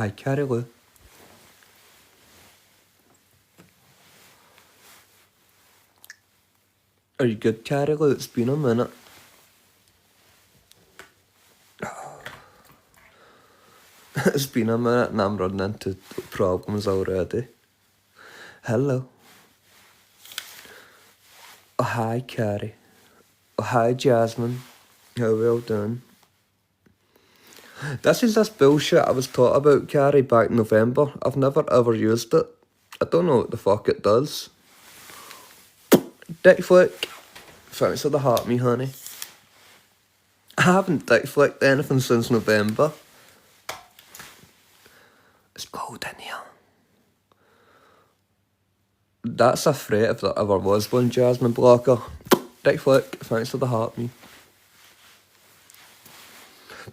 Hi, Carrie Lou. Are you good, Carrie Lou? It's been a minute. It's been a minute and I'm running into problems already. Hello. Oh, hi, Carrie. Oh, hi, Jasmine. How well done. This is this bullshit I was taught about, Carrie, back in November. I've never ever used it. I don't know what the fuck it does. Dick flick. Thanks for the heart, me honey. I haven't dick flicked anything since November. It's cold in here. That's a threat if there ever was one, Jasmine Blocker. Dick flick. Thanks for the heart, me.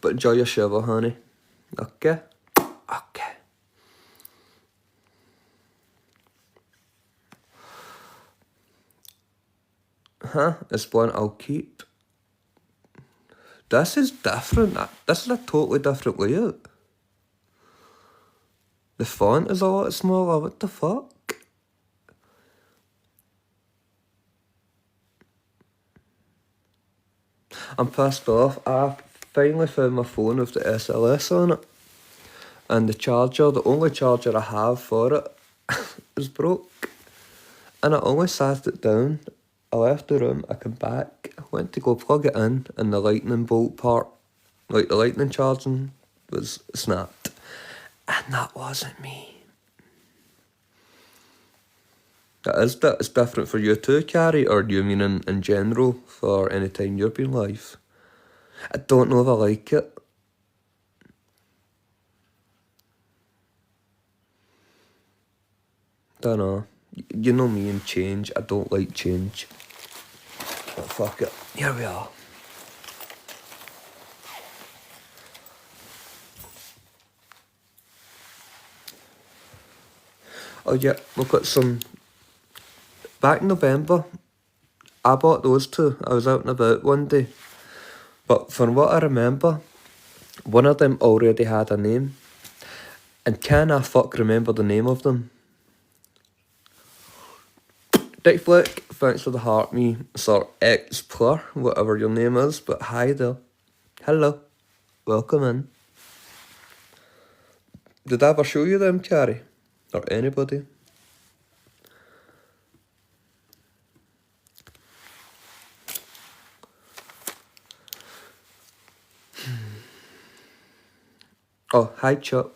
But enjoy your shower, honey. Okay? Okay. Huh? It's one I'll keep. This is different. This is a totally different layout. The font is a lot smaller. What the fuck? I'm pissed off. I finally found my phone with the SLS on it. And the charger, the only charger I have for it, is broke. And I only sat it down. I left the room, I came back, I went to go plug it in, and the lightning bolt part, like the lightning charging, was snapped. And that wasn't me. It's different for you too, Carrie, or do you mean in general for any time you've been live? I don't know if I like it. Don't know. You know me and change. I don't like change. But fuck it. Here we are. Oh yeah, we've got some... Back in November, I bought those two. I was out and about one day. But from what I remember, one of them already had a name. And can I fuck remember the name of them? Dick Flick, thanks for the heart, me, Sir X Plur, whatever your name is, but hi there. Hello. Welcome in. Did I ever show you them, Carrie? Or anybody? Oh, hi Chuck.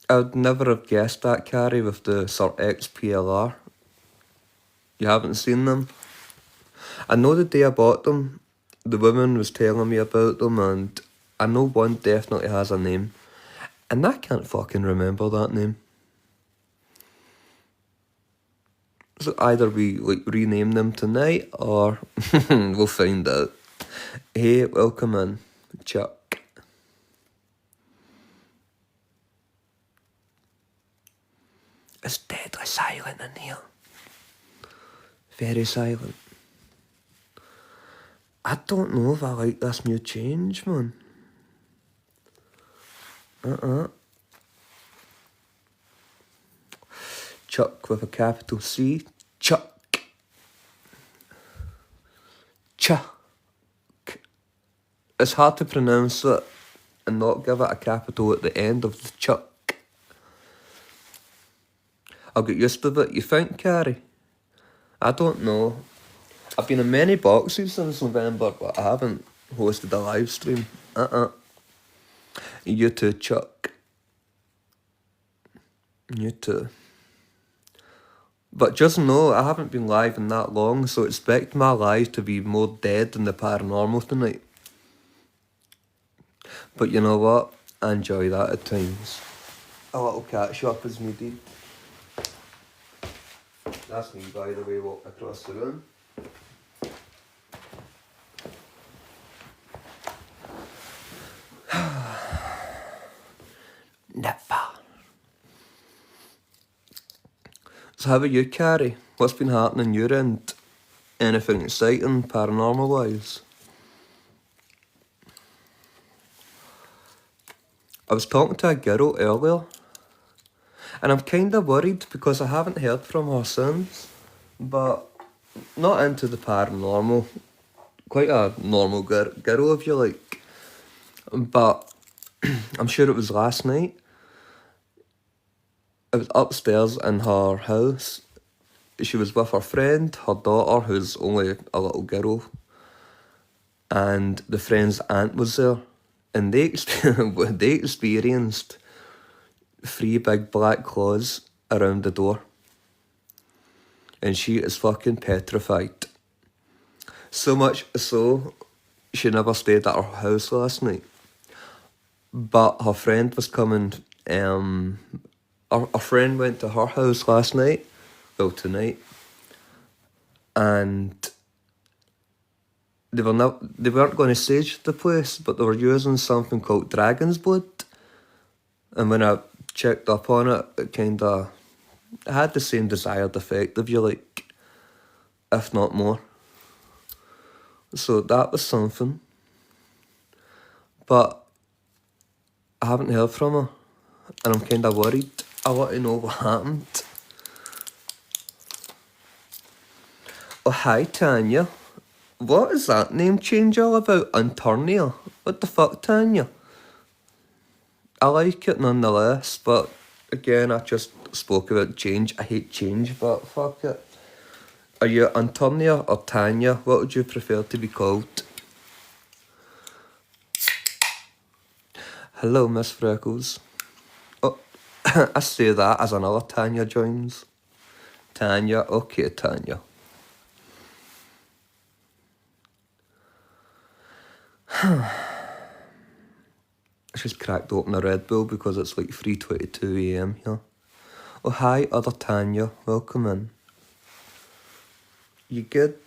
I would never have guessed that, Carrie, with the Sir XPLR. You haven't seen them? I know the day I bought them, the woman was telling me about them, and I know one definitely has a name. And I can't fucking remember that name. So either we rename them tonight, or we'll find out. Hey, welcome in, Chuck. It's deadly silent in here. Very silent. I don't know if I like this new change, man. Chuck with a capital C. Chuck. Chuck. It's hard to pronounce it and not give it a capital at the end of the Chuck. I'll get used to it, you think, Carrie? I don't know. I've been in many boxes since November, but I haven't hosted a live stream. You too, Chuck. You too. But just know, I haven't been live in that long, so expect my live to be more dead than the paranormal tonight. But you know what? I enjoy that at times. A little catch up is needed. That's me, by the way, walking across the room. Never. So how about you, Carrie? What's been happening your end? Anything exciting, paranormal-wise? I was talking to a girl earlier, and I'm kind of worried because I haven't heard from her since, but not into the paranormal. Quite a normal girl, if you like. But I'm sure it was last night. It was upstairs in her house. She was with her friend, her daughter, who's only a little girl, and the friend's aunt was there. And they experienced 3 big black claws around the door. And she is fucking petrified. So much so, she never stayed at her house last night. But her friend was coming, her friend went to her house last night, well tonight, and they weren't going to stage the place, but they were using something called dragon's blood. And when I checked up on it, it had the same desired effect, if you like, if not more. So that was something. But I haven't heard from her, and I'm kind of worried. I want to know what happened. Oh, hi, Tanya. What is that name change all about? Antonia? What the fuck, Tanya? I like it nonetheless, but again, I just spoke about change. I hate change, but fuck it. Are you Antonia or Tanya? What would you prefer to be called? Hello, Miss Freckles. Oh, I say that as another Tanya joins. Tanya, okay, Tanya. I just cracked open a Red Bull because it's like 3:22 AM here. Oh, hi, other Tanya. Welcome in. You good?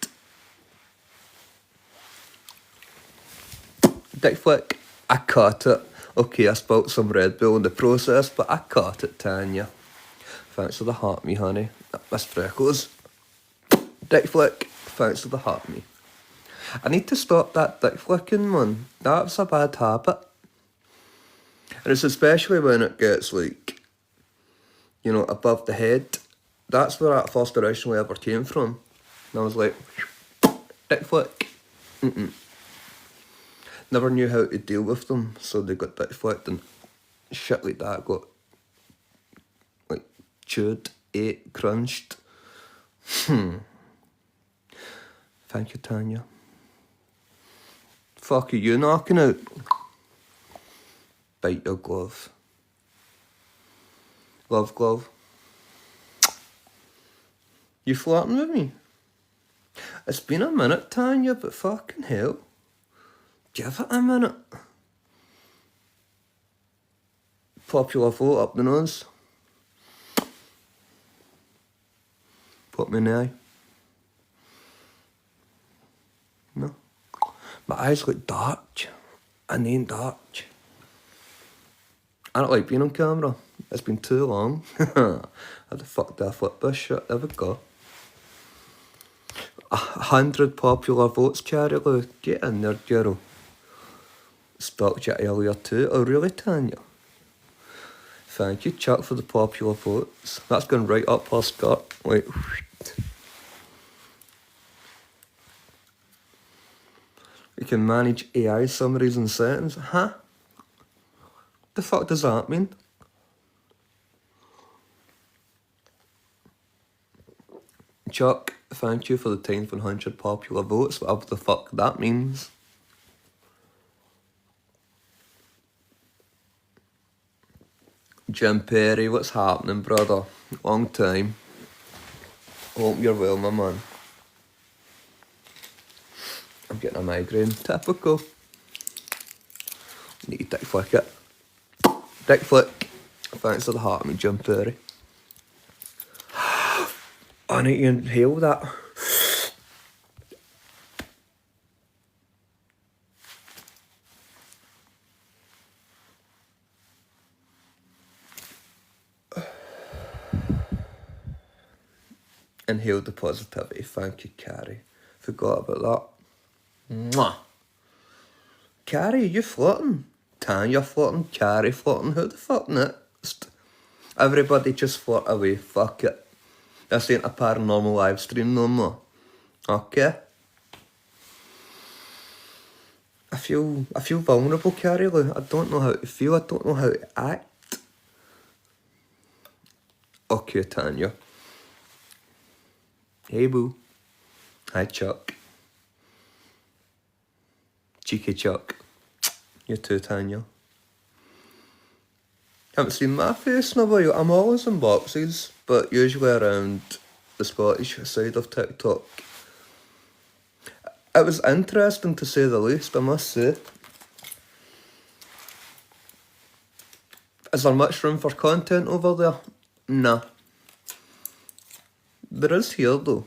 Dick flick. I caught it. Okay, I spilt some Red Bull in the process, but I caught it, Tanya. Thanks for the heart, me honey. Miss Freckles. Dick flick. Thanks for the heart, me. I need to stop that dick flicking, man. That's a bad habit. And it's especially when it gets like, you know, above the head. That's where that first originally ever came from. And I was like, dick flick. Never knew how to deal with them, so they got dick flicked and shit like that got like chewed, ate, crunched. Thank you, Tanya. Fuck are you knocking out? Bite your glove. Love glove. You flirting with me? It's been a minute, Tanya, but fucking hell. Give it a minute. Popular vote up the nose. Put me in the eye. No. My eyes look dark. I need dark. I don't like being on camera. It's been too long. How the fuck do I flip this shit? There we go. 100 popular votes, Carrie Lou. Get in there, girl. Stalked you earlier too. Oh, really, Tanya? Thank you, Chuck, for the popular votes. That's going right up her skirt. Wait. You can manage AI summaries and settings. Huh? The fuck does that mean? Chuck, thank you for the 10th 100 popular votes, whatever the fuck that means. Jim Perry, what's happening, brother? Long time. Hope you're well, my man. I'm getting a migraine. Typical. Need to dick flick it. Dick flick. Thanks for the heart, me, Jim Perry. I need to inhale that. Inhale the positivity. Thank you, Carrie. Forgot about that. Mwah. Carrie, you flirting? Tanya flirting, Carrie flirting, who the fuck next? Everybody just flirt away, fuck it. This ain't a paranormal live stream no more. Okay? I feel vulnerable, Carrie Lou. I don't know how to feel, I don't know how to act. Okay, Tanya. Hey boo. Hi Chuck. Cheeky Chuck. You too, Tanya. Haven't seen my face in a while. I'm always in boxes, but usually around the Scottish side of TikTok. It was interesting to say the least, I must say. Is there much room for content over there? Nah. There is here though.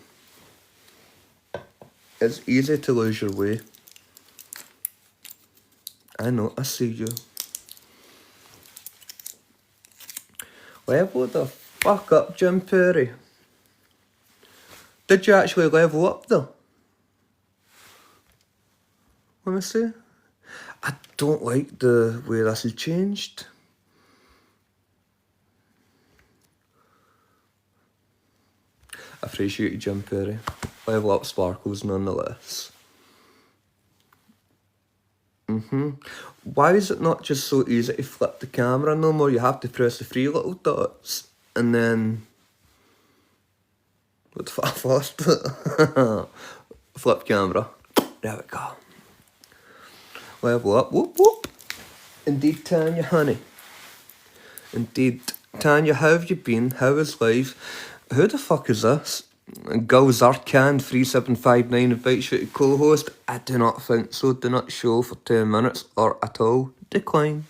It's easy to lose your way. I know, I see you. Level the fuck up, Jim Perry. Did you actually level up though? Let me see. I don't like the way this has changed. I appreciate you, Jim Perry. Level up sparkles nonetheless. Why is it not just so easy to flip the camera no more? You have to press the three little dots and then... What the fuck, I lost it. Flip camera. There we go. Level up. Whoop whoop. Indeed, Tanya, honey. Indeed. Tanya, how have you been? How is life? Who the fuck is this? Gulzarkan 3759 invites you to co-host. I do not think so. Do not show for 10 minutes or at all. Decline.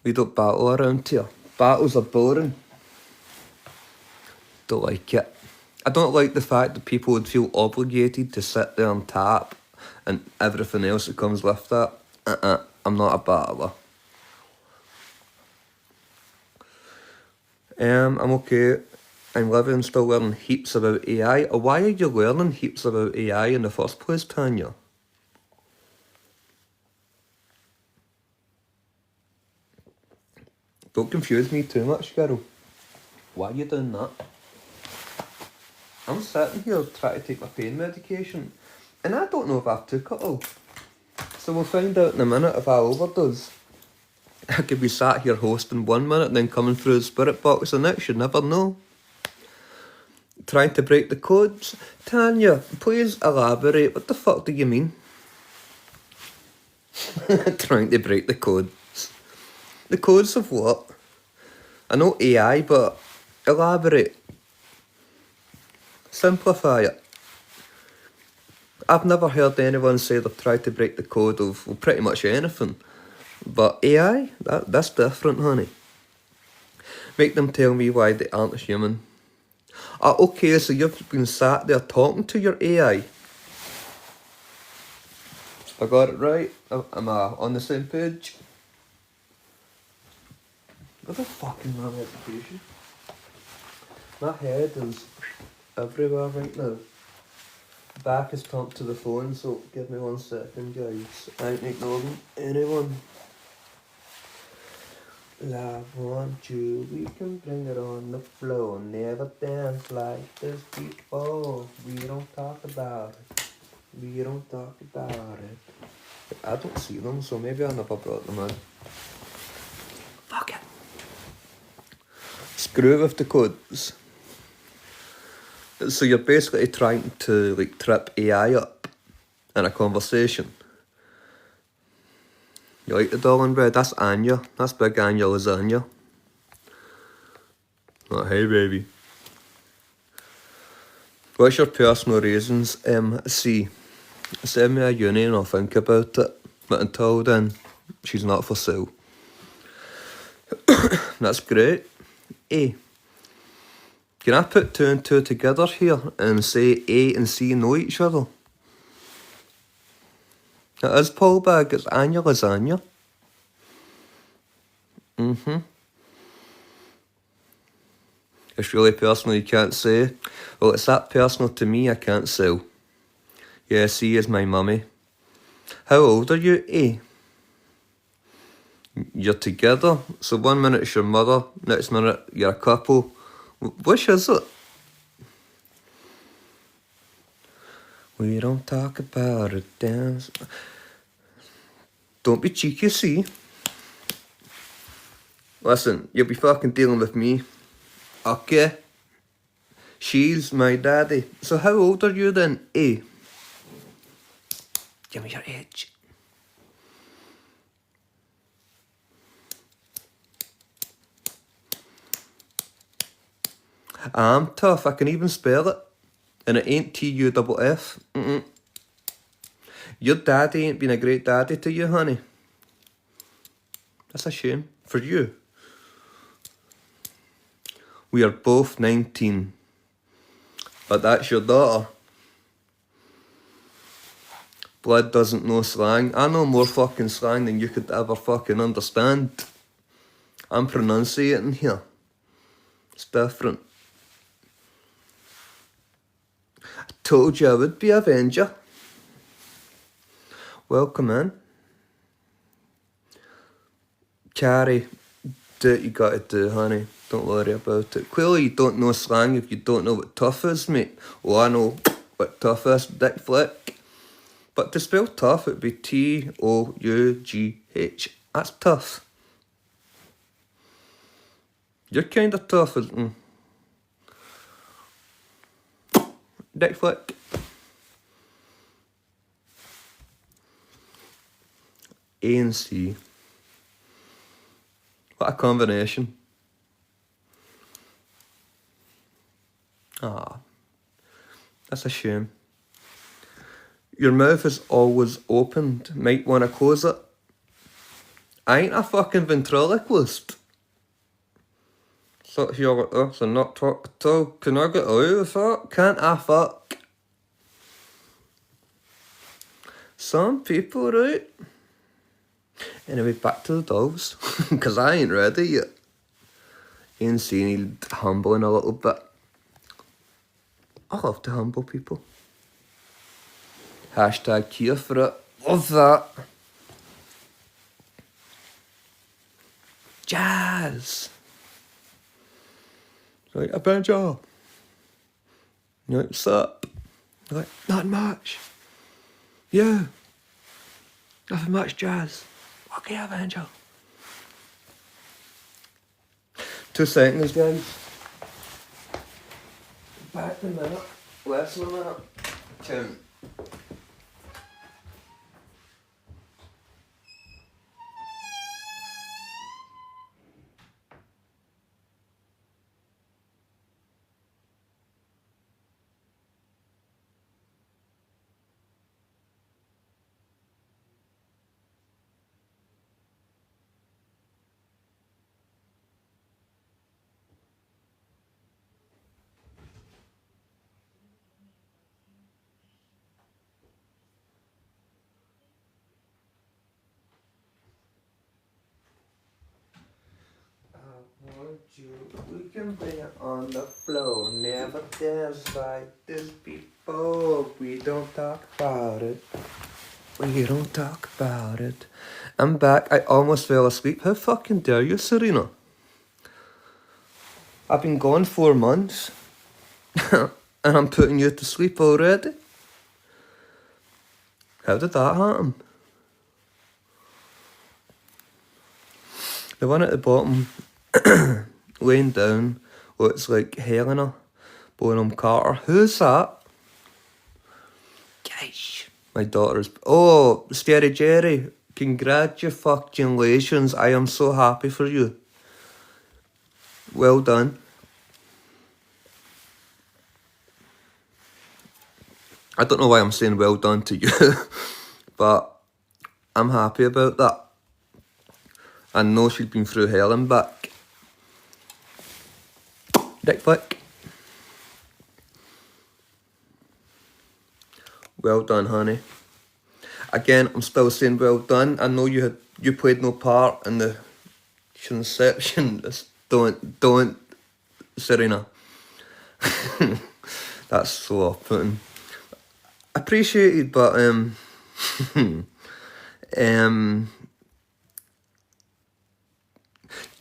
We don't battle around here. Battles are boring. Don't like it. I don't like the fact that people would feel obligated to sit there and tap and everything else that comes with that. I'm not a battler. I'm okay. I'm living and still learning heaps about AI. Why are you learning heaps about AI in the first place, Tanya? Don't confuse me too much, girl. Why are you doing that? I'm sitting here trying to take my pain medication, and I don't know if I've took it all. So we'll find out in a minute if I overdose. I could be sat here hosting 1 minute and then coming through the spirit box the next, you never know. Trying to break the codes? Tanya, please elaborate. What the fuck do you mean? Trying to break the codes. The codes of what? I know AI, but elaborate. Simplify it. I've never heard anyone say they've tried to break the code of pretty much anything. But AI? That's different, honey. Make them tell me why they aren't human. Okay, so you've been sat there talking to your AI. I got it right? Am I on the same page? What the fucking man education? My head is everywhere right now. Back is turned to the phone, so give me 1 second, guys. I ain't ignoring anyone. Love, want you, we can bring it on the floor. Never dance like this before. We don't talk about it. We don't talk about it. I don't see them, so maybe I never brought them in. Fuck it. Screw with the codes. So you're basically trying to like trip AI up in a conversation. You like the darling bread? That's Anya. That's big Anya lasagna. Oh, hey baby. What's your personal reasons, MC? Send me a uni and I'll think about it. But until then, she's not for sale. That's great. A. Can I put 2 and 2 together here and say A and C know each other? It is Paul Bag, it's Anya lasagna. It's really personal, you can't say. Well, it's that personal to me, I can't sell. Yeah, C is my mummy. How old are you, eh? You're together, so 1 minute it's your mother, next minute you're a couple. Which is it? We don't talk about it, dance. Don't be cheeky, see? Listen, you'll be fucking dealing with me. Okay? She's my daddy. So how old are you then, eh? Give me your age. I'm tough, I can even spell it. And it ain't Tuff. Your daddy ain't been a great daddy to you, honey. That's a shame. For you. We are both 19. But that's your daughter. Blood doesn't know slang. I know more fucking slang than you could ever fucking understand. I'm pronunciating here. It's different. I told you I would be Avenger. Welcome in. Carrie, do what you gotta do, honey. Don't worry about it. Clearly you don't know slang if you don't know what tough is, mate. Well, I know what tough is, dick flick. But to spell tough, it'd be Tough. That's tough. You're kind of tough, isn't dick flick. A and C. What a combination. Ah, that's a shame. Your mouth is always opened. Might want to close it. I ain't a fucking ventriloquist. Sit here like this and not talk at all. Can I get away with that? Can't I fuck? Some people, right? Anyway, back to the dolls. Because I ain't ready yet. Ain't seen humbling a little bit. I love to humble people. Hashtag here for it. Love that. Jazz. Like, a banjo. You're like, what's up? You're like, not much. Yeah. Nothing much, Jazz. Okay, a banjo. 2 seconds, guys. Back in a minute. Less than a minute. 10. We can bring it on the floor. Never danced like this before. We don't talk about it. We don't talk about it. I'm back. I almost fell asleep. How fucking dare you, Serena? I've been gone 4 months. And I'm putting you to sleep already. How did that happen? The one at the bottom, laying down, looks like Helena, Bonham Carter. Who's that? Gosh, my daughter's... Oh, Scary Jerry, congratulations. I am so happy for you. Well done. I don't know why I'm saying well done to you, but I'm happy about that. I know she's been through hell and back. Dick flick. Well done, honey. Again, I'm still saying well done. I know you played no part in the conception. Don't, Serena. That's so off-putting. Appreciated, but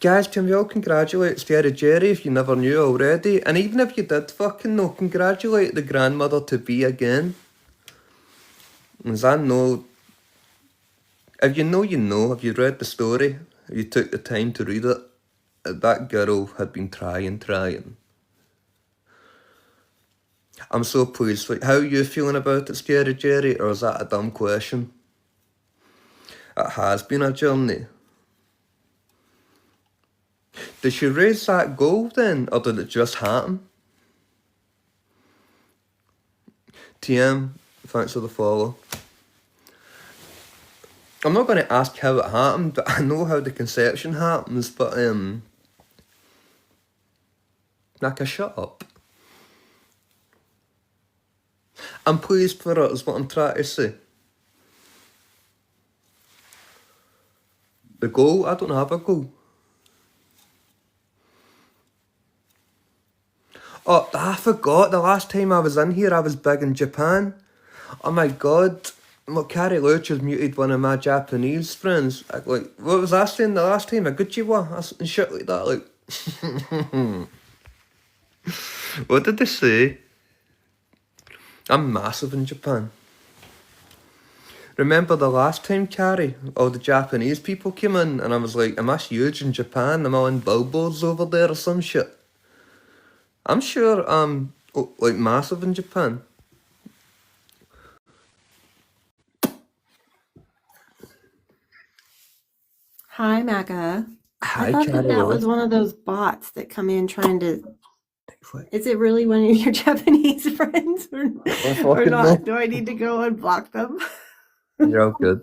Guys, can we all congratulate Scary Jerry if you never knew already? And even if you did fucking know, congratulate the grandmother-to-be again. As I know, if you know, you know. If you read the story, if you took the time to read it, that girl had been trying. I'm so pleased. Like, how are you feeling about it, Scary Jerry? Or is that a dumb question? It has been a journey. Did she raise that goal then, or did it just happen? TM, thanks for the follow. I'm not going to ask how it happened, but I know how the conception happens, but, Naka, shut up. I'm pleased for it, is what I'm trying to say. The goal? I don't have a goal. Oh, I forgot, the last time I was in here, I was big in Japan. Oh my god. Look, Carrie Loach has muted one of my Japanese friends. Like, what was I saying the last time? A Gucci and shit like that, like. What did they say? I'm massive in Japan. Remember the last time, Carrie? All the Japanese people came in and I was like, am I huge in Japan? Am I on billboards over there or some shit? I'm sure I'm like massive in Japan. Hi, Macca. Hi, I thought Carrie that Loach. was one of those bots that come in trying to. Is it really one of your Japanese friends or not? Do I need to go and block them? You're all good.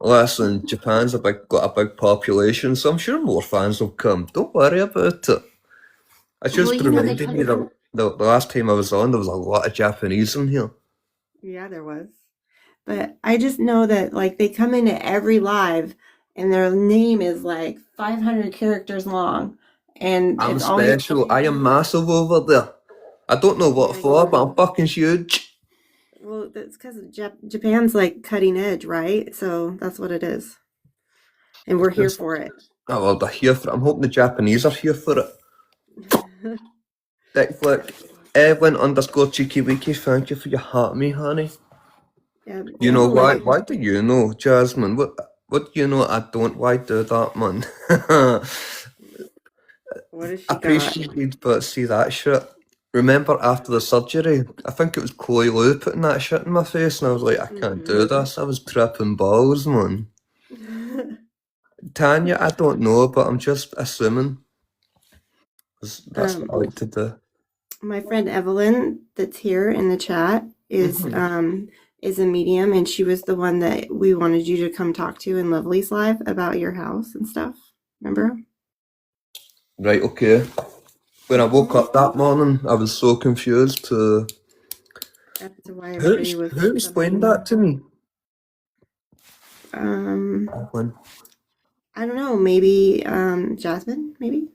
Listen, Japan's got a big population, so I'm sure more fans will come. Don't worry about it. It just reminded me that the last time I was on, there was a lot of Japanese in here. Yeah, there was. But I just know that like they come into every live and their name is like 500 characters long. And I'm it's always special. I am massive over there. I don't know what for, but I'm fucking huge. Well, that's because Japan's like cutting edge, right? So that's what it is. And we're here for it. Oh, well, they're here for it. I'm hoping the Japanese are here for it. Dick flick. Evelyn _ cheeky wiki, thank you for your heart, me, honey. Yeah, you know why? Why do you know, Jasmine? What do you know I don't? Why do that, man? What has she Appreciated, but see that shit. Remember after the surgery, I think it was Chloe Lou putting that shit in my face, and I was like, I can't do this. I was tripping balls, man. Tanya, I don't know, but I'm just assuming. That's what I like to do. My friend Evelyn, that's here in the chat, is a medium, and she was the one that we wanted you to come talk to in Lovely's live about your house and stuff. Remember? Right, okay. When I woke up that morning, I was so confused to... Who explained that to me? I don't know, maybe Jasmine, maybe?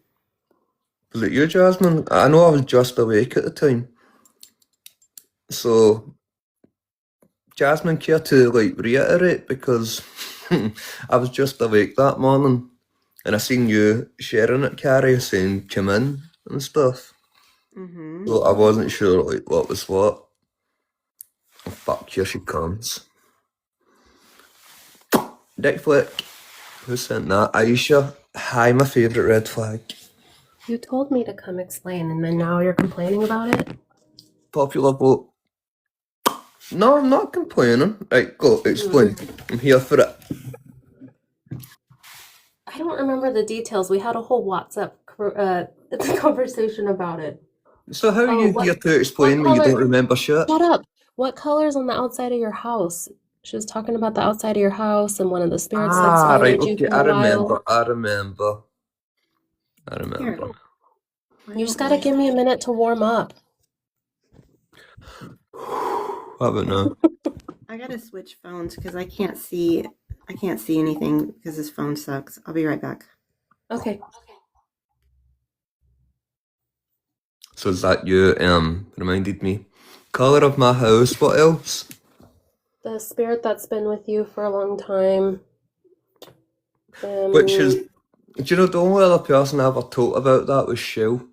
Was it you, Jasmine? I know I was just awake at the time. So, Jasmine, care to like reiterate, because I was just awake that morning and I seen you sharing it, Carrie, saying come in and stuff. So I wasn't sure like what was what. Oh, fuck, here she comes. Dick flick. Who sent that? Aisha. Hi, my favourite red flag. You told me to come explain, and then now you're complaining about it? Popular vote. No, I'm not complaining. Right, go, explain. I'm here for it. I don't remember the details. We had a whole WhatsApp conversation about it. So how are you here to explain when you don't remember shit? Shut up. What color's on the outside of your house? She was talking about the outside of your house and one of the spirits that's followed you for a while. I remember. You just gotta give me a minute to warm up. I don't know. I gotta switch phones because I can't see anything because this phone sucks. I'll be right back. Okay. So is that you reminded me. Colour of my house, what else? The spirit that's been with you for a long time. Which is, do you know, the only other person I ever told about that was Shell.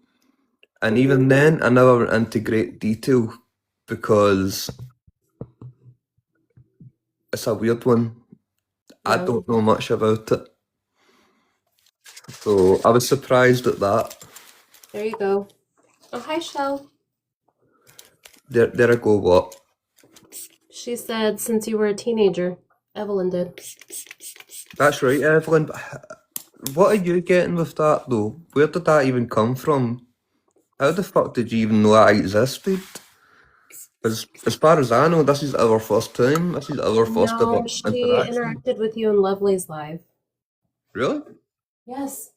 And even then, I never went into great detail because it's a weird one. I Yeah. don't know much about it. So I was surprised at that. There you go. Oh, hi, Shell. There I go, what? She said since you were a teenager, Evelyn did. That's right, Evelyn. But what are you getting with that, though? Where did that even come from? How the fuck did you even know I existed? As far as I know, this is our first time. This is our first ever No, she interaction. interacted with you in Lovely's live. Really? Yes.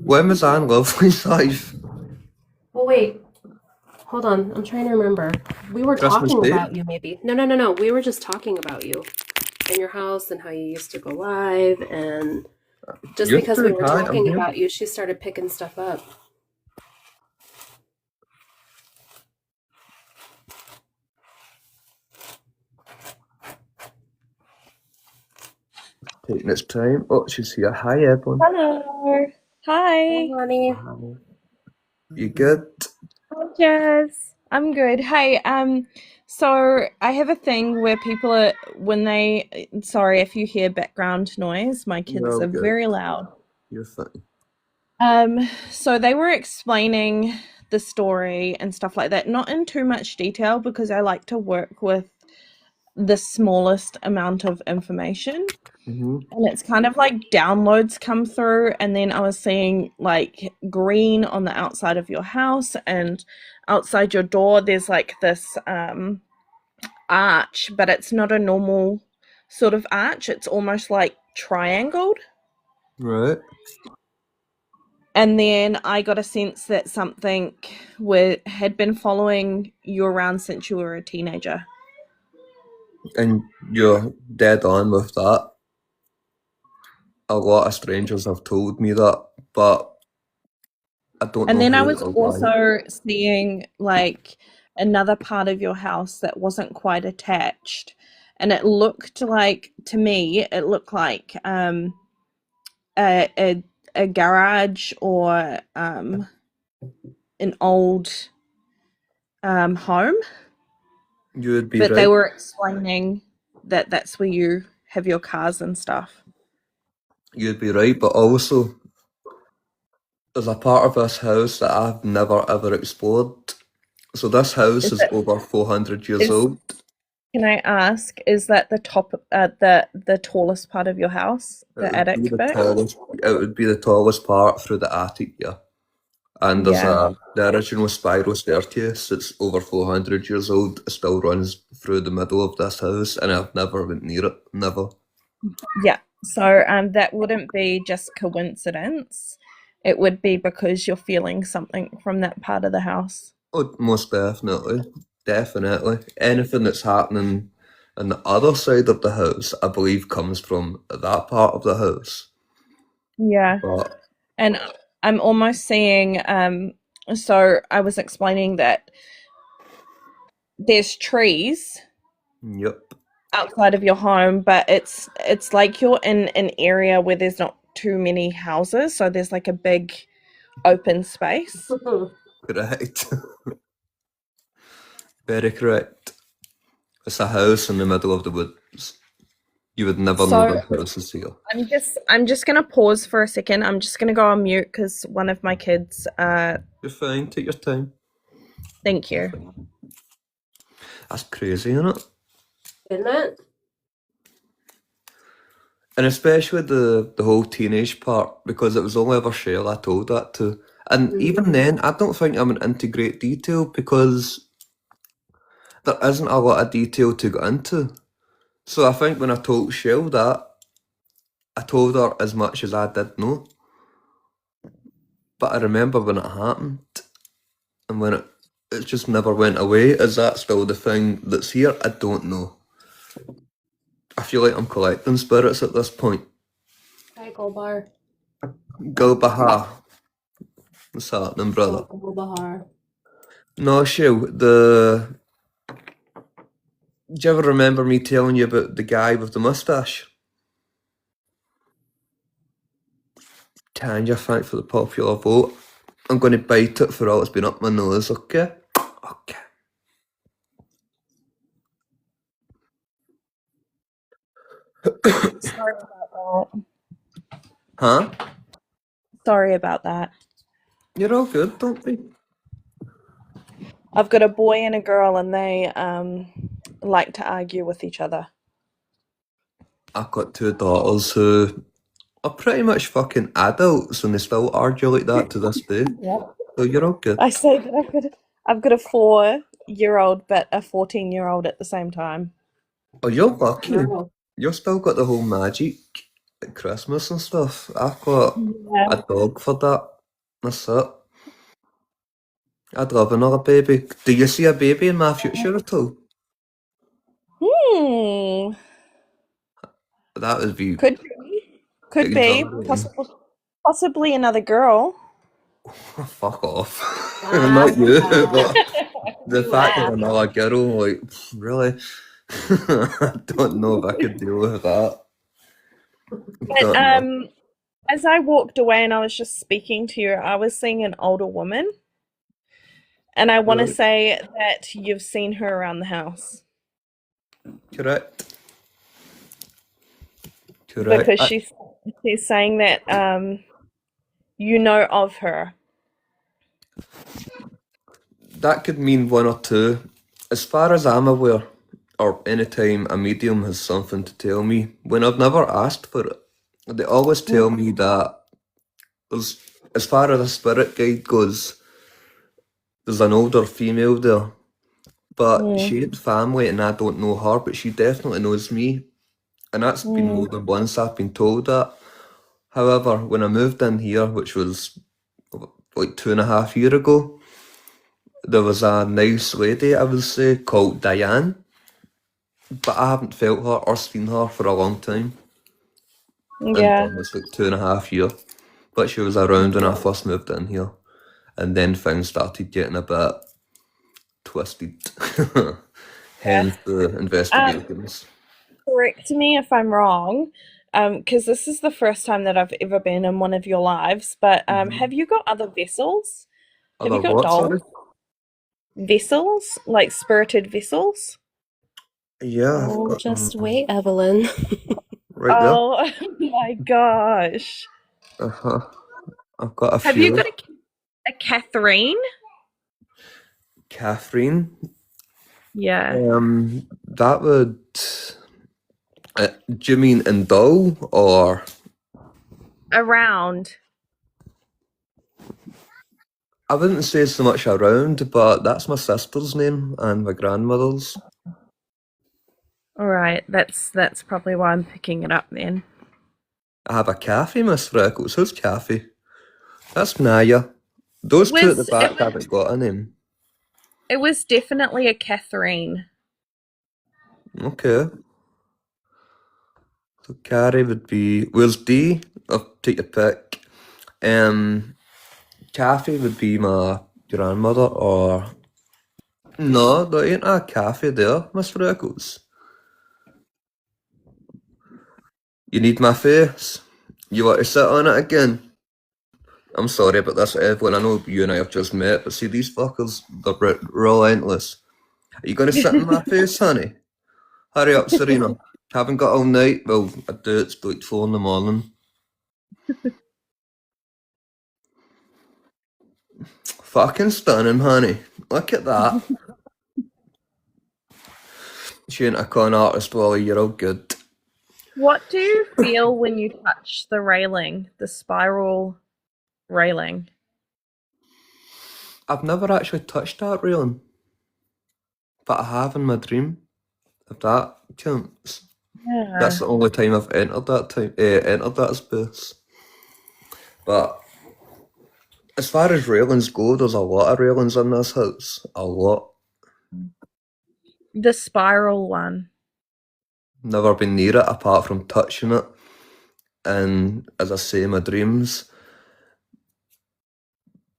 When was I in Lovely's life? Well, wait. Hold on. I'm trying to remember. We were Christmas talking Day? about you, maybe. No. We were just talking about you and your house and how you used to go live. And just You're because we too were high, I'm talking here. about you, she started picking stuff up. Taking its time. Oh, she's here. Hi, Evelyn. Hello. Hi. Hey, honey. You good? Hi, Jazz. I'm good. Hey, so I have a thing where people are sorry if you hear background noise, my kids No, are good. very loud. You're fine. So they were explaining the story and stuff like that, not in too much detail because I like to work with the smallest amount of information. Mm-hmm. And it's kind of like downloads come through, and then I was seeing like green on the outside of your house, and outside your door there's like this arch, but it's not a normal sort of arch. It's almost like triangled. Right. And then I got a sense that something had been following you around since you were a teenager. And you're dead on with that. A lot of strangers have told me that, but I don't And know then I who was or why. also seeing like another part of your house that wasn't quite attached. And it looked like, to me, it looked like a garage or an old home. You would be But right. they were explaining that that's where you have your cars and stuff. You'd be right, but also there's a part of this house that I've never ever explored. So this house is over 400 years old. Can I ask, is that the top, the tallest part of your house, the attic bit? It would be the tallest part through the attic, yeah. And there's the original spiral staircase that's over 400 years old. It still runs through the middle of this house, and I've never been near it. Never. Yeah. So that wouldn't be just coincidence. It would be because you're feeling something from that part of the house. Oh, most definitely. Definitely. Anything that's happening on the other side of the house, I believe, comes from that part of the house. Yeah. But And I'm almost seeing, so I was explaining that there's trees yep. outside of your home, but it's like you're in an area where there's not too many houses, so there's like a big open space. Correct. Very correct. It's a house in the middle of the woods. You would never know the house is here. I'm just gonna pause for a second. I'm just gonna go on mute because one of my kids. You're fine. Take your time. Thank you. That's crazy, isn't it? Isn't it? And especially the whole teenage part, because it was only ever Cheryl I told that to. And even then, I don't think I went into great detail because there isn't a lot of detail to go into. So I think when I told Cheryl that, I told her as much as I did know. But I remember when it happened, and when it just never went away. Is that still the thing that's here? I don't know. I feel like I'm collecting spirits at this point. Hi, Golbar. Gulbahar. What's happening, brother? Golbahar. No, Shil, the Do you ever remember me telling you about the guy with the moustache? Tanya, thanks for the popular vote. I'm going to bite it for all it's been up my nose, okay? Okay. Sorry about that. Huh? Sorry about that. You're all good, don't we? I've got a boy and a girl, and they like to argue with each other. I've got two daughters who are pretty much fucking adults and they still argue like that to this day. Yep. So you're all good. I say that I've got a 4-year-old but a 14-year-old at the same time. Oh, you're lucky. You've still got the whole magic at Christmas and stuff. I've got Yeah. a dog for that. That's it. I'd love another baby. Do you see a baby in my future at all? That would be Could be. Could be. exhilarating. Possibly another girl. Fuck off. Not you, but the fact that another girl, like, really? I don't know if I could deal with that. But as I walked away and I was just speaking to you, I was seeing an older woman. And I want to say that you've seen her around the house. Correct. Because she's saying that you know of her. That could mean one or two. As far as I'm aware, or anytime a medium has something to tell me, when I've never asked for it, they always tell me that there's, as far as a spirit guide goes, there's an older female there. But she had family and I don't know her, but she definitely knows me. And that's been more than once I've been told that. However, when I moved in here, which was like 2.5 years ago, there was a nice lady, I would say, called Diane. But I haven't felt her or seen her for a long time. Yeah. And almost like 2.5 years. But she was around when I first moved in here. And then things started getting a bit twisted. Hence the investigations. Correct me if I'm wrong, because this is the first time that I've ever been in one of your lives, but have you got other vessels? Have you got dolls? Vessels? Like spirited vessels? Yeah. Oh, just wait, Evelyn. Right there. Oh my gosh. I've got a few. Have you got a Catherine? Catherine? Yeah. That would... do you mean in doll or... Around. I wouldn't say so much around, but that's my sister's name and my grandmother's. All right, that's probably why I'm picking it up then. I have a Kathy, Miss Freckles. Who's Kathy? That's Naya. Those two at the back haven't got a name. It was definitely a Catherine. Okay. So Carrie would be... Where's D? I'll take a pick. Kathy would be my grandmother, or... No, there ain't a Kathy there, Miss Freckles. You need my face? You want to sit on it again? I'm sorry about this, Evelyn. I know you and I have just met, but see, these fuckers, they're relentless. Are you going to sit in my face, honey? Hurry up, Serena. Haven't got all night? Well, I do. It's like 4 in the morning. Fucking stunning, honey. Look at that. She ain't a con artist, Wally. You're all good. What do you feel when you touch the railing, the spiral railing? I've never actually touched that railing, but I have in my dream. If that counts. Yeah. That's the only time I've entered that space. But as far as railings go, there's a lot of railings in this house. A lot. The spiral one. Never been near it apart from touching it. And as I say, my dreams.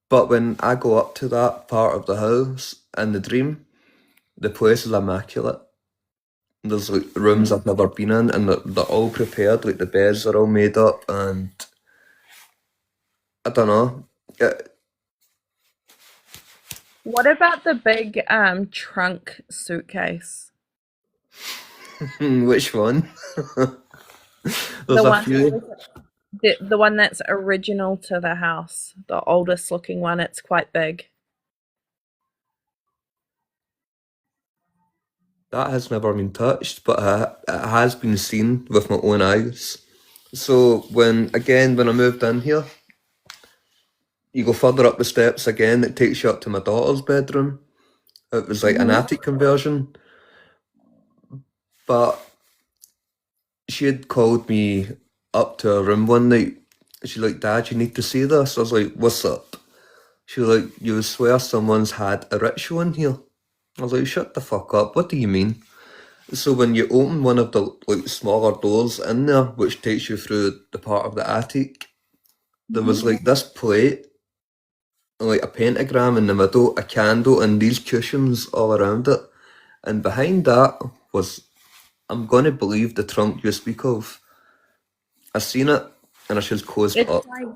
But when I go up to that part of the house in the dream, the place is immaculate. There's like rooms I've never been in, and they're all prepared. Like the beds are all made up, and I don't know. What about the big trunk suitcase? Which one? The There's a one few. the one that's original to the house, the oldest looking one, it's quite big. That has never been touched, but it has been seen with my own eyes. So when I moved in here, you go further up the steps again, it takes you up to my daughter's bedroom. It was like an attic conversion, but she had called me up to her room one night. She's like, Dad, you need to see this. I was like, what's up? She was like, you would swear someone's had a ritual in here. I was like, shut the fuck up. What do you mean? So when you open one of the like smaller doors in there, which takes you through the part of the attic, there was like this plate, like a pentagram in the middle, a candle, and these cushions all around it. And behind that was, I'm gonna believe, the trunk you speak of. I seen it, and I just closed it It's up. like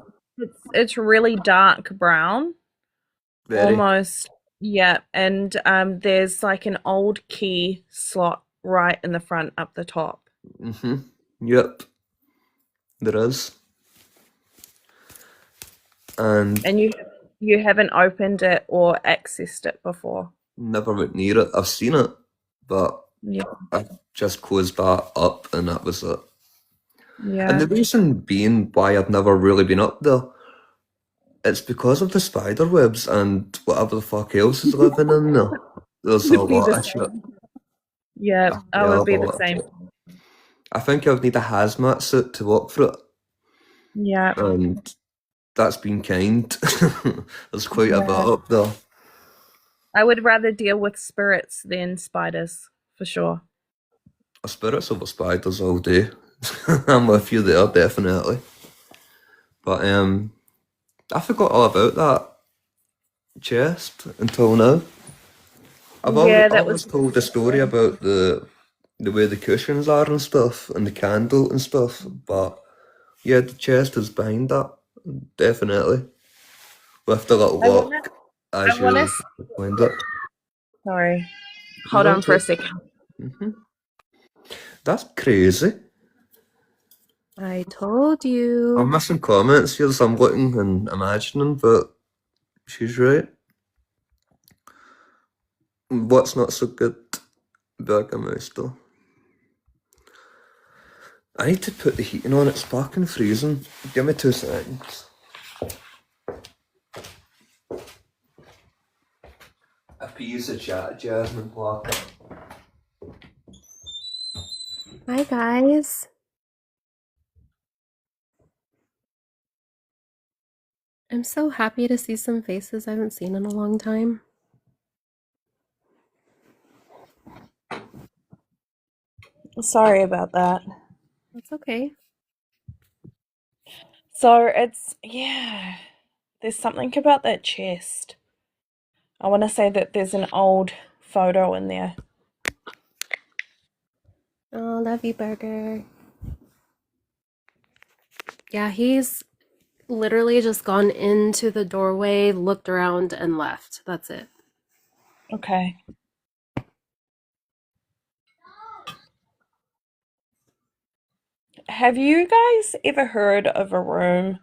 it's really dark brown, Very. almost. Yeah, and there's like an old key slot right in the front up the top. Yep. There is. And And you haven't opened it or accessed it before. never went near it. I've seen it, but Yeah. I just closed that up, and that was it. And Yeah. the reason being why I've never really been up there, it's because of the spider webs and whatever the fuck else is living in there. There's a Would be lot the of shit. same. Yeah, A I hell would of a be the lot of same. shit. I think I would need a hazmat suit to walk through it, Yeah. and that's been kind. There's quite a bit Yeah. up there. I would rather deal with spirits than spiders, for sure. Spirits over spiders all day. I'm with you there, definitely. But I forgot all about that chest until now. I've Yeah, that always was told the story about the way the cushions are and stuff, and the candle and stuff. But yeah, the chest is behind that, definitely. With the little I wanna lock I as wanna you find it. sorry. Hold No, on for a good. second. That's crazy. I told I'm you. missing comments here, so I'm looking and imagining, but she's right. What's not so good? Bürgermeister. I need to put the heating on, it's fucking freezing. Give me 2 seconds. A piece of chat, Jasmine Walker. Hi, guys. I'm so happy to see some faces I haven't seen in a long time. Sorry about that. That's okay. So there's something about that chest. I want to say that there's an old photo in there. Oh, love you, Burger. Yeah, he's literally just gone into the doorway, looked around, and left. That's it. Okay. Have you guys ever heard of a room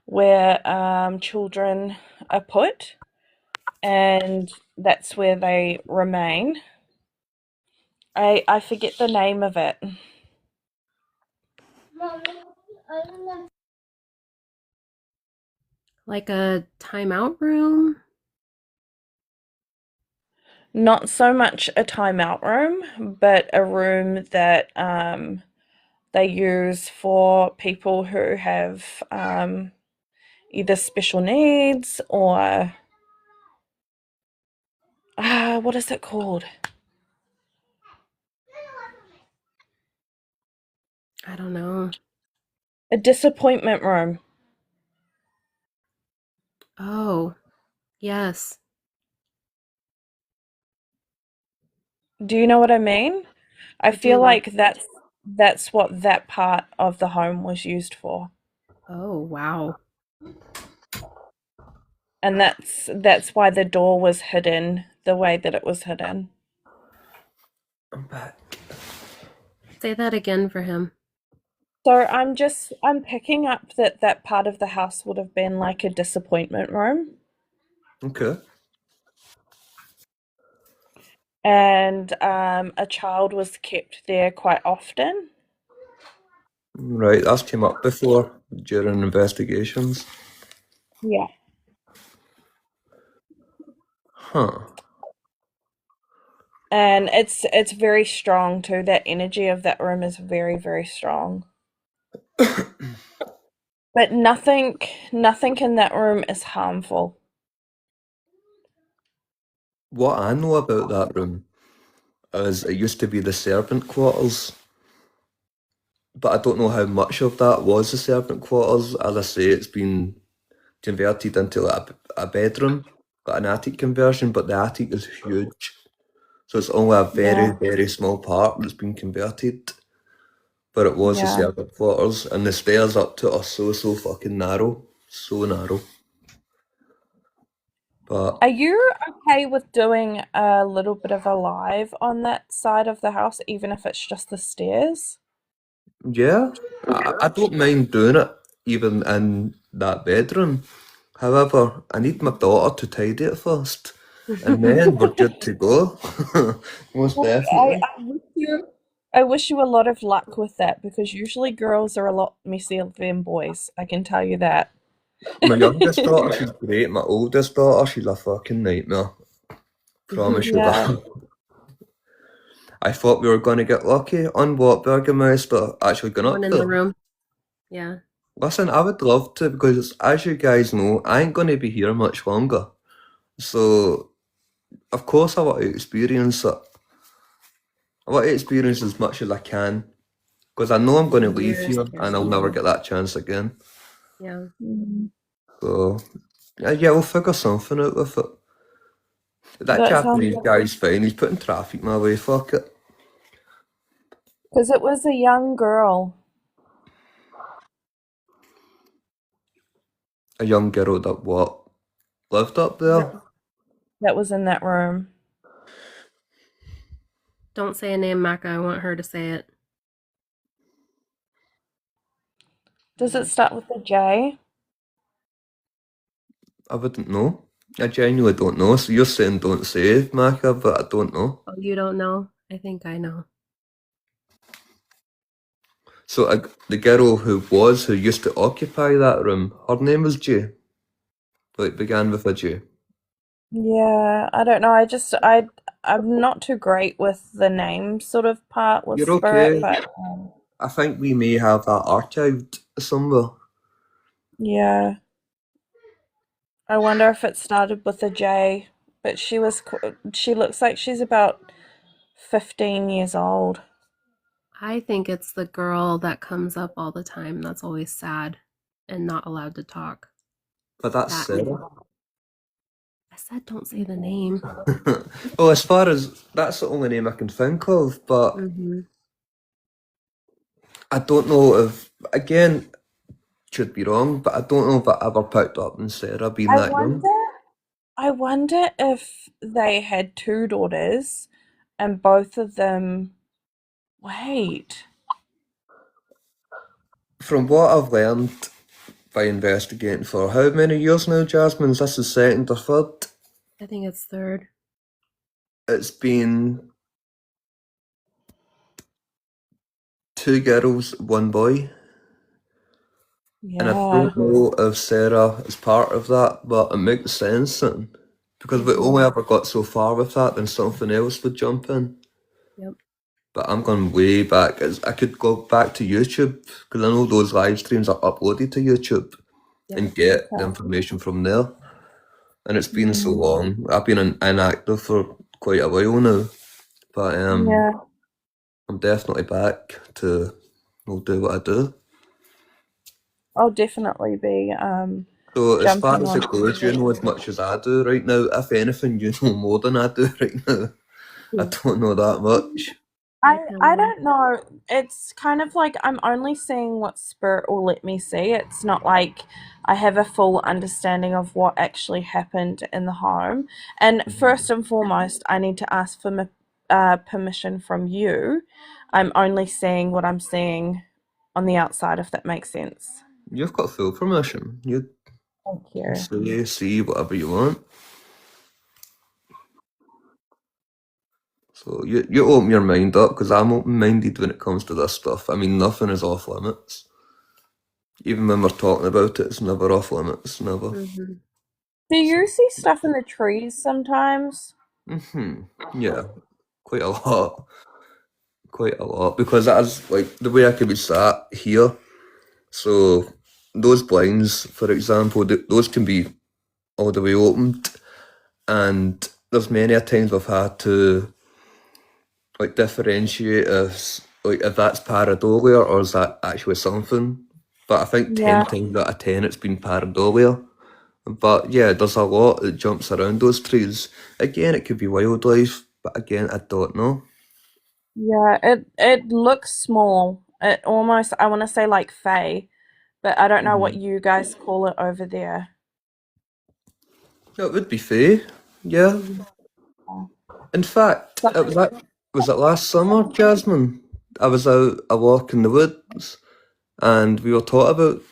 where children are put and that's where they remain? I forget the name of it. Like a timeout room? Not so much a timeout room, but a room that they use for people who have either special needs or what is it called? I don't know. A disappointment room. Oh, yes. Do you know what I mean? I What do feel you like that's what that part of the home was used for. Oh, wow. And that's why the door was hidden the way that it was hidden. I'm back. Say that again for him. So I'm picking up that part of the house would have been like a disappointment room. Okay. And a child was kept there quite often. Right, that's came up before during investigations. Yeah. Huh. And it's very strong too. That energy of that room is very, very strong. But nothing in that room is harmful. What I know about that room is it used to be the servant quarters, but I don't know how much of that was the servant quarters. As I say, it's been converted into like a bedroom, like an attic conversion, but the attic is huge. So it's only a very, Yeah. very small part that's been converted. But it was the Yeah. servant quarters, and the stairs up to it are so fucking narrow. So narrow. But Are you okay with doing a little bit of a live on that side of the house, even if it's just the stairs? yeah, I don't mind doing it even in that bedroom. However, I need my daughter to tidy it first, and then we're good to go. Most Well, definitely. I wish you a lot of luck with that because usually girls are a lot messier than boys. I can tell you that. My youngest daughter, she's great. My oldest daughter, she's a fucking nightmare. Promise you Yeah. that. I thought we were going to get lucky on what Burgermeister actually going One up in the there. room. Yeah. Listen, I would love to because, as you guys know, I ain't going to be here much longer. So, of course, I want to experience it. I want to experience as much as I can because I know I'm going to leave Here's here and I'll never get that chance again. Yeah. So, yeah, we'll figure something out with it. That That sounds Japanese guy's fine. He's putting traffic my way. Fuck it. because it was a young girl. A young girl that what lived up there. That was in that room. Don't say a name, Maka. I want her to say it. Does it start with a J? I wouldn't know. I genuinely don't know. So you're saying don't say, Maka, but I don't know. Oh, you don't know? I think I know. So the girl who used to occupy that room, her name was J. Like began with a J. Yeah, I don't know. I'm not too great with the name sort of part with You're spirit, okay. but I think we may have that archived somewhere. yeah. I wonder if it started with a J, but she looks like she's about 15 years old. I think it's the girl that comes up all the time that's always sad and not allowed to talk. But that's That Sarah. I said don't say the name. Well, as far as that's the only name I can think of, but I don't know if again could be wrong, but I don't know if I ever picked up on Sarah being I that young. wonder if they had two daughters and both of them. Wait. From what I've learned by investigating for how many years now, Jasmine? Is this the second or third? I think it's third. It's been 2 girls, 1 boy. And I Yeah. don't know if Sarah is part of that, but it makes sense because we only ever got so far with that, then something else would jump in. Yep. But I'm going way back. I could go back to YouTube because I know those live streams are uploaded to YouTube and get the information from there. And it's been so long. I've been inactive for quite a while now, but Yeah. I'm definitely back to do what I do. I'll definitely be So as far jumping as on. it goes, you know as much as I do right now. If anything, you know more than I do right now. I don't know that much. I don't know. It's kind of like I'm only seeing what spirit will let me see. It's not like I have a full understanding of what actually happened in the home. And first and foremost, I need to ask for permission from you. I'm only seeing what I'm seeing on the outside, if that makes sense. You've got full permission. You Thank can you. see whatever you want. So you open your mind up, because I'm open-minded when it comes to this stuff. I mean, nothing is off limits. Even when we're talking about it, it's never off limits, never. Mm-hmm. Do you see stuff in the trees sometimes? Yeah, quite a lot. Quite a lot. Because that's like the way I could be sat here. So those blinds, for example, those can be all the way opened. And there's many a times I've had to like differentiate if that's pareidolia or is that actually something. But I think 10 times out of 10 it's been pareidolia. But yeah, there's a lot that jumps around those trees. Again, it could be wildlife, but again, I don't know. Yeah, it looks small. It almost, I want to say like Fae, but I don't know what you guys call it over there. Yeah, it would be fair. Yeah. In fact, was it last summer, Jasmine? I was out a walk in the woods and we were talking about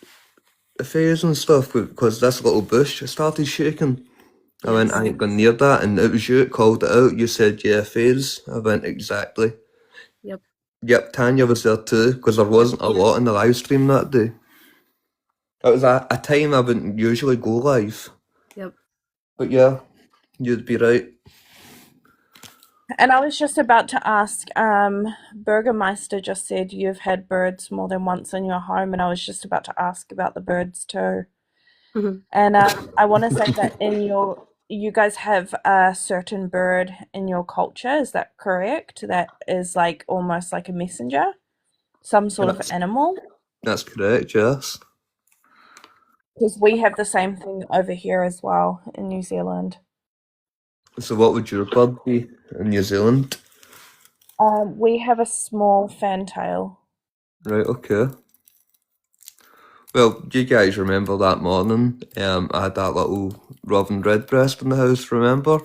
the fays and stuff because this little bush started shaking. I went, I ain't gone near that, and it was you that called it out. You said, yeah, fays. I went, exactly. Yep, Tanya was there too, because there wasn't a lot in the live stream that day. It was a time I wouldn't usually go live. Yep. But yeah, you'd be right. And I was just about to ask, Burgermeister just said you've had birds more than once in your home, and I was just about to ask about the birds too. Mm-hmm. And I want to say that you guys have a certain bird in your culture, is that correct? That is like almost like a messenger, some sort of animal? That's correct, yes. Because we have the same thing over here as well in New Zealand. So what would your bird be in New Zealand? We have a small fantail. Right, okay. Well, do you guys remember that morning? I had that little robin redbreast in the house, remember?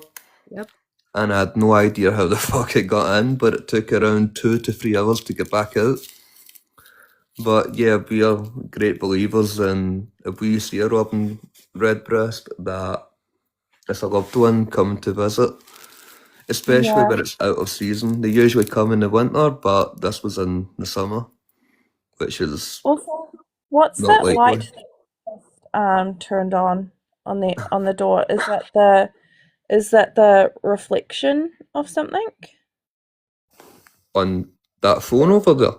Yep. And I had no idea how the fuck it got in, but it took around 2 to 3 hours to get back out. But yeah, we are great believers in if we see a robin redbreast, that it's a loved one coming to visit. Especially when it's out of season. They usually come in the winter, but this was in the summer, which is Also, what's not that likely. light turned on the door? Is that the reflection of something? On that phone over there?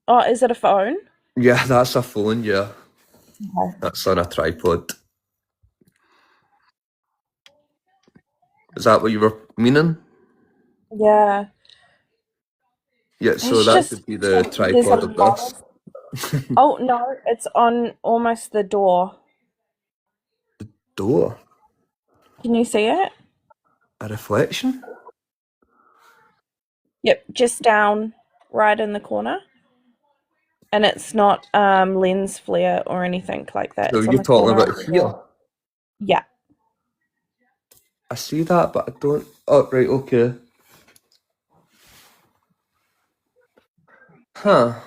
Oh, is it a phone? Yeah, that's a phone, yeah. Okay. That's on a tripod. Is that what you were meaning? Yeah. Yeah, so It's that just could be the there's a tripod of lot this. of Oh no, it's on almost the door. Door? Can you see it? A reflection? Yep, just down right in the corner. And it's not lens flare or anything like that. So It's on you're the talking corner about of the here? door. Yeah. I see that, but I don't... Oh, right, okay. Huh.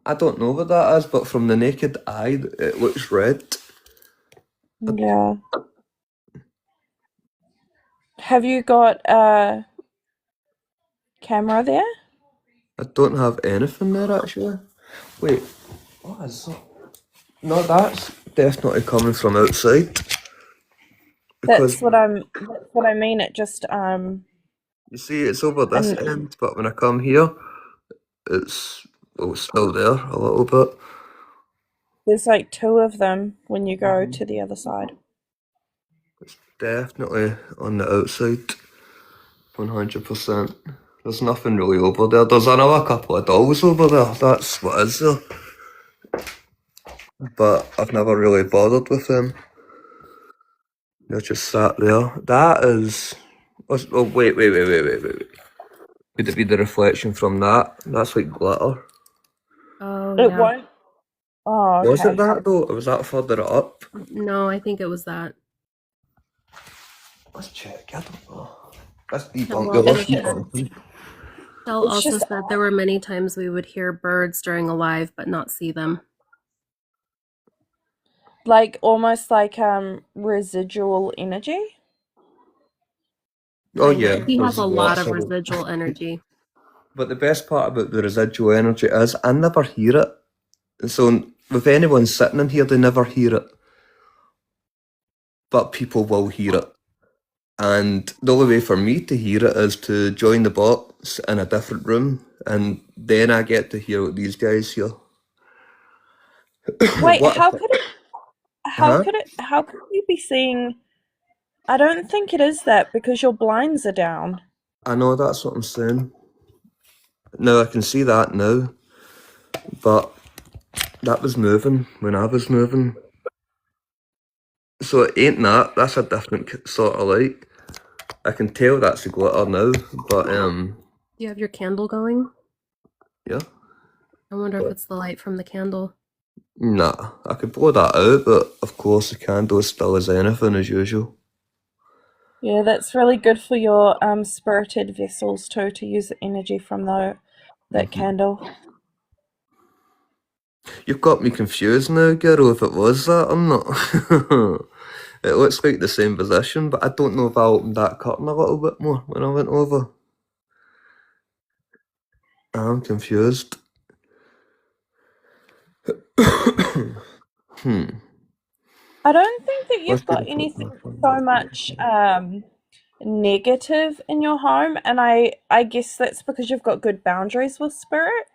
I don't know what that is, but from the naked eye, it looks red. Yeah. Have you got a camera there? I don't have anything there, actually. Wait, what is that? No, that's definitely coming from outside. Because, That's what I mean. It just you see, it's over this and end, but when I come here, it's still there a little bit. there's like two of them when you go to the other side. Definitely on the outside, 100%. There's nothing really over there. There's another couple of dolls over there. That's what is there. But I've never really bothered with them. They're just sat there. That is... Oh, wait. Would it be the reflection from that? That's like glitter. Oh, It yeah. won't. Oh, Was it okay. that though? Or was that further up? No, I think it was that. Let's check. I don't know. Let's debunk. Well, Yeah, let's it's just- debunk. Shell It's also just- said there were many times we would hear birds during a live but not see them. Like almost like residual energy. Oh yeah. He has there's a lot lots of residual energy. But the best part about the residual energy is I never hear it. So if anyone's sitting in here, they never hear it. But people will hear it. And the only way for me to hear it is to join the box in a different room, and then I get to hear what these guys hear. Wait, What- how could it? Huh? How could you be seeing? I don't think it is that because your blinds are down. I know, that's what I'm saying. Now I can see that now, but that was moving when I was moving. So it ain't that. That's a different sort of light. I can tell that's a glitter now, but Do you have your candle going? yeah. I wonder if it's the light from the candle. Nah, I could blow that out, but of course the candle is still as anything as usual. Yeah, that's really good for your spirited vessels too, to use the energy from that candle. You've got me confused now, girl, if it was that or not. It looks like the same position, but I don't know if I opened that curtain a little bit more when I went over. I'm confused. I don't think that Let's you've get got a anything photo. so much negative in your home, and I guess that's because you've got good boundaries with spirit.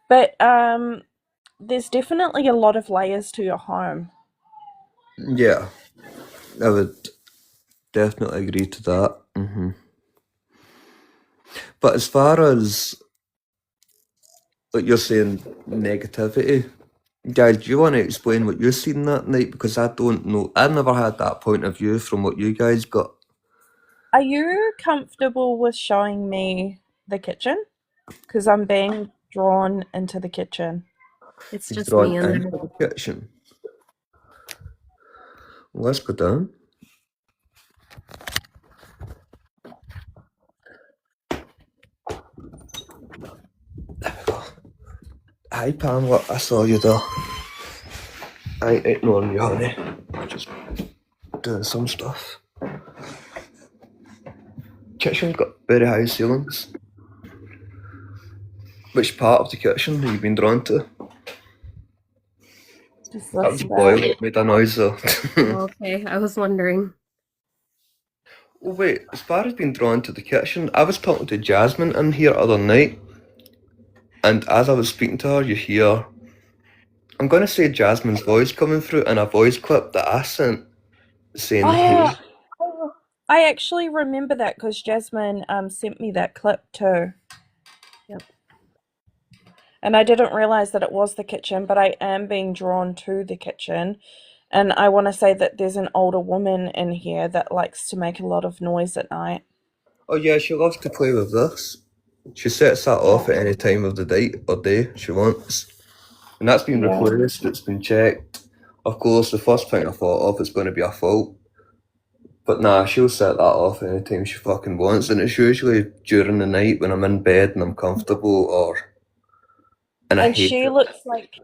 But there's definitely a lot of layers to your home. Yeah, I would definitely agree to that. But as far as like you're saying negativity, guys, do you want to explain what you've seen that night? Because I don't know. I never had that point of view from what you guys got. Are you comfortable with showing me the kitchen? Because I'm being drawn into the kitchen. It's He's just drawn me in into there. the kitchen. Let's go down. There we go. Hi Pamela, I saw you there. I ain't ignoring you, honey. I'm just doing some stuff. Kitchen's got very high ceilings. Which part of the kitchen have you been drawn to? Just That was this the bit. boiler that made a noise though. Okay, I was wondering. Oh wait, as far as being drawn to the kitchen, I was talking to Jasmine in here other night, and as I was speaking to her, you hear, I'm gonna say Jasmine's voice coming through in a voice clip that I sent, saying hey. Oh, I actually remember that because Jasmine sent me that clip too. Yep. And I didn't realize that it was the kitchen, but I am being drawn to the kitchen. And I want to say that there's an older woman in here that likes to make a lot of noise at night. Oh yeah, she loves to play with this. She sets that off at any time of the day she wants. And that's been Yeah. replaced, it's been checked. Of course, the first thing I thought of is going to be a fault. But nah, she'll set that off anytime she fucking wants, and it's usually during the night when I'm in bed and I'm comfortable, or... And I And hate she it. looks like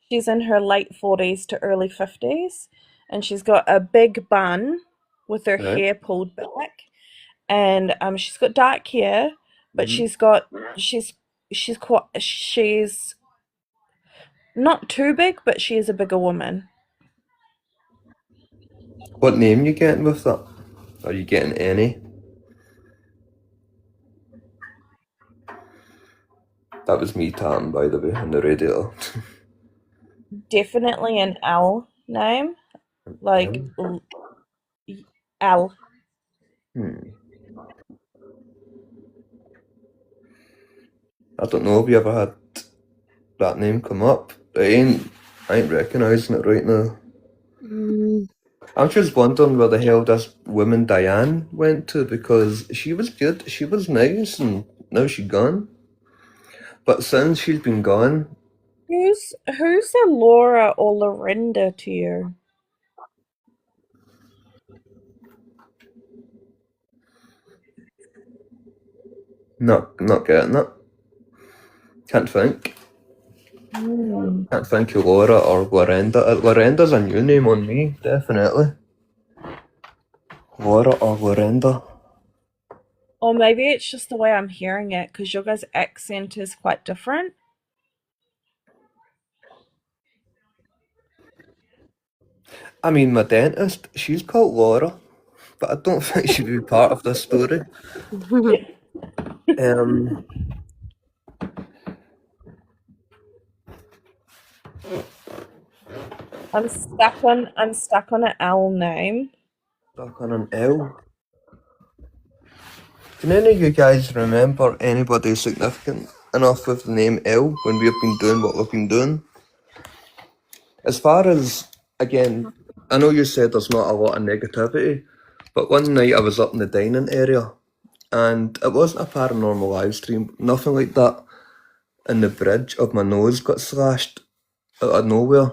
she's in her late 40s to early 50s. And she's got a big bun with her Right. hair pulled back. And she's got dark hair, but Mhm. she's not too big, but she is a bigger woman. What name you getting with that? Are you getting any? That was me tapping, by the way, on the radio. Definitely an L name, like L. I don't know, have you ever had that name come up? I ain't recognising it right now. I'm just wondering where the hell this woman Diane went to, because she was good, she was nice, and now she's gone. But since she's been gone, Who's a Laura or Lorinda to you? not getting it. Can't think. Hmm. Can't think of Laura or Lorinda. Lorinda's a new name on me, definitely. Laura or Lorinda. Or maybe it's just the way I'm hearing it, because your guys' accent is quite different. I mean, my dentist, she's called Laura, but I don't think she'd be part of this story. I'm stuck on an L name. Stuck on an L. Can any of you guys remember anybody significant enough with the name L when we've been doing what we've been doing? As far as, again, I know you said there's not a lot of negativity, but one night I was up in the dining area and it wasn't a paranormal live stream, nothing like that. And the bridge of my nose got slashed out of nowhere.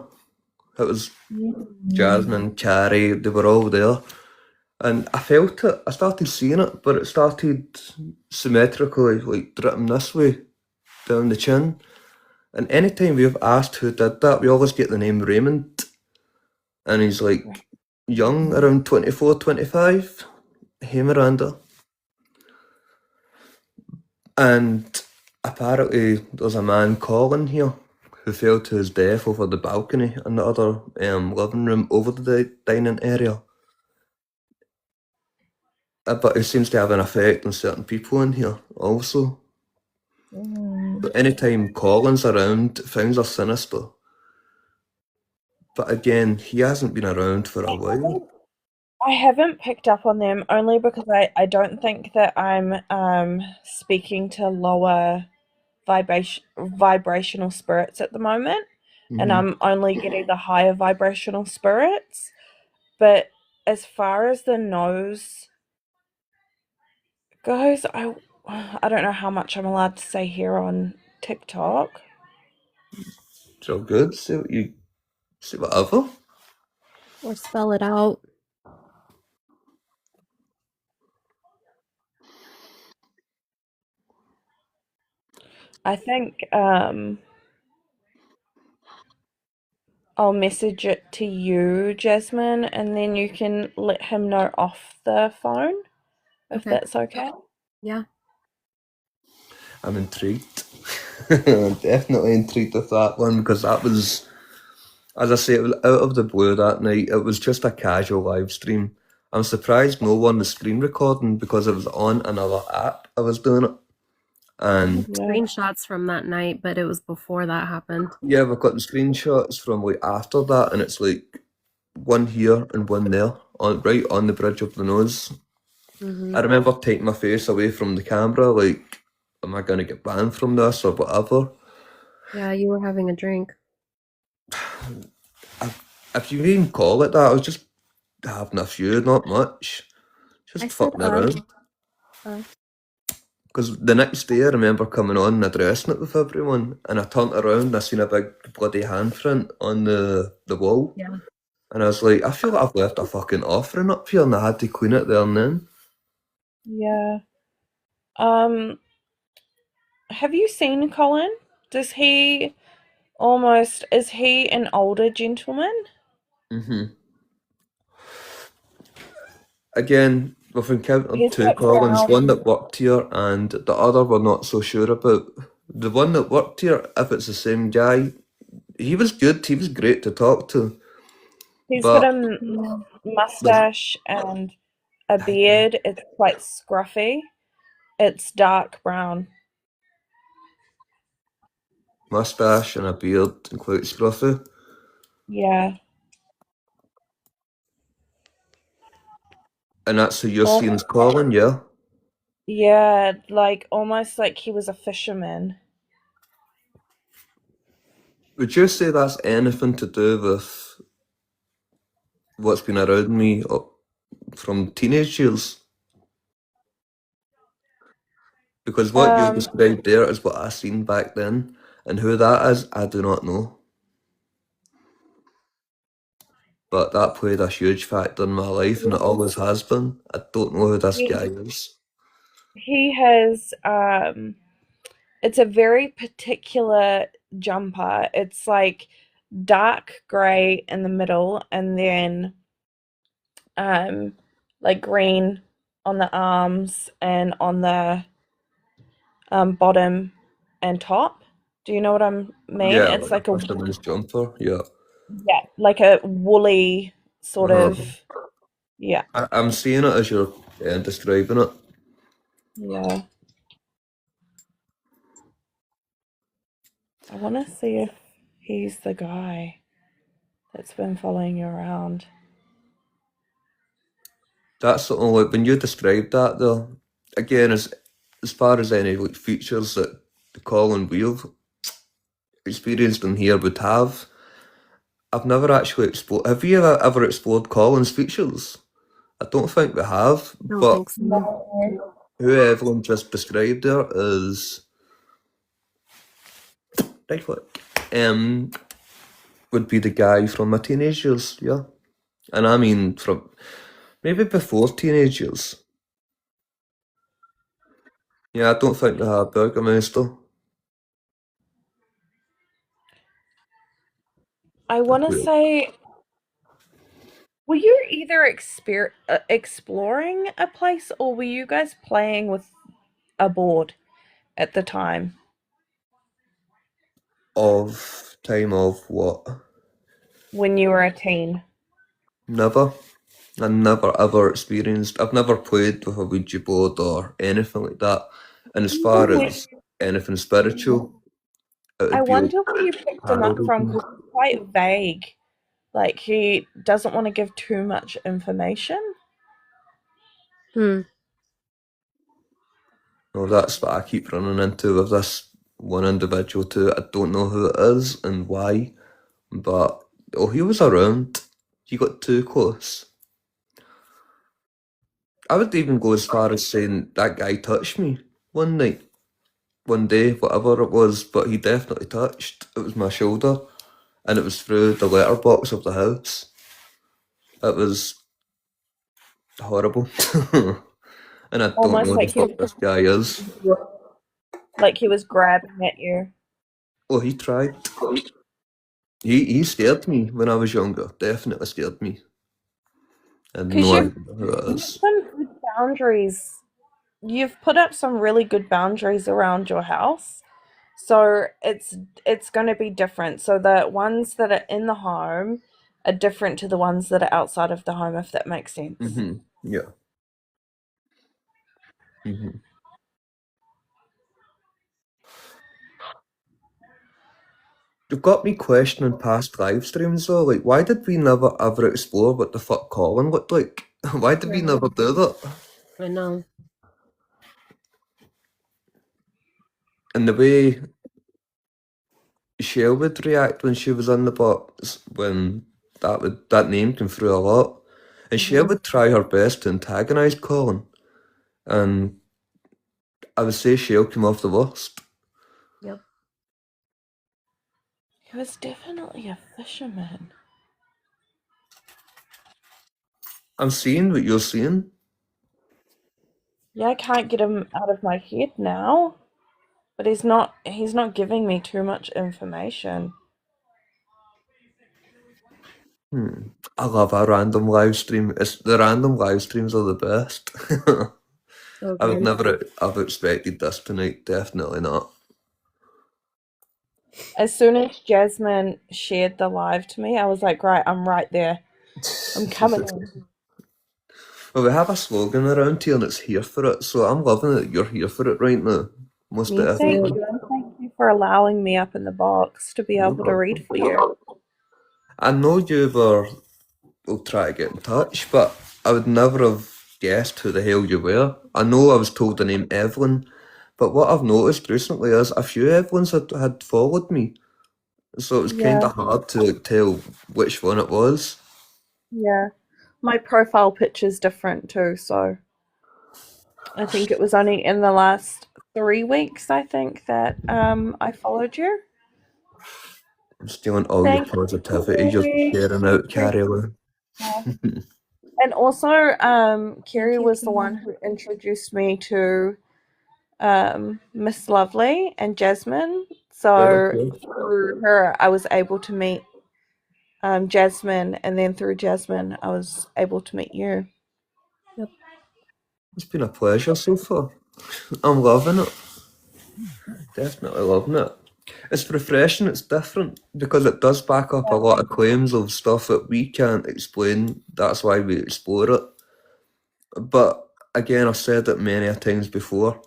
It was Jasmine, Carrie, they were all there. And I felt it, I started seeing it, but it started symmetrically, like dripping this way, down the chin. And anytime we've asked who did that, we always get the name Raymond. And he's like young, around 24, 25. Hey Miranda. And apparently there's a man calling here who fell to his death over the balcony in the other living room over the dining area. But it seems to have an effect on certain people in here also. But anytime Colin's around, things are sinister. But again, he hasn't been around for a while. I haven't picked up on them only because I don't think that I'm speaking to lower vibrational spirits at the moment, and I'm only getting the higher vibrational spirits. But as far as the nose goes, I don't know how much I'm allowed to say here on TikTok. So good. See whatever. Or spell it out. I think I'll message it to you, Jasmine, and then you can let him know off the phone, if Okay. that's okay. Yeah. I'm intrigued. I'm definitely intrigued with that one because that was, as I say, it was out of the blue that night. It was just a casual live stream. I'm surprised no one was screen recording because it was on another app I was doing it. And Screenshots from that night, but it was before that happened. yeah, we've got the screenshots from like after that, and it's like one here and one there, right on the bridge of the nose. I remember taking my face away from the camera, like, am I gonna get banned from this or whatever? Yeah, you were having a drink. If you even call it that, I was just having a few, not much. Just I said fucking around. Because the next day I remember coming on and addressing it with everyone, and I turned around and I seen a big bloody handprint on the wall. Yeah. And I was like, I feel like I've left a fucking offering up here and I had to clean it there and then. Yeah. Have you seen Colin? Is he an older gentleman? Again, we've encountered He's two got Collins, brown. one that worked here and the other we're not so sure about. The one that worked here, if it's the same guy, he was good, he was great to talk to. He's But got a mustache and a beard. It's quite scruffy. It's dark brown. mustache and a beard and quite scruffy. Yeah. And that's who you're seeing as Colin, yeah? Yeah, like almost like he was a fisherman. Would you say that's anything to do with what's been around me from teenage years? Because what you Um, described there is what I seen back then, and who that is, I do not know. But that played a huge factor in my life, and it always has been. I don't know who this guy is. he has it's a very particular jumper. It's like dark grey in the middle and then like green on the arms and on the bottom and top. Do you know what I mean? Yeah, It's like like a a fisherman's jumper. Yeah. like a woolly sort Uh-huh. of yeah. I'm seeing it as you're describing it. Yeah. I want to see if he's the guy that's been following you around. That's the only when you described that though. Again, as far as any like features that Colin we've experienced in here would have, I've never actually explored. Have you ever explored Colin's features? I don't think we have, I don't but think so. No. who Evelyn just described there is right foot. Would be the guy from my teenage years, yeah. And I mean from maybe before teenage years. Yeah, I don't think they have Burgermeister. I want to Weird. say, were you either exploring a place or were you guys playing with a board at the time? Of time of what? When you were a teen? Never. I never ever experienced. I've never played with a Ouija board or anything like that. And as far as anything spiritual, it I would be like wonder where you picked him tarot up from reading. because he's quite vague. Like he doesn't want to give too much information. Hmm. No, that's what I keep running into with this one individual too. I don't know who it is and why, but he was around. He got too close. I would even go as far as saying that guy touched me one night, one day, whatever it was, but he definitely touched. It was my shoulder, and it was through the letterbox of the house. It was horrible. And I don't Almost know who the like fuck this guy is. he was grabbing at you. Oh, he tried. He scared me when I was younger. Definitely scared me. I had Because no you've idea who it put is. some good boundaries. You've put up some really good boundaries around your house. So it's going to be different. So the ones that are in the home are different to the ones that are outside of the home, if that makes sense. Yeah. hmm You've got me questioning past live streams though. Like, why did we never ever explore what the fuck Colin looked like? Why did we never do that? I know. And the way Shell would react when she was in the box, when that name came through a lot. And Shell would try her best to antagonise Colin. And I would say Shell came off the worst. Yep. He was definitely a fisherman. I'm seeing what you're seeing. Yeah, I can't get him out of my head now. But he's not giving me too much information. I love a random live stream. The random live streams are the best. I would Okay. never have expected this tonight. Definitely not. As soon as Jasmine shared the live to me, I was like, right, I'm right there. I'm coming in. Well, we have a slogan around here and it's here for it. So I'm loving that you're here for it right now. Most Me Thank definitely. too. you, and thank you for allowing me up in the box to be No able to read problem. for you. I know you will try to get in touch, but I would never have guessed who the hell you were. I know I was told the name Evelyn, but what I've noticed recently is a few Evelyns had followed me. So it was kind Yeah, of hard to tell which one it was. yeah. My profile picture's different too, so I think it was only in the last 3 weeks, I think, that I followed you. I'm stealing all your Thank you, positivity, just Carrie. sharing out, Carrie Lou. And also, Carrie you, was the Kim. one who introduced me to Miss Lovely and Jasmine. Right, So okay. through her, I was able to meet Jasmine, and then through Jasmine, I was able to meet you. Yep. It's been a pleasure so far. I'm loving it. Definitely loving it. It's refreshing, it's different because it does back up a lot of claims of stuff that we can't explain. That's why we explore it. But again, I've said it many a times before.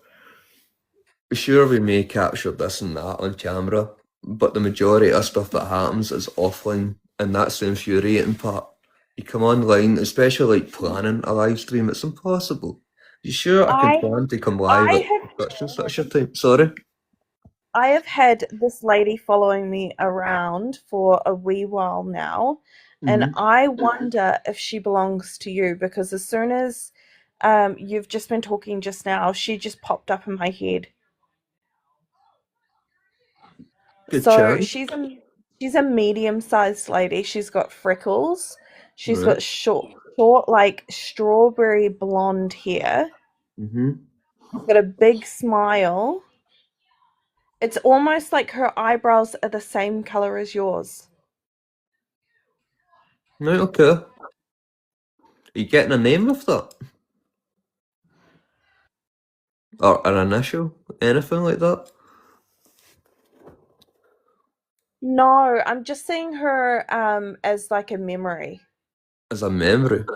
Sure, we may capture this and that on camera, but the majority of stuff that happens is offline, and that's the infuriating part. You come online, especially like planning a live stream, it's impossible. You sure I can I plan to come live I at have such and such a time? Sorry? I have had this lady following me around for a wee while now, and Mm-hmm. I wonder if she belongs to you because as soon as you've just been talking just now, she just popped up in my head. Good So chance. she's a medium-sized lady. She's got freckles. She's Right. got short like strawberry blonde hair. Mm-hmm. She's got a big smile. It's almost like her eyebrows are the same color as yours. Right, okay. Are you getting a name of that? Or an initial? Anything like that? No, I'm just seeing her as like a memory. As a memory.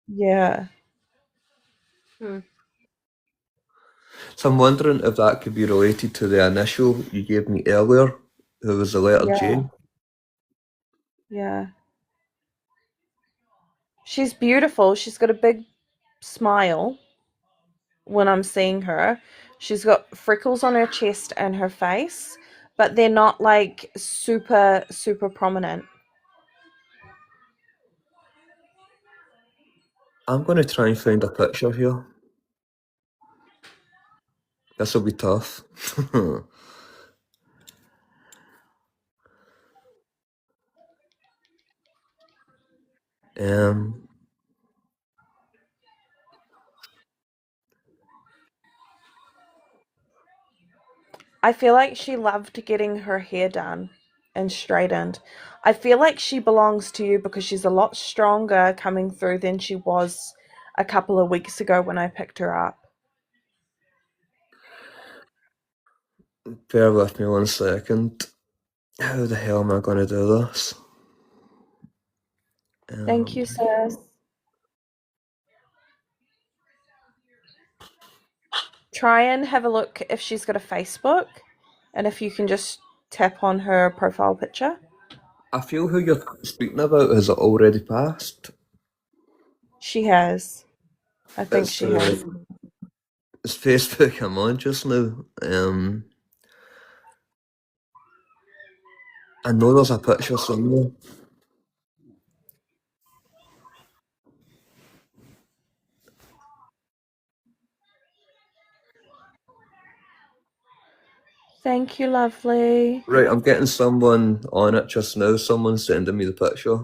Yeah. Hmm. So I'm wondering if that could be related to the initial you gave me earlier, who was the letter Yeah. J. Yeah. She's beautiful. She's got a big smile when I'm seeing her. She's got freckles on her chest and her face, but they're not like super prominent. I'm going to try and find a picture here. This will be tough. um, I feel like she loved getting her hair done and straightened. I feel like she belongs to you because she's a lot stronger coming through than she was a couple of weeks ago when I picked her up. bear with me 1 second. How the hell am I going to do this? Thank Um, you, sis. Try and have a look if she's got a Facebook and if you can just tap on her profile picture. I feel who you're speaking about has already passed. She has. I think It's she has. it's Facebook I'm on just now. I know there's a picture somewhere. Thank you, lovely. Right, I'm getting someone on it just now. Someone's sending me the picture.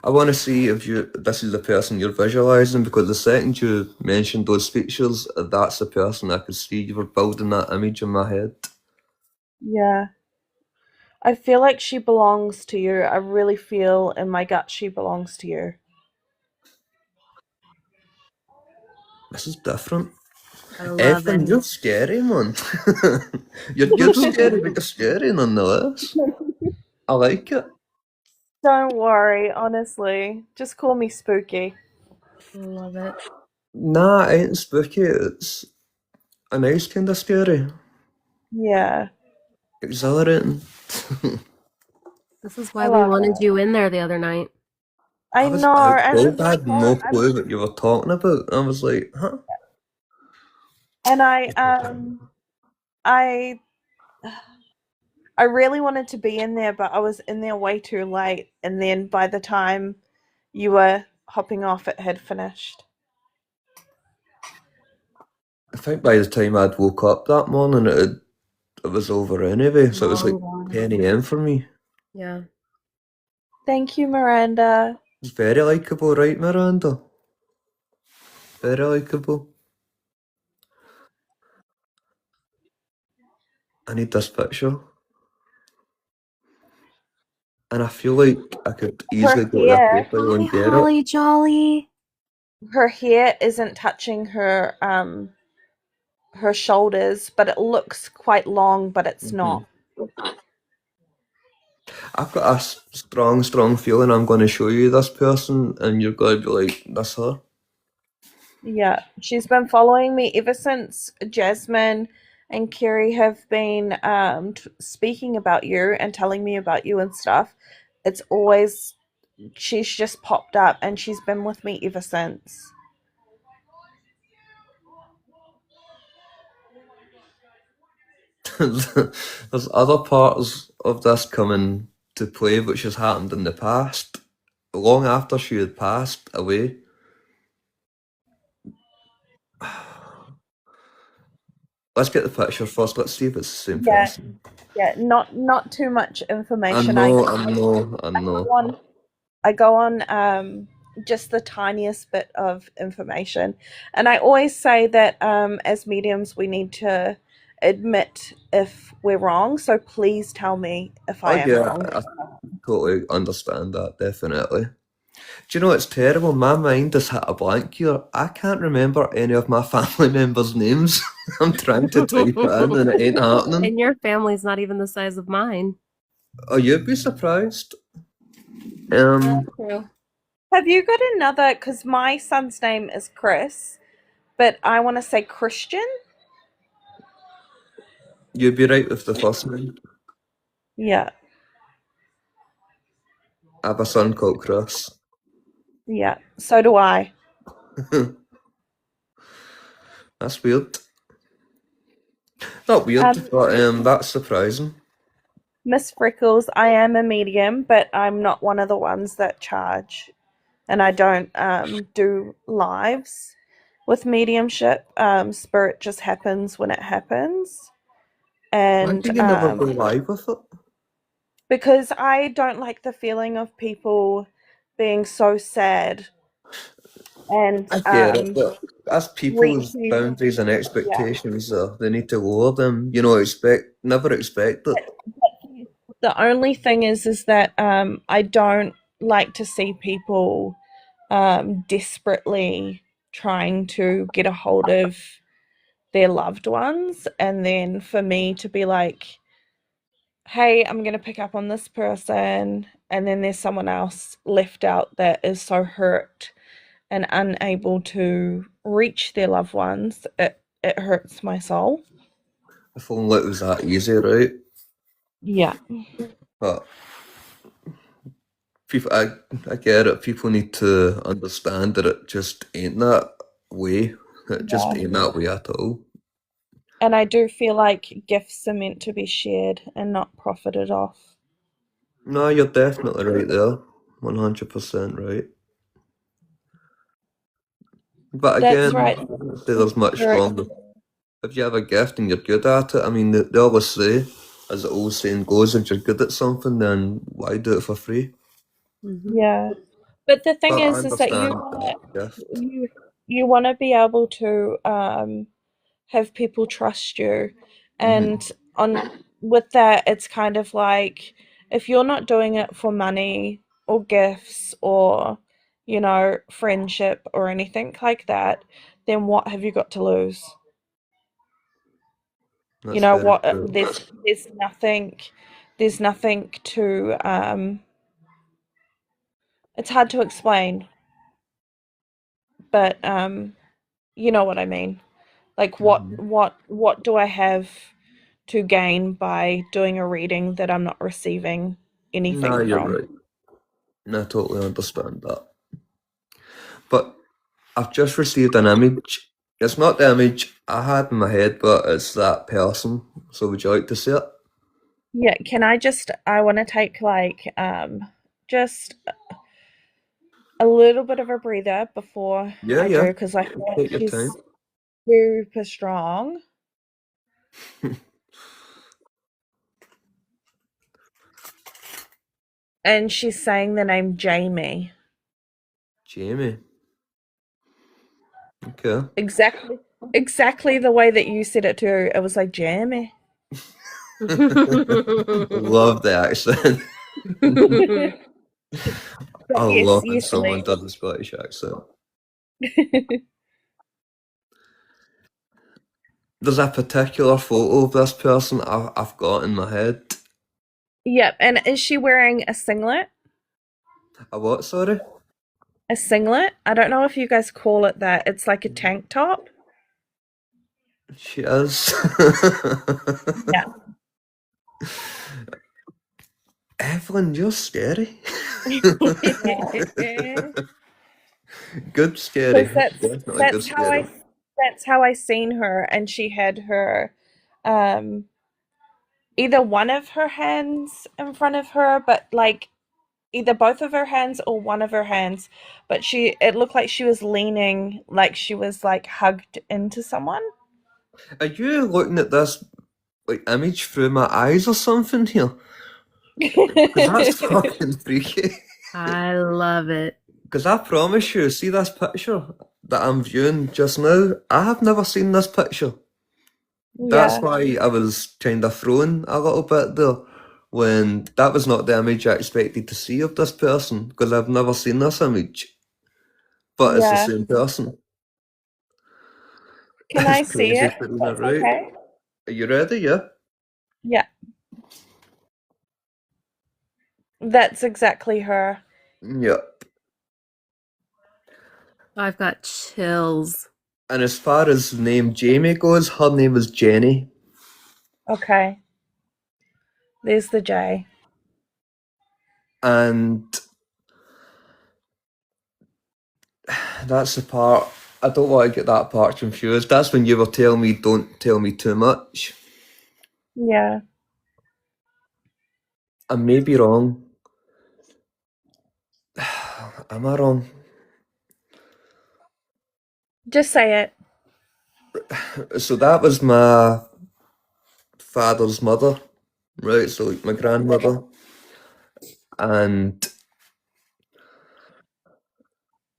I want to see if this is the person you're visualizing because the second you mentioned those features, that's the person I could see. You were building that image in my head. Yeah. I feel like she belongs to you. I really feel in my gut she belongs to you. This is different. I love Evelyn, it. you're scary, man. you're scary, but you're scary nonetheless. I like it. Don't worry, honestly. Just call me spooky. I love it. Nah, it ain't spooky. It's a nice kind of scary. Yeah. Exhilarating. This is I why we love wanted it. you in there the other night. I I was know, out and cold. I'm I had no so I'm clue what you were talking about. I was like, huh? and I I really wanted to be in there, but I was in there way too late, and then by the time you were hopping off it had finished. I think by the time I'd woke up that morning, it was over anyway, so it was like Long gone. 10 a.m. for me. Yeah. Thank you, Miranda. It's very likeable, right, Miranda? Very likeable. I need this picture. And I feel like I could easily go to a hair. PayPal and Hi, get it. Holly Jolly. Her hair isn't touching her shoulders, but it looks quite long, but it's not. I've got a strong feeling I'm going to show you this person and you're going to be like, that's her. Yeah, she's been following me ever since Jasmine and Kerry have been speaking about you and telling me about you and stuff. It's always, she's just popped up and she's been with me ever since. There's other parts of this coming to play which has happened in the past, long after she had passed away. Let's get the picture first. Let's see if it's the same Yeah, person. yeah, not too much I information. know. I go on just the tiniest bit of information. And I always say that as mediums, we need to admit if we're wrong. So please tell me if I Oh am yeah, wrong. I totally understand that, definitely. Do you know it's terrible? My mind has hit a blank here. I can't remember any of my family members' names. I'm trying to type it in and it ain't happening. And your family's not even the size of mine. Oh, you'd be surprised. That's true. Have you got another? Because my son's name is Chris, but I want to say Christian. You'd be right with the first name. Yeah, I have a son called Chris. yeah. So do I. That's weird. Not weird, but that's surprising. Miss Freckles, I am a medium, but I'm not one of the ones that charge. And I don't do lives with mediumship. Spirit just happens when it happens. Why And do you never go live with it? because I don't like the feeling of people being so sad and I get it, but as people's reaching. boundaries and Yeah. expectations they need to lower them. Never expect it. The only thing is that I don't like to see people desperately trying to get a hold of their loved ones, and then for me to be like, hey, I'm going to pick up on this person, and then there's someone else left out that is so hurt and unable to reach their loved ones, it hurts my soul. If only it was that easy, right? Yeah. But people, I get it. People need to understand that it just ain't that way. It just Yeah. ain't that way at all. And I do feel like gifts are meant to be shared and not profited off. No, you're definitely right there. 100% right. But That's again, right. there's much stronger. If you have a gift and you're good at it, I mean, they always say, as the old saying goes, if you're good at something, then why do it for free? Yeah. But the thing But I is that understand that gift. you want to be able to have people trust you, and on with that, it's kind of like if you're not doing it for money or gifts or friendship or anything like that, then what have you got to lose? You That's know very what? true. There's nothing to it's hard to explain, but you know what I mean. Like what do I have to gain by doing a reading that I'm not receiving No, anything you're from? right. No, I totally understand that. But I've just received an image. It's not the image I had in my head, but it's that person. So would you like to see it? Yeah, I want to take like just a little bit of a breather before Yeah, I yeah. do, because I feel like Take your time. super strong. And she's saying the name Jamie. Jamie. Okay. Exactly the way that you said it to her. It was like Jamie. Love the accent. But I yes, love when yes, someone Lee. does a Scottish accent. There's a particular photo of this person I've got in my head. Yep. And is she wearing a singlet? A what, sorry? A singlet? I don't know if you guys call it that. It's like a tank top. She is. Yeah. Evelyn, you're scary. Good scary. Because Definitely good scary. that's how I seen her, and she had her either one of her hands in front of her, but like either both of her hands or one of her hands, but it looked like she was leaning, like she was like hugged into someone. Are you looking at this like image through my eyes or something here? Because that's fucking freaky. I love it. Because I promise you, see this picture that I'm viewing just now? I have never seen this picture. That's Yeah. why I was kind of thrown a little bit there when that was not the image I expected to see of this person because I've never seen this image. But it's the Yeah. same person. Can I It's see crazy, it? but isn't it That's right? okay. Are you ready? Yeah? Yeah. That's exactly her. Yeah. I've got chills. And as far as the name Jamie goes, her name is Jenny. Okay. There's the J. And that's the part, I don't want to get that part confused. That's when you were telling me, don't tell me too much. Yeah. I may be wrong. Am I wrong? Just say it. So that was my father's mother, right? So like my grandmother. And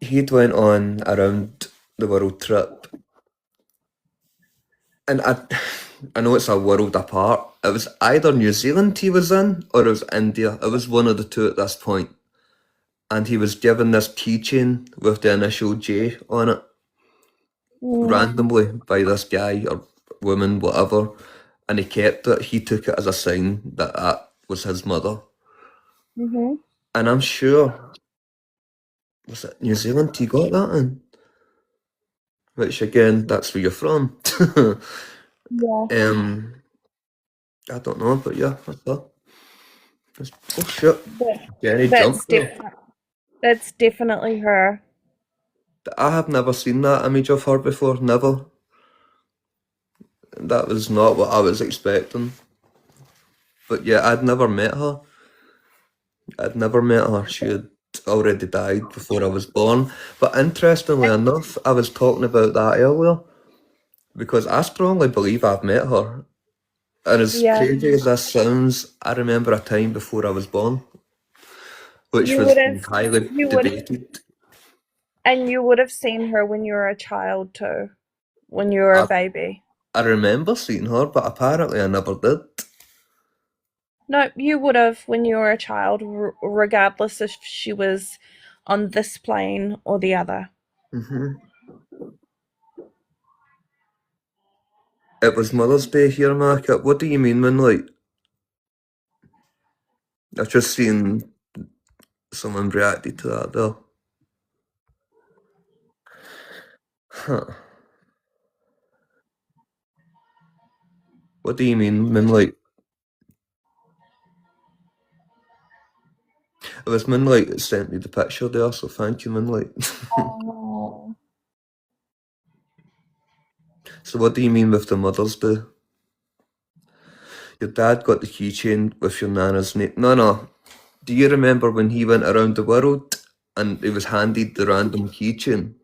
he'd went on around the world trip. And I know it's a world apart. It was either New Zealand he was in or it was India. It was one of the two at this point. And he was given this keychain with the initial J on it randomly by this guy or woman, whatever. And he kept it. He took it as a sign that that was his mother. Mm-hmm. And I'm sure, was it New Zealand he got that in? Which again, that's where you're from. Yeah. I don't know, but yeah, that's that. Oh shit, But Jenny that's jumped there. that's definitely her. I have never seen that image of her before, never. That was not what I was expecting. But yeah, I'd never met her. She had already died before I was born. But interestingly enough, I was talking about that earlier because I strongly believe I've met her. And as Yeah. crazy as this sounds, I remember a time before I was born, which You was would have highly you would debated. and you would have seen her when you were a child too. When you were a I, baby. I remember seeing her, but apparently I never did. No, you would have when you were a child, regardless if she was on this plane or the other. It was Mother's Day here, Market. What do you mean when, like, I've just seen someone reacted to that there. Huh. What do you mean when, like, it was Moonlight that sent me the picture there, so thank you, Moonlight. Oh. So what do you mean with the Mother's Day? Your dad got the keychain with your nana's name. No. Do you remember when he went around the world and he was handed the random keychain?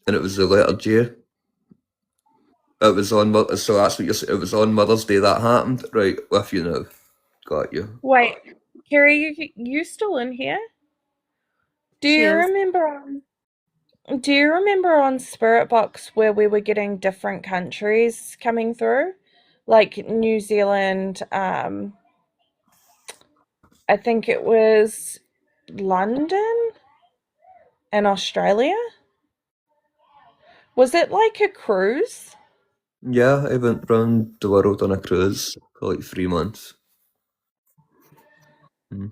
And it was the letter J It was on, so that's what you're saying. It was on Mother's Day that happened, right? With you now. Got you. Wait, Carrie, you still in here? Do She you is. remember on Spirit Box where we were getting different countries coming through? Like New Zealand, I think it was London and Australia? Was it like a cruise? Yeah, I went round the world on a cruise for like 3 months. Hmm.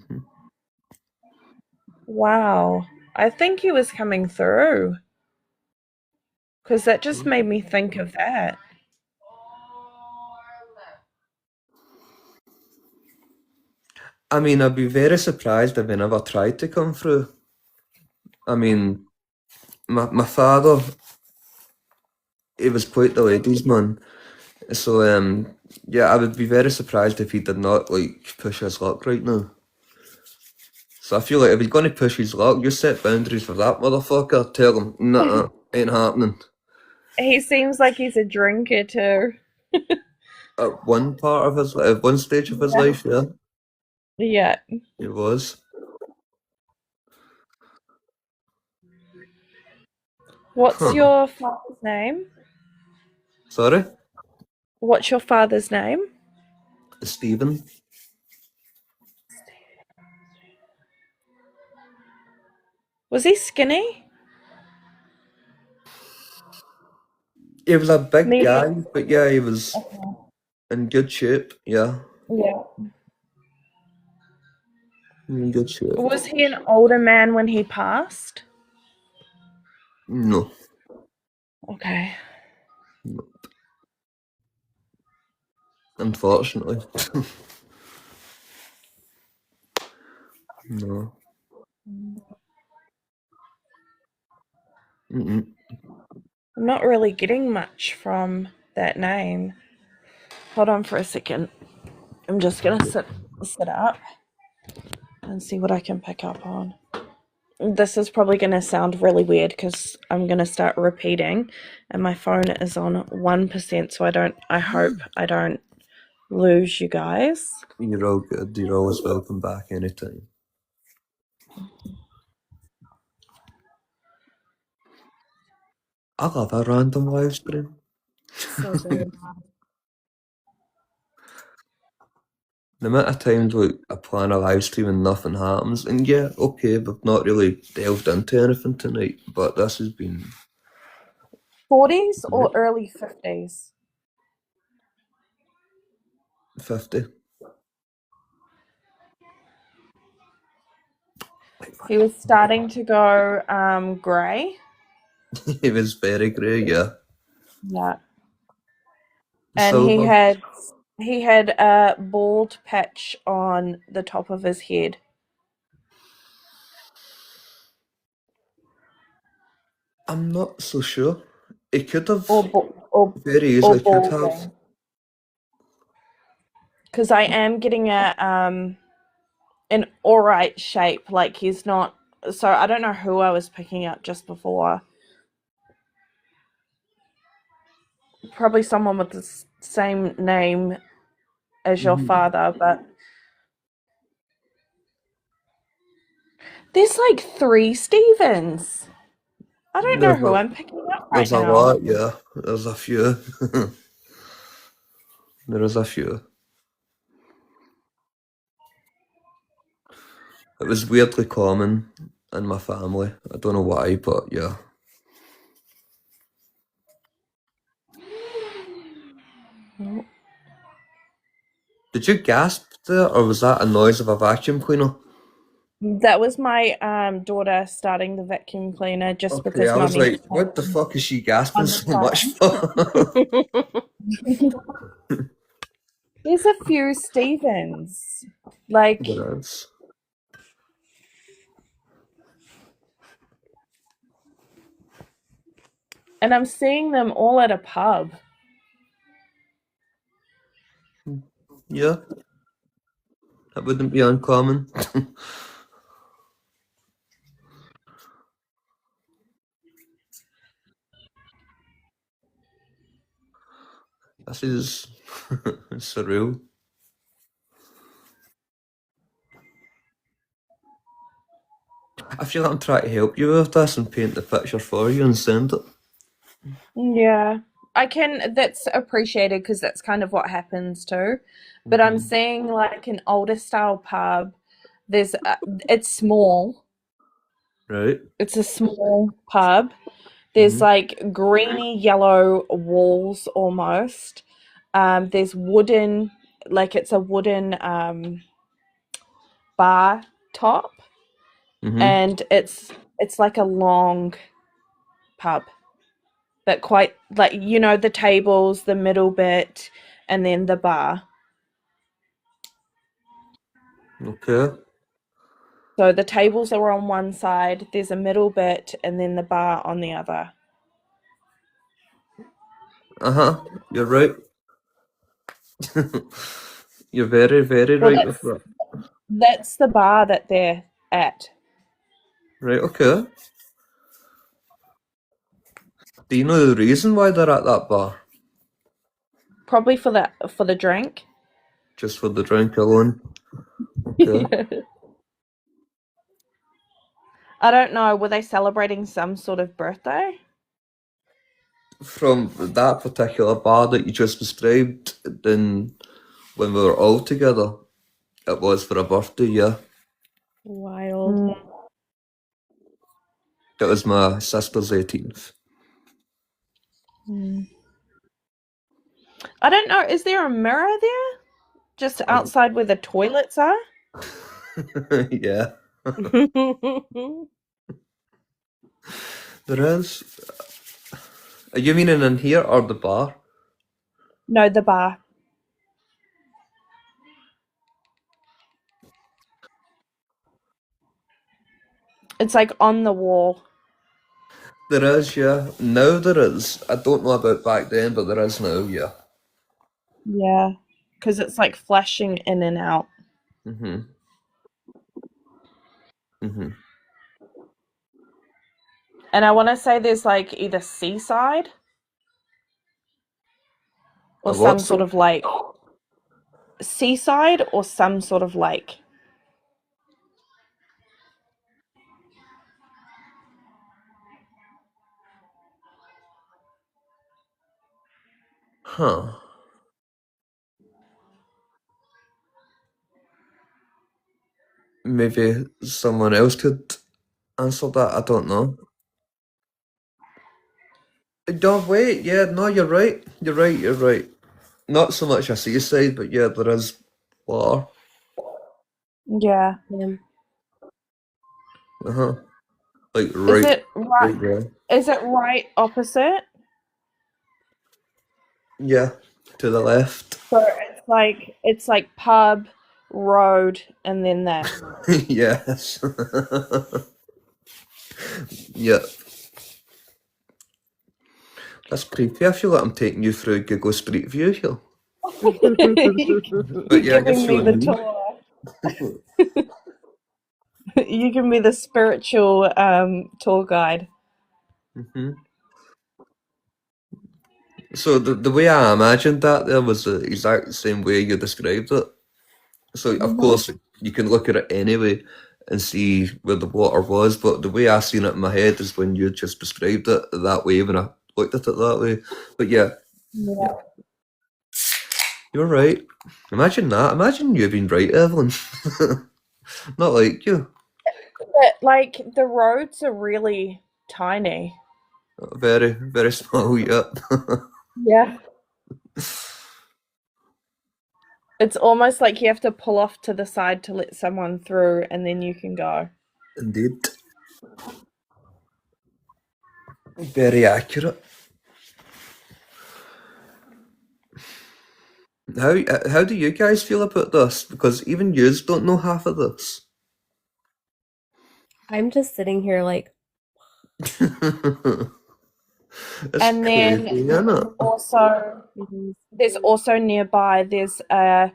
Wow. I think he was coming through. Because that just made me think of that. I mean, I'd be very surprised if he never tried to come through. I mean, my father, he was quite the ladies' man. So, yeah, I would be very surprised if he did not, like, push his luck right now. So I feel like if he's going to push his luck, you set boundaries for that motherfucker. Tell him, nah, ain't happening. He seems like he's a drinker too. At one part of his life, at one stage of his Yeah. life, yeah, Yeah. he was. What's Huh. your father's name? Sorry? What's your father's name? Stephen? Was he skinny? He was a big guy, Medium. but yeah, he was in good shape, yeah. Yeah. In good shape. Was he an older man when he passed? No. Okay. No. Unfortunately. No. Mm-mm. I'm not really getting much from that name. Hold on for a second. I'm just gonna sit up and see what I can pick up on. This is probably gonna sound really weird because I'm gonna start repeating, and my phone is on 1%, so I hope I don't lose you guys. You're all good. You're always welcome back anytime. I love a random live stream. So good. The amount of times like I plan a live stream and nothing happens, and yeah, okay, we've not really delved into anything tonight, but this has been 40s or early 50s? 50. He was starting to go grey. It was very grey, yeah. Yeah. And Silver. he had a bald patch on the top of his head. I'm not so sure. It could have Or very easily could have. balding. Because I am getting an alright shape. Like he's not. So I don't know who I was picking up just before. Probably someone with the same name as your father, but there's like 3 Stevens. I don't know who I'm picking up right There's a now. lot, yeah. There's a few. There is a few. It was weirdly common in my family. I don't know why, but yeah. Did you gasp there, or was that a noise of a vacuum cleaner? That was my daughter starting the vacuum cleaner just Okay, because I was Mummy. like, what the fuck is she gasping On the so much for? There's a few Stevens. Like, There is. and I'm seeing them all at a pub. Yeah. That wouldn't be uncommon. This is surreal. I feel like I'm trying to help you with this and paint the picture for you and send it. Yeah, I can. That's appreciated because that's kind of what happens too. But I'm seeing like an older style pub. There's, it's small. Right. It's a small pub. There's like greeny yellow walls almost. There's wooden, like it's a wooden bar top, and it's like a long pub, but quite like, you know, the tables, the middle bit, and then the bar. Okay. So the tables are on one side, there's a middle bit, and then the bar on the other. You're right. You're very, very Well, right with that. that's the bar that they're at. Right, okay. Do you know the reason why they're at that bar? Probably for the drink. Just for the drink alone? Okay. I don't know, were they celebrating some sort of birthday? From that particular bar that you just described, then when we were all together, it was for a birthday, yeah. Wild. It was my sister's 18th. I don't know, is there a mirror there? Just outside where the toilets are? Yeah, there is. Are you meaning in here or the bar? No, the bar. It's like on the wall. There is, yeah. Now there is. I don't know about back then, but there is now, yeah. Yeah, because it's like flashing in and out. Mhm. And I want to say there's like either seaside or A some what? sort of lake. Seaside or some sort of lake. Huh. Maybe someone else could answer that. I don't know. Don't wait. Yeah, no, you're right. You're right. You're right. Not so much a seaside, but yeah, there is water. Yeah. Yeah. Like Is right, it right? right there. Is it right opposite? Yeah, to the left. So it's like pub, road, and then that. Yes. Yeah. That's creepy. I feel like I'm taking you through Google Street View here. But yeah, You're you're giving me the showing me. tour. You give me the spiritual tour guide. So the way I imagined that there was the exact same way you described it. So of course you can look at it anyway and see where the water was, but the way I seen it in my head is when you just described it that way when I looked at it that way. But yeah, Yeah. you're right. Imagine that. Imagine you being right, Evelyn. Not like you. But like the roads are really tiny. Very, very small, yeah. Yeah. It's almost like you have to pull off to the side to let someone through and then you can go. Indeed. Very accurate. How do you guys feel about this? Because even yous don't know half of this. I'm just sitting here like, It's And then crazy, isn't it? also there's also nearby there's a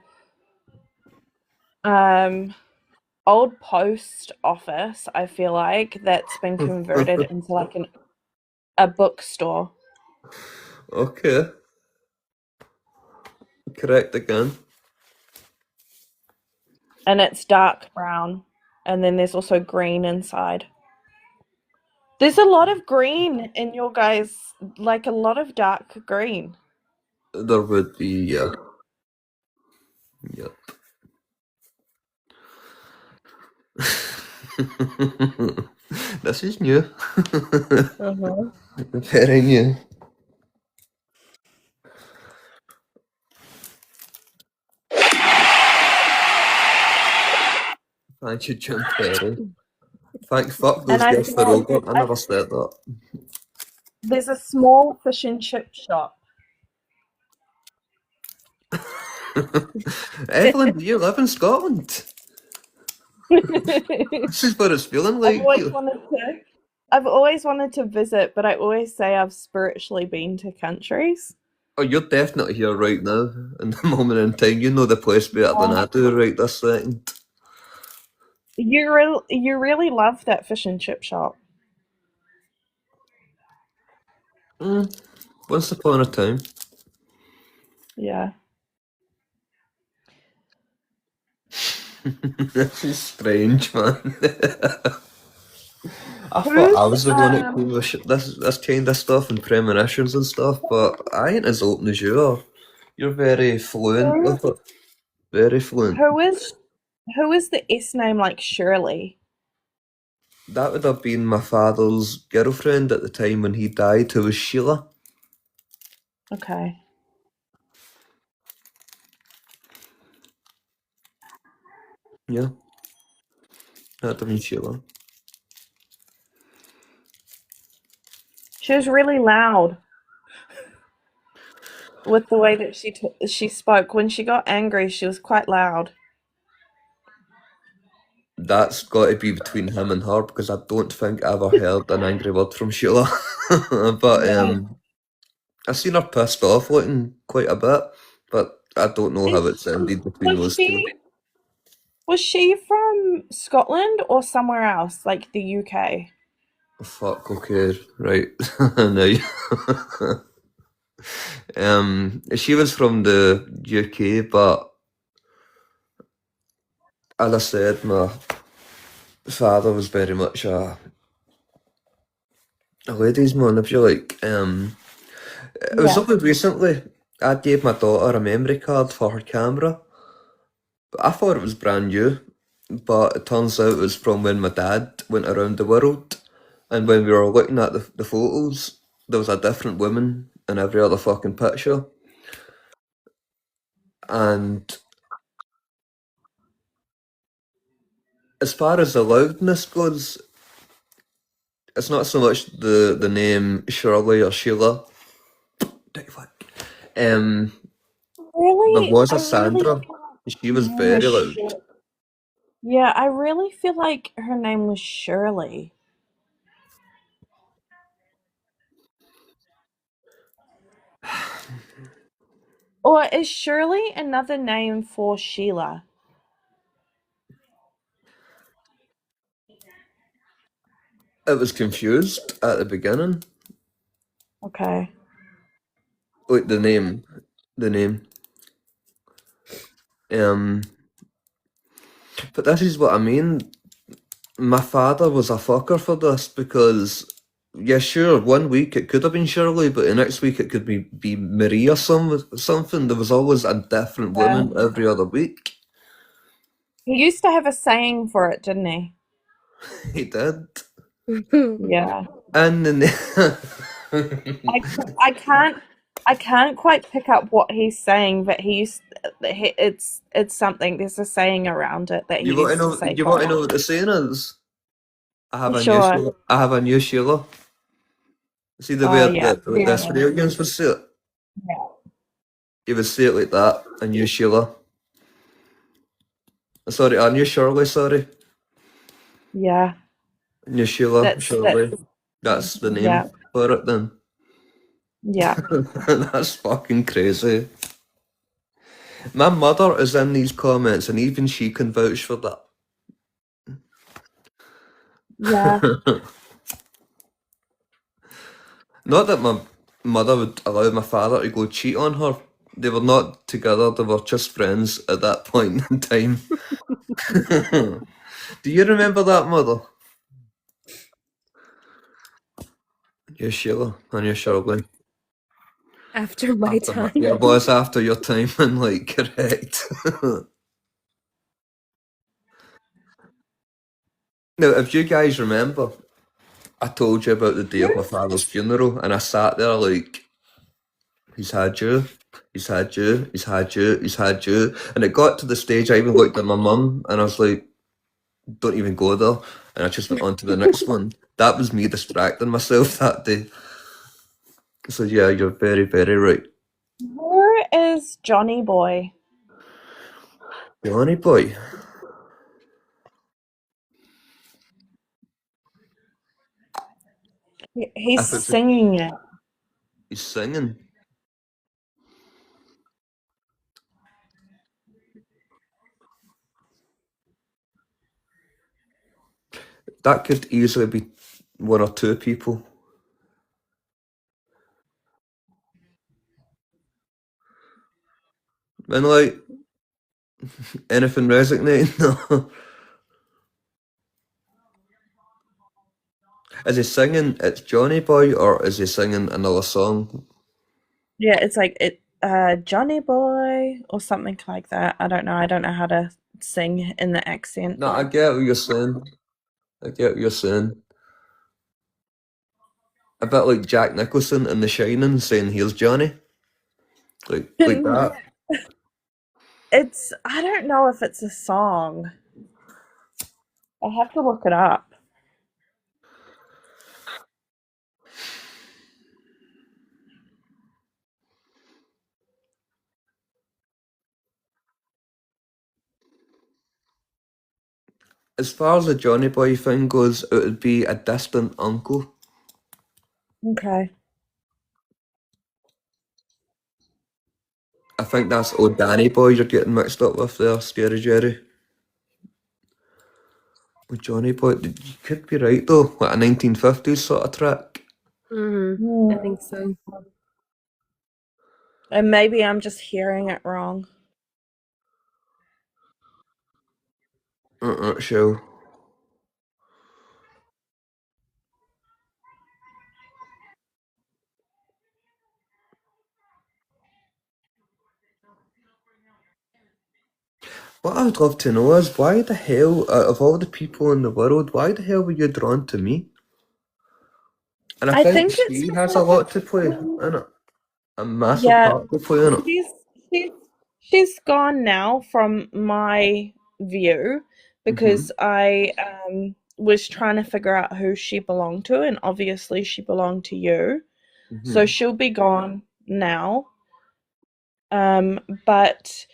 old post office, I feel like, that's been converted into like a bookstore. Okay. Correct again. And it's dark brown. And then there's also green inside. There's a lot of green in your guys, like a lot of dark green. There would be, yeah. Yep. This is new. Uh-huh. Very new. Thank you, Jim Perry. Thank fuck those And I guys for over. I never said that. There's a small fish and chip shop. Evelyn, do you live in Scotland? This is what it's feeling like. I've always wanted to visit, but I always say I've spiritually been to countries. Oh, you're definitely here right now, in the moment in time. You know the place better than I do right this second. You really love that fish and chip shop. Once upon a time. Yeah. This is strange, man. I thought I was the one that came with this kind of stuff and premonitions and stuff, but I ain't as open as you are. You're very fluent with it. Very fluent. Who is the S name like Shirley? That would have been my father's girlfriend at the time when he died, who was Sheila. Okay. Yeah. That'd have been Sheila. She was really loud with the way that she spoke. When she got angry, she was quite loud. That's got to be between him and her, because I don't think I ever heard an angry word from Sheila. But I've seen her pissed off looking quite a bit, but I don't know how it's ended between those two. Was she from Scotland or somewhere else, like the UK? Fuck, okay, right. No. She was from the UK, but as I said, my father was very much a ladies' man, if you like. It was only recently I gave my daughter a memory card for her camera. I thought it was brand new, but it turns out it was from when my dad went around the world, and when we were looking at the photos, there was a different woman in every other fucking picture. And as far as the loudness goes, it's not so much the name Shirley or Sheila. Really? There was a Sandra. She was very loud. Yeah, I really feel like her name was Shirley. Or is Shirley another name for Sheila? It was confused at the beginning. Okay. Like the name. But this is what I mean. My father was a fucker for this, because yeah, sure, 1 week it could have been Shirley, but the next week it could be Marie or something. There was always a different woman every other week. He used to have a saying for it, didn't he? He did. Yeah. And then I can't quite pick up what he's saying, but it's something. There's a saying around it that he you want used to know? to say. You want to know what the saying is? I have a Sure. new Sheila. I have a new Sheila. See the way the Australians would say it? Yeah. He would say it like that, a new Sheila. Sorry, a new Shirley, sorry. Yeah. New Sheila, Shirley. That's the name for it then. Yeah. That's fucking crazy. My mother is in these comments, and even she can vouch for that. Yeah. Not that my mother would allow my father to go cheat on her, They were not together, they were just friends at that point in time. Do you remember that, Mother? Yes, Sheila, and yes, Shirley. After my time. Yeah, it was after your time, and like, correct. Now, if you guys remember, I told you about the day of my father's funeral, and I sat there like, he's had you, he's had you, he's had you, he's had you. And it got to the stage I even looked at my mum, and I was like, don't even go there. And I just went on to the next one. That was me distracting myself that day. So yeah, you're very, very right. Where is Johnny Boy? Johnny boy. He's If it's singing it. he's singing. That could easily be one or two people. And like, anything resonating? No. Is he singing It's Johnny Boy, or is he singing another song? Yeah, it's like Johnny Boy or something like that. I don't know. I don't know how to sing in the accent. No, I get what you're saying. I get what you're saying. A bit like Jack Nicholson in The Shining saying, "Here's Johnny." Like that. I don't know if it's a song. I'll have to look it up. As far as the Johnny Boy thing goes, it would be a distant uncle. Okay. I think that's old Danny Boy you're getting mixed up with there, Scary Jerry. With Johnny Boy, you could be right though, like a 1950s sort of track. I think so. And maybe I'm just hearing it wrong. Sure. What I would love to know is why the hell, out of all the people in the world, why the hell were you drawn to me? And I I think think it's she has a lot to play in it. A massive yeah, part to play in it. she's gone now from my view because I was trying to figure out who she belonged to, and obviously she belonged to you. So she'll be gone now. But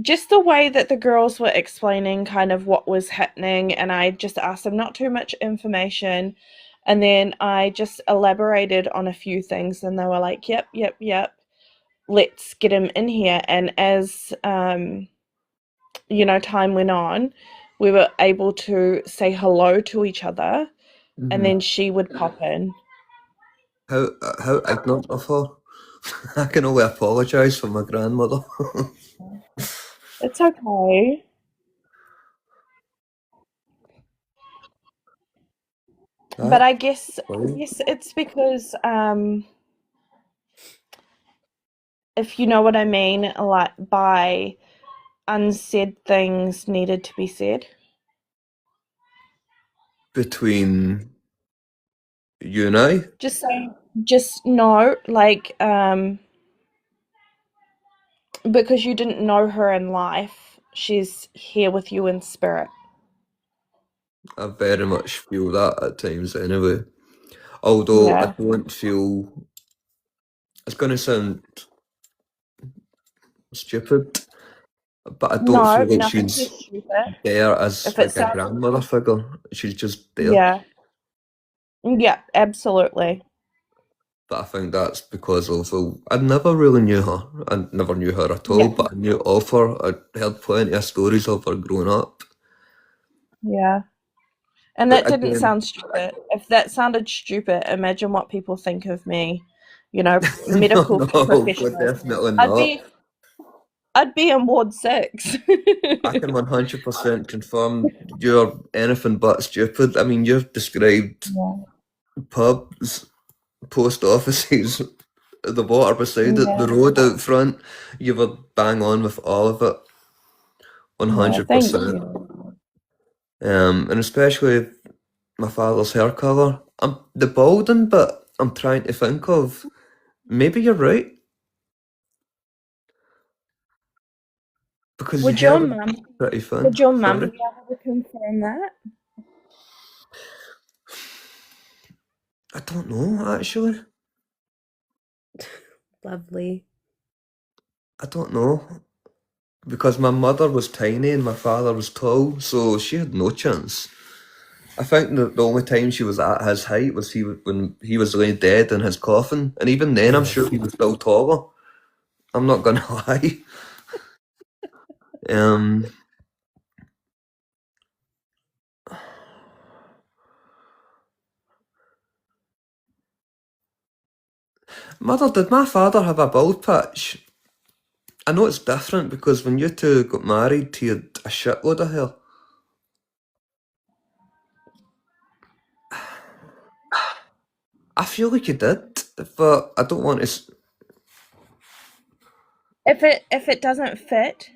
just the way that the girls were explaining kind of what was happening, and I just asked them not too much information, and then I just elaborated on a few things, and they were like, yep, yep, yep, let's get him in here. And as time went on, we were able to say hello to each other, and then she would pop in. How ignorant of her. I can only apologise for my grandmother. It's okay. But I guess it's because if you know what I mean, like by unsaid things needed to be said. Between you and I? Just no, like because you didn't know her in life, she's here with you in spirit. I very much feel that at times anyway. Although I don't feel, it's going to sound stupid, but I don't feel like she's there as like a grandmother figure. She's just there. Yeah, absolutely. But I think that's because of, I never really knew her. I never knew her at all, but I knew of her. I heard plenty of stories of her growing up. Yeah. And But that didn't again, sound stupid. If that sounded stupid, imagine what people think of me, medical no, professionals. definitely not. I'd be in Ward 6. I can 100% confirm you're anything but stupid. I mean, you've described pubs, post offices, the water beside it, the road out front. You were bang on with all of it, Thank 100%. you. And especially my father's hair colour. I'm the balding, but I'm trying to think of maybe you're right because Would your your hair mum is pretty thin. would your mum Sorry. be able to confirm that? I don't know actually. Lovely. I don't know because my mother was tiny and my father was tall, so she had no chance. I think the only time she was at his height was when he was laying dead in his coffin, and even then I'm sure he was still taller. I'm not gonna lie. Mother, did my father have a bald patch? I know it's different because when you two got married, he had a shitload of hair. I feel like he did, but I don't want to. If it doesn't fit,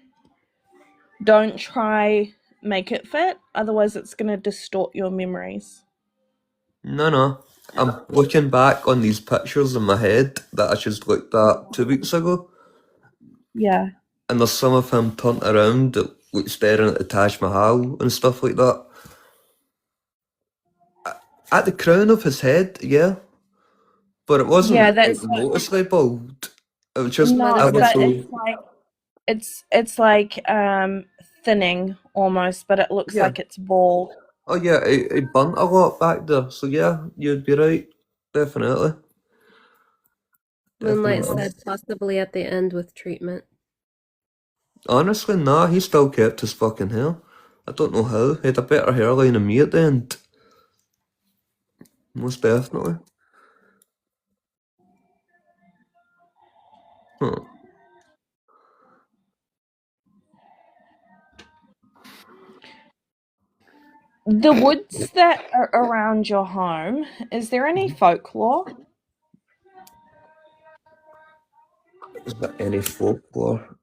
don't try make it fit. Otherwise, it's gonna distort your memories. No. I'm looking back on these pictures in my head that I just looked at 2 weeks ago, Yeah. and there's some of him turned around, like staring at the Taj Mahal and stuff like that. At the crown of his head, yeah, but it wasn't Yeah, like that's what, noticeably bald. It was just no, ever but so. it's like it's like thinning almost, but it looks Yeah. like it's bald. Oh yeah, it burnt a lot back there. So yeah, you'd be right. Definitely. Moonlight Definitely. said possibly at the end with treatment. Honestly, nah, he still kept his fucking hair. I don't know how. He had a better hairline than me at the end. Most definitely. Huh. The woods that are around your home, is there any folklore? Is there any folklore?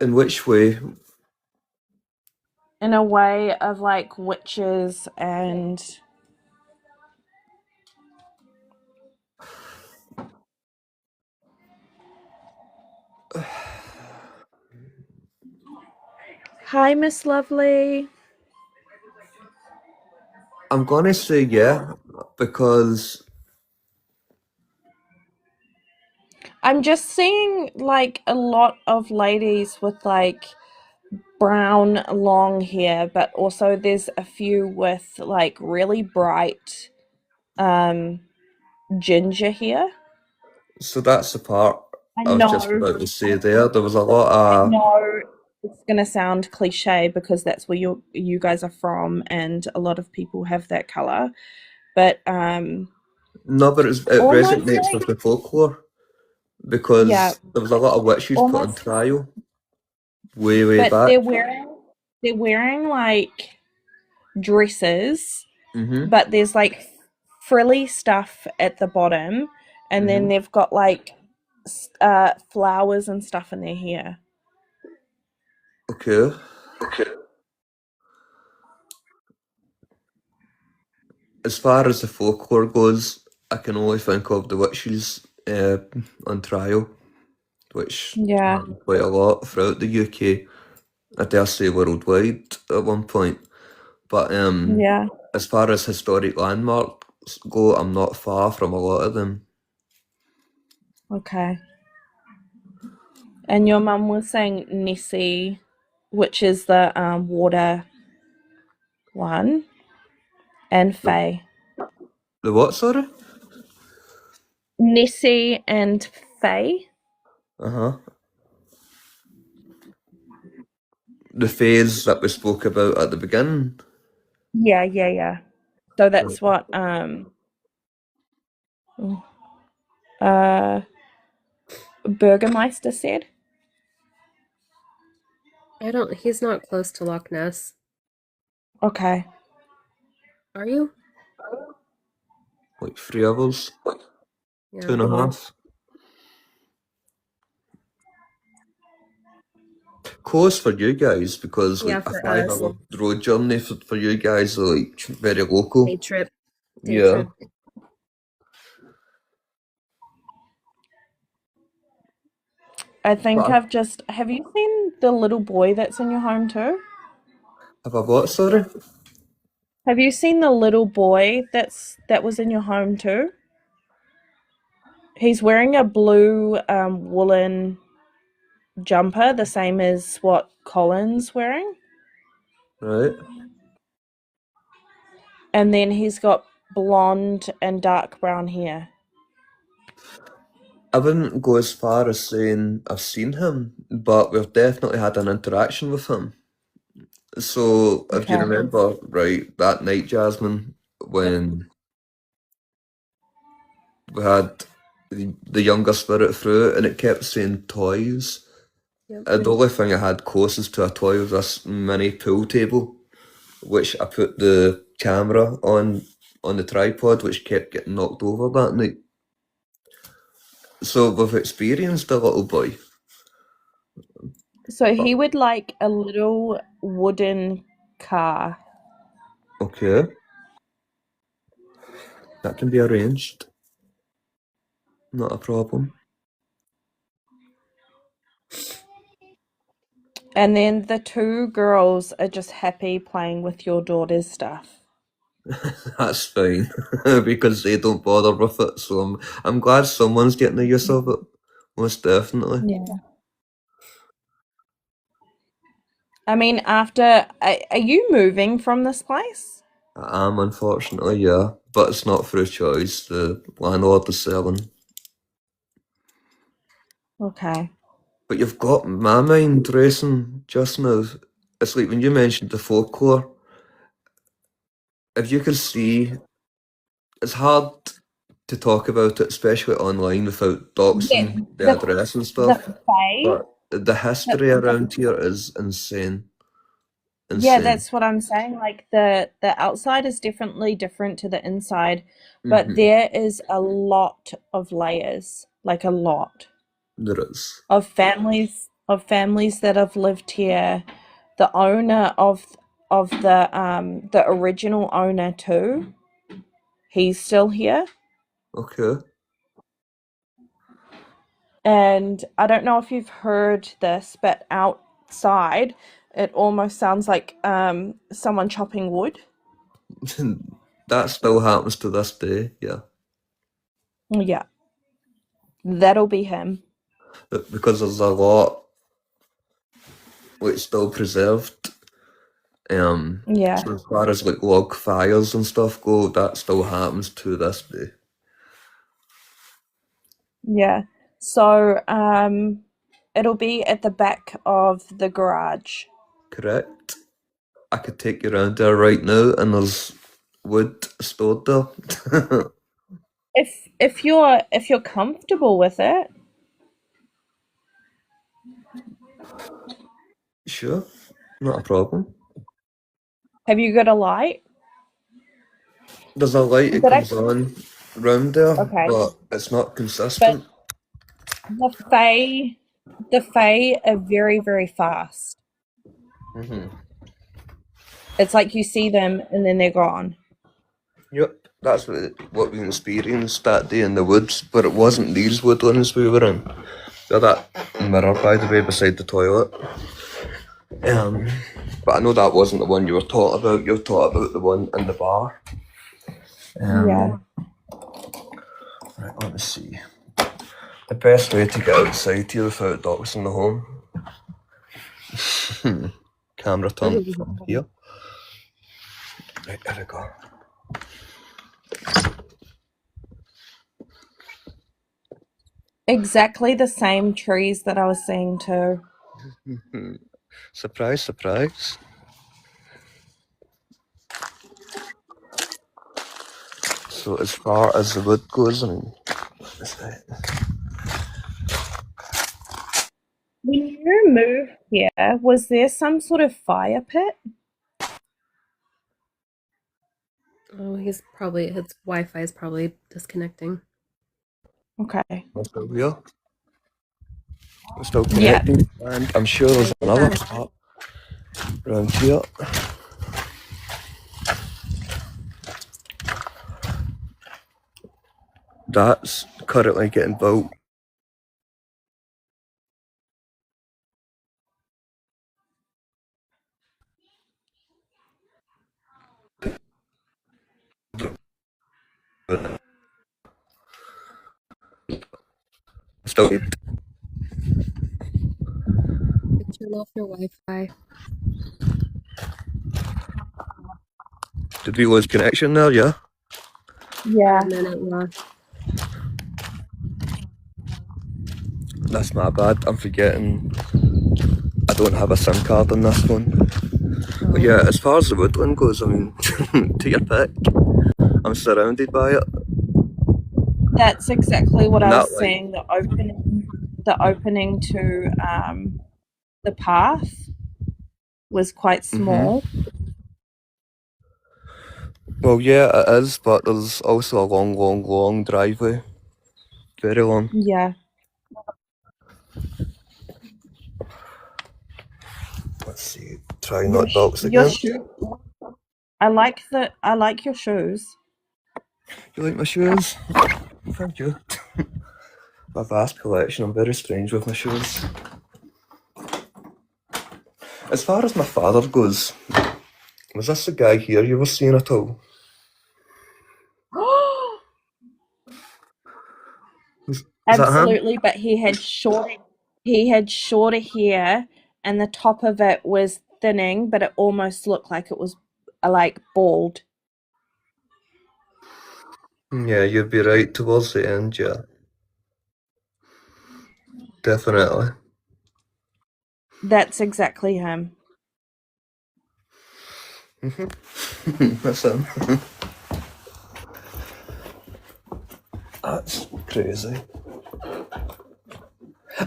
In which way? In a way of like witches and Hi, Miss Lovely. I'm gonna say yeah, because I'm just seeing like a lot of ladies with like brown long hair, but also there's a few with like really bright ginger hair. so that's the part I I was just know, about to say there. There was a lot I of know it's gonna sound cliche because that's where you guys are from and a lot of people have that color. But no, but it almost resonates like with the folklore yeah, because there was a lot of witches put on almost trial way but back. they're wearing like dresses, Mhm. but there's like frilly stuff at the bottom, and then Mhm. they've got like flowers and stuff in their hair. Okay. As far as the folklore goes, I can only think of the witches on trial, which Yeah, happened quite a lot throughout the UK. I dare say worldwide at one point. But yeah. as far as historic landmarks go, I'm not far from a lot of them. Okay. And your mum was saying Nessie, which is the water one, and The, Faye. the what, sorry? Nessie and Faye. Uh-huh. The phase that we spoke about at the beginning. Yeah. So Right. that's what uh Burgermeister said. He's not close to Loch Ness. Okay. Are you? Like 3 hours, Yeah. 2.5. Close for you guys because Yeah, like a for 5 us. hour road journey for you guys are like very local. Day trip. Yeah. I think But have you seen the little boy that's in your home too? have I what, sorry? Have you seen the little boy that was in your home too? He's wearing a blue woolen jumper, the same as what Colin's wearing. Right. And then he's got blonde and dark brown hair. I wouldn't go as far as saying I've seen him, but we've definitely had an interaction with him. So if you Okay. remember, right, that night, Jasmine, when we had the younger spirit through and it kept saying toys. Yep. The only thing I had closest to a toy was this mini pool table, which I put the camera on the tripod, which kept getting knocked over that night. So we've experienced a little boy. So he would like a little wooden car. Okay. That can be arranged. Not a problem. And then the two girls are just happy playing with your daughter's stuff. That's fine. Because they don't bother with it, so I'm glad someone's getting the use of it. Most definitely. Yeah. I mean, are you moving from this place? I am, unfortunately, yeah. But it's not through choice. The landlord is selling. Okay. But you've got my mind racing just now. It's like when you mentioned the folklore. If you could see, it's hard to talk about it, especially online, without Yeah, doxing the address and the stuff. Fae. But the history around here is insane. Yeah, Insane. that's what I'm saying. Like the outside is definitely different to the inside, but Mm-hmm. there is a lot of layers, like a lot There is. of families that have lived here. The owner of the original owner too, he's still here. Okay. And I don't know if you've heard this, but outside it almost sounds like someone chopping wood. That still happens to this day, yeah. Yeah, that'll be him. Because there's a lot like still preserved. Yeah, So as far as like log fires and stuff go, that still happens to this day. yeah. So it'll be at the back of the garage. Correct. I could take you around there right now and there's wood stored there. If you're comfortable with it. Sure, not a problem. Have you got a light? There's a light that But comes on round there, okay. but it's not But consistent. the Fae are very, very fast. Mm-hmm. It's like you see them and then they're gone. Yep, that's what we experienced that day in the woods, but it wasn't these woodlands we were in. They're that mirror, by the way, beside the toilet. But I know that wasn't the one you were taught about. You were taught about the one in the bar. Yeah. Right, let me see. The best way to get outside here without doxing the home. Camera turned from here. Right, there we go. Exactly the same trees that I was seeing too. Surprise, surprise. So as far as the wood goes, I mean, you move here, was there some sort of fire pit? Oh, his Wi-Fi is probably disconnecting. Okay. We're still here. We're still Yeah. connecting. And I'm sure there's Yeah, another yeah. spot around here. That's currently getting built. Still, You turn off your Wi-Fi. did we lose connection there? Yeah. Yeah. For a minute, yeah. That's my bad. I'm forgetting. I don't have a SIM card on this one. But yeah, as far as the woodland goes, I mean, take your pick. I'm surrounded by it. That's exactly what And I that, was like, saying. The opening to the path was quite small. well, yeah, it is, but there's also a long, long, long driveway. Very long. Yeah. Let's see. Try not box Your again. I like your shoes. You like my shoes? Thank you. My vast collection. I'm very strange with my shoes. As far as my father goes, was this the guy here you were seeing at all? Is that him? Absolutely, but he had shorter hair, and the top of it was thinning, but it almost looked like it was like bald. Yeah, you'd be right towards the end, yeah. Definitely. That's exactly him. That's him. That's crazy.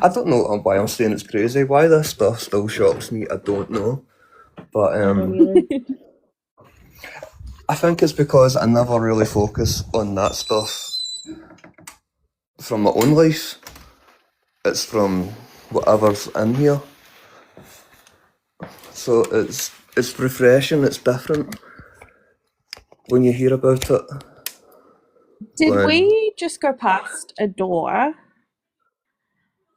I don't know why I'm saying it's crazy. Why this stuff still shocks me, I don't know. But I don't either. I think it's because I never really focus on that stuff from my own life. It's from whatever's in here. So it's refreshing, it's different when you hear about it. Did When- we just go past a door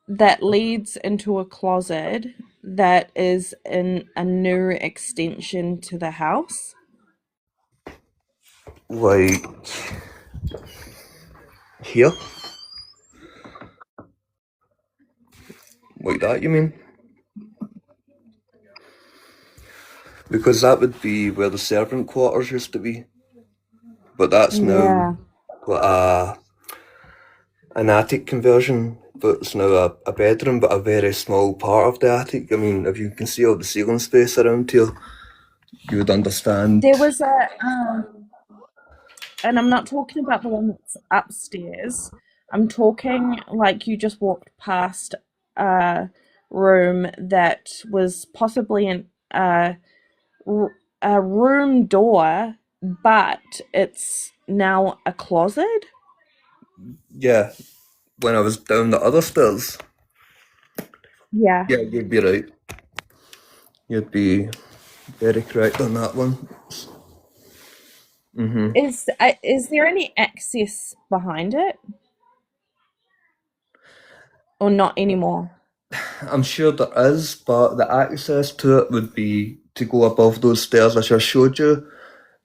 that leads into a closet that is in a new extension to the house? Like here? Like that, you mean? Because that would be where the servant quarters used to be. But that's now like an attic conversion, but it's now a bedroom, but a very small part of the attic. I mean, if you can see all the ceiling space around here, you would understand. There was and I'm not talking about the one that's upstairs. I'm talking like you just walked past a room that was possibly a room door, but it's now a closet. Yeah, when I was down the other stairs. Yeah. Yeah, you'd be right. You'd be very correct on that one. Is there any access behind it? Or not anymore? I'm sure there is, but the access to it would be to go above those stairs which I showed you,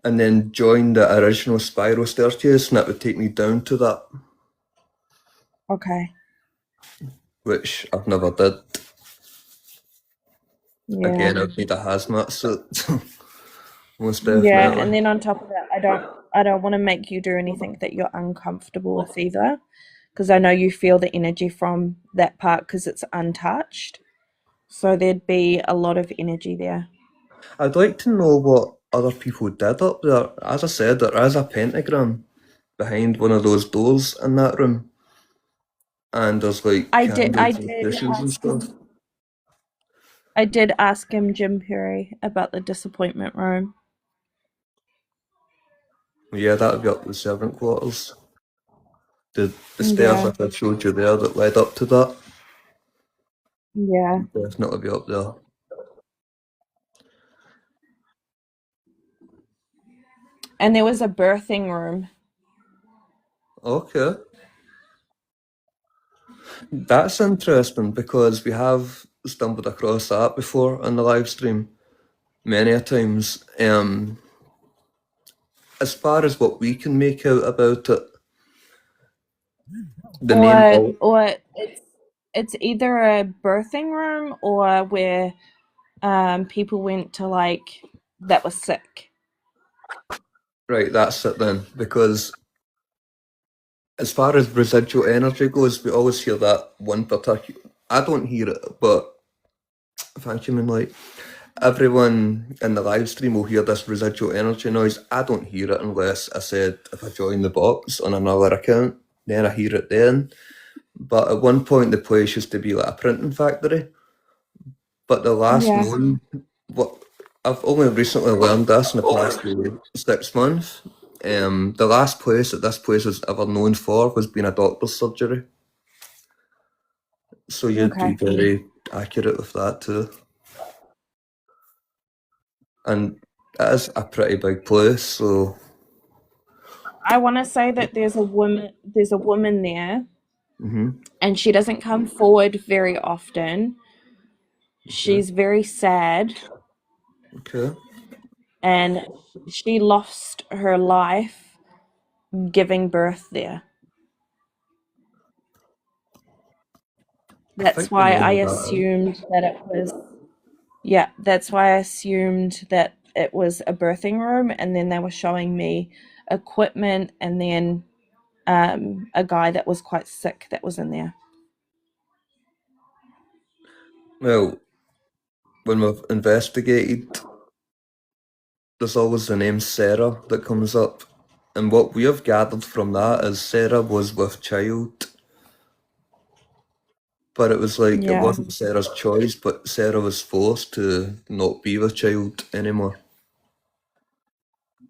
and then join the original spiral staircase, and that would take me down to that, Okay. which I've never did. Yeah. Again, I'd need a hazmat suit. Most Yeah, definitely. and then on top of that, I don't want to make you do anything that you're uncomfortable with either, because I know you feel the energy from that part because it's untouched. So there'd be a lot of energy there. I'd like to know what other people did up there. As I said, there is a pentagram behind one of those doors in that room. And there's like I did candles and cushions and stuff. I did ask him, Jim Perry, about the disappointment room. Yeah, that would be up to the servant quarters. The stairs Yeah, like I showed you there that led up to that yeah. would definitely be up there. And there was a birthing room. Okay. That's interesting because we have stumbled across that before on the live stream many a times. As far as what we can make out about it, the main Or it's either a birthing room or where people went to like that was sick. right, that's it then. Because as far as residual energy goes, we always hear that one particular. I don't hear it, but thank you, Moonlight. Everyone in the live stream will hear this residual energy noise. I don't hear it unless I said if I join the box on another account, then I hear it then. But at one point, the place used to be like a printing factory. But the last Yeah. known, what I've only recently learned this in the past 6 months. The last place that this place was ever known for was being a doctor's surgery. So you'd be Okay. very accurate with that too. And it is a pretty big place, so I want to say that there's a woman there, and she doesn't come forward very often. She's very sad, okay. and she lost her life giving birth there. I That's think why I know I who that is. assumed that it was, yeah, that's why I assumed that it was a birthing room, and then they were showing me equipment, and then a guy that was quite sick that was in there. Well, when we've investigated, there's always the name Sarah that comes up. And what we have gathered from that is Sarah was with child. But it was like, it Yeah. wasn't Sarah's choice, but Sarah was forced to not be with child anymore.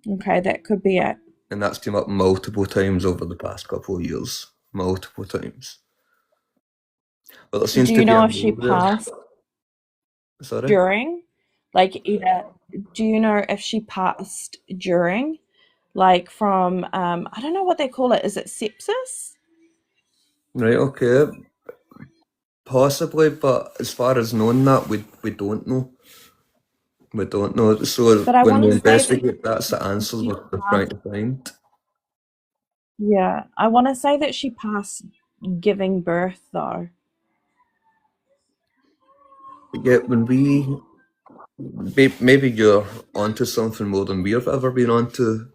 Okay, that could be it. And that's come up multiple times over the past couple of years. Multiple times. But there seems Do to you be a know if she rule there. passed Sorry? during? Like either, do you know if she passed during? Like from, I don't know what they call it. Is it sepsis? Right, okay. Possibly, but as far as knowing that, we don't know. We don't know. So But I when want we to say that investigate, that's the answers she we're trying passed. to find. Yeah, I want to say that she passed giving birth though. But yet, when we maybe you're onto something more than we've ever been onto,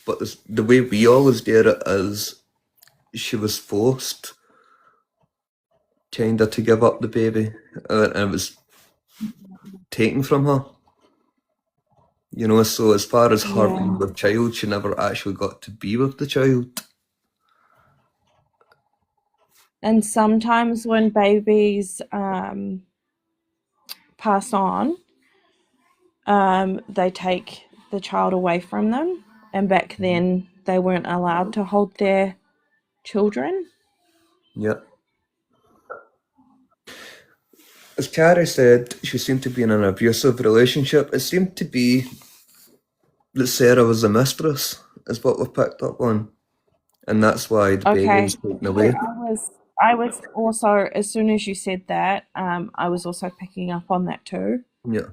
but the way we always get it is she was forced kinda to give up the baby, and it was taken from her. You know, so as far as her being Yeah. with child, she never actually got to be with the child. And sometimes when babies pass on, they take the child away from them. And back then, they weren't allowed to hold their children. Yeah. As Carrie said, she seemed to be in an abusive relationship. It seemed to be that Sarah was the mistress, is what we picked up on. And that's why the baby was Okay, taken so away. I was also, as soon as you said that, I was also picking up on that too. Yeah.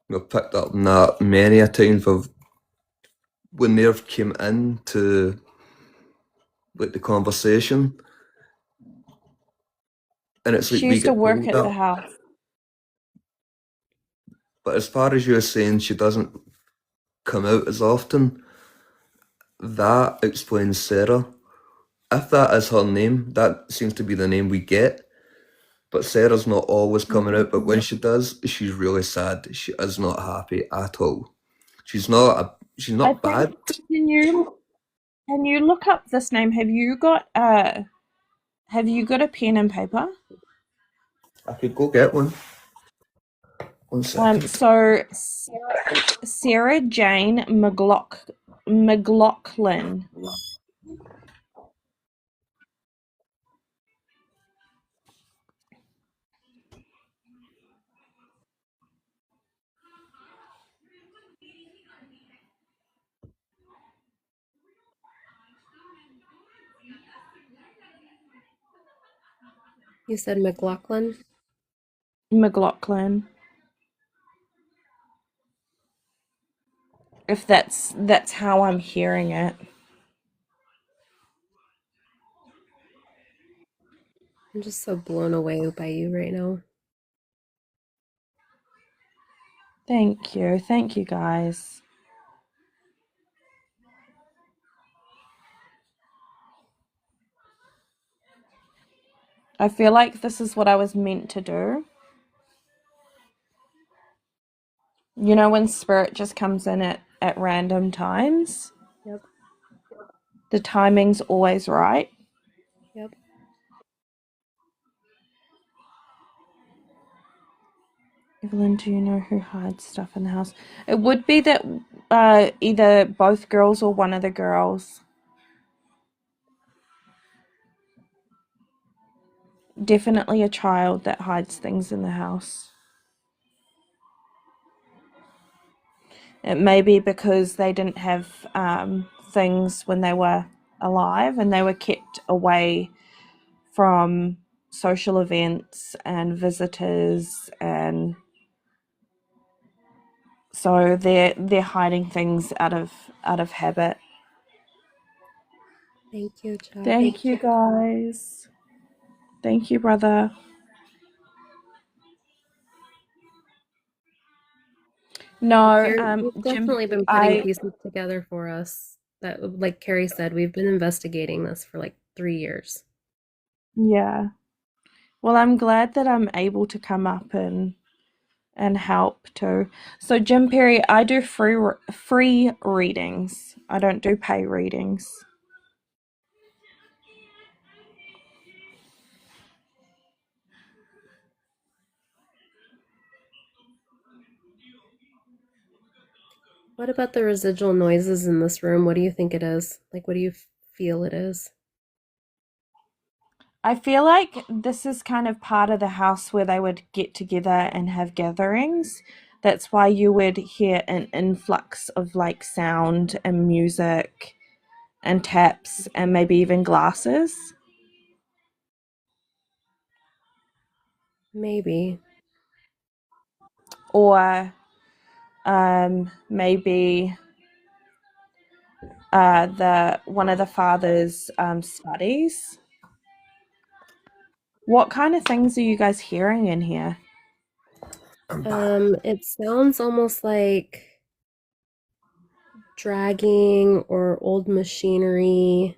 We've picked up on that many a times when they've came into like the conversation. And it's like She we used to get work told at the that. house. But as far as you're saying she doesn't come out as often, that explains Sarah. If that is her name, that seems to be the name we get. But Sarah's not always coming out, but when she does, she's really sad. She is not happy at all. She's I not bad. think, can you look up this name? Have you got a pen and paper? I could go get one. 1 second. So Sarah Jane McLaughlin. You said McLaughlin? McLaughlin. If that's how I'm hearing it. I'm just so blown away by you right now. Thank you. Thank you, guys. I feel like this is what I was meant to do. You know, when spirit just comes in at random times? Yep. The timing's always right. Yep. Evelyn, do you know who hides stuff in the house? It would be that either both girls or one of the girls. Definitely a child that hides things in the house. It may be because they didn't have things when they were alive and they were kept away from social events and visitors, and so they're hiding things out of habit. Thank you, Chuck. Thank you, guys. Thank you, brother. No, You've Jim, definitely been putting pieces together for us. That, like Carrie said, we've been investigating this for like 3 years. Yeah. Well, I'm glad that I'm able to come up and help too. So, Jim Perry, I do free readings. I don't do pay readings. What about the residual noises in this room? What do you think it is? Like, what do you feel it is? I feel like this is kind of part of the house where they would get together and have gatherings. That's why you would hear an influx of like sound and music and taps and maybe even glasses. Maybe. Or maybe one of the father's studies. What kind of things are you guys hearing in here? It sounds almost like dragging or old machinery.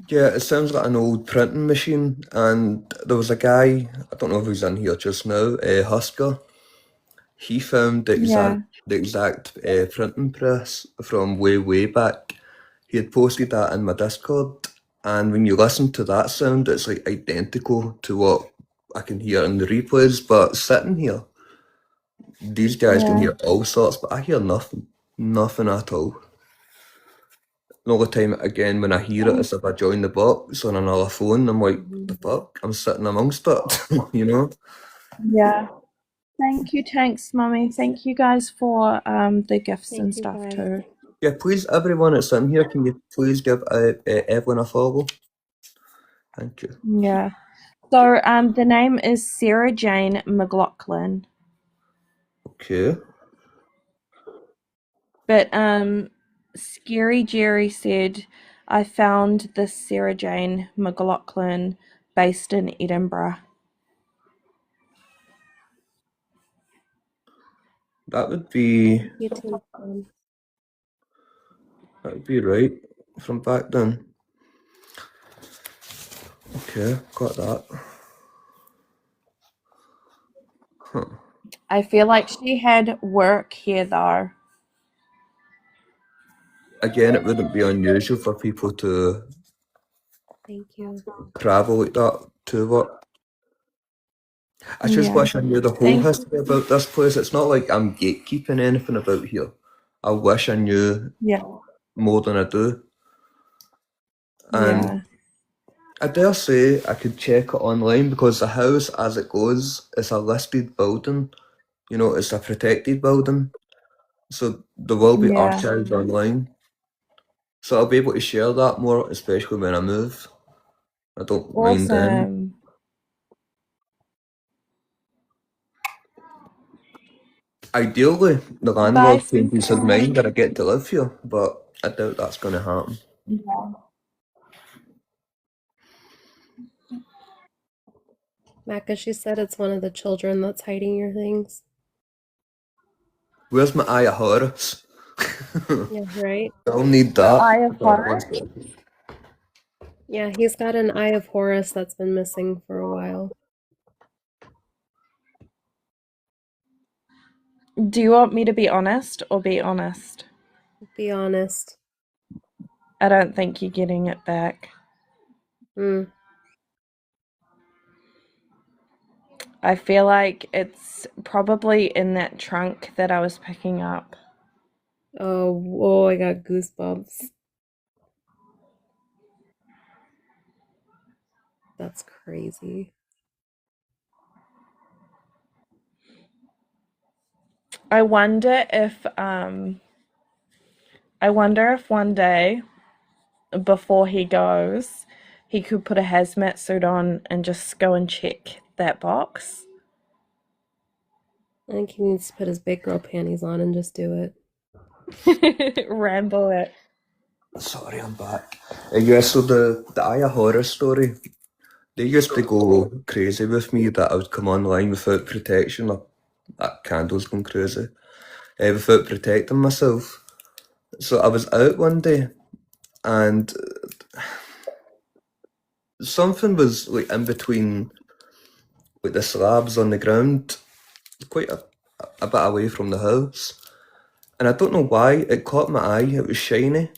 Yeah, it sounds like an old printing machine. And there was a guy, I don't know if he's in here just now, Husker. He found the exact printing press from way back. He had posted that in my Discord, and when you listen to that sound, it's like identical to what I can hear in the replays. But sitting here, these guys can hear all sorts, but I hear nothing at all. The only time, again, when I hear it is if I join the box on another phone. I'm like, what the fuck? I'm sitting amongst it, you know? Yeah. Thank you, Tanks Mummy. Thank you guys for the gifts Thank and you, stuff guys. too. Yeah, please, everyone that's in here, can you please give Evelyn a follow? Thank you. Yeah. So the name is Sarah Jane McLaughlin. Okay. But Scary Jerry said I found this Sarah Jane McLaughlin based in Edinburgh. That would be You too. right from back then. Okay, got that. Huh. I feel like she had work here though. Again, it wouldn't be unusual for people to Thank you. travel like that to work. I just Yeah. wish I knew the whole Thank you. history about this place. It's not like I'm gatekeeping anything about here. I wish I knew Yeah. more than I do. And Yeah. I dare say I could check it online because the house, as it goes, is a listed building. You know, it's a protected building. So there will be Yeah. archives online. So I'll be able to share that more, especially when I move. I don't mind then. Awesome. Ideally, the Bye, landlord can speak peace of mind soon. that I get to live here, but I doubt that's going to happen. Yeah. Macca, she said it's one of the children that's hiding your things. Where's my Eye of Horus? Yeah, right? I'll need The that. Eye of Sorry, one Horus. second. Yeah, he's got an Eye of Horus that's been missing for a while. Do you want me to be honest or be honest? Be honest. I don't think you're getting it back. Mm. I feel like it's probably in that trunk that I was picking up. Oh, whoa, I got goosebumps. That's crazy. I wonder if one day before he goes, he could put a hazmat suit on and just go and check that box. I think he needs to put his big girl panties on and just do it. Ramble it. Sorry, I'm back. Yeah, so the Eye of Horus story, they used to go crazy with me that I would come online without protection. That candle's going crazy. Without protecting myself. So I was out one day and something was like in between like the slabs on the ground, quite a bit away from the house. And I don't know why, it caught my eye, it was shiny.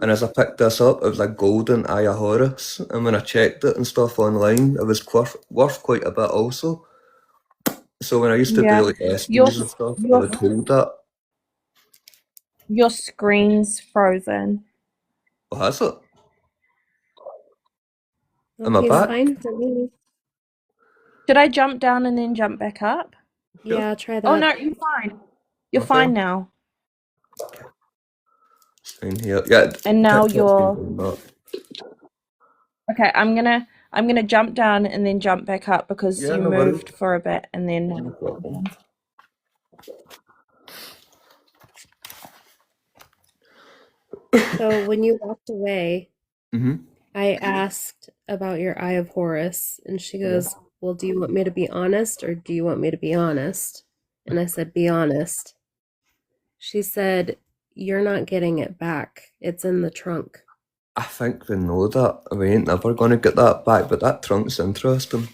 And as I picked this up, it was a golden Eye of Horus. And when I checked it and stuff online, it was worth quite a bit also. So when I used to do Yeah. like Your SPs and stuff, I your would hold that. your screen's frozen. Oh, has it? Oh, Am I he's back? fine for me. Should I jump down and then jump back up? Yeah, try Oh that. no, you're fine. You're Okay. fine now. Staying here. Yeah, And now TikTok's been you're doing that. okay. I'm gonna jump down and then jump back up because Yeah, you no worries. moved for a bit and then No problem. So when you walked away, Mm-hmm. I asked about your Eye of Horus, and she goes, well, do you want me to be honest or do you want me to be honest? And I said, be honest. She said, you're not getting it back. It's in the trunk. I think they know that. We ain't never gonna get that back, but that trunk's interesting.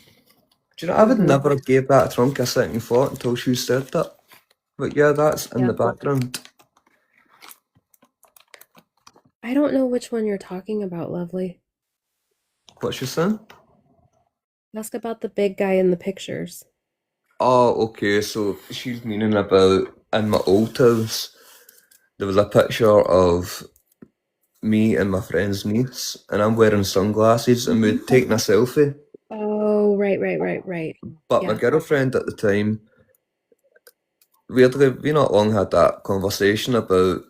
Do you know, I would Mhm. never have gave that trunk a second thought until she said that. But yeah, that's in Yeah. the background. I don't know which one you're talking about, Lovely. What's she saying? Ask about the big guy in the pictures. Oh, okay, so she's meaning about in my old house, there was a picture of me and my friend's niece, and I'm wearing sunglasses, and we'd taken a selfie. Oh, right. But my Yeah. girlfriend at the time, weirdly, we not long had that conversation about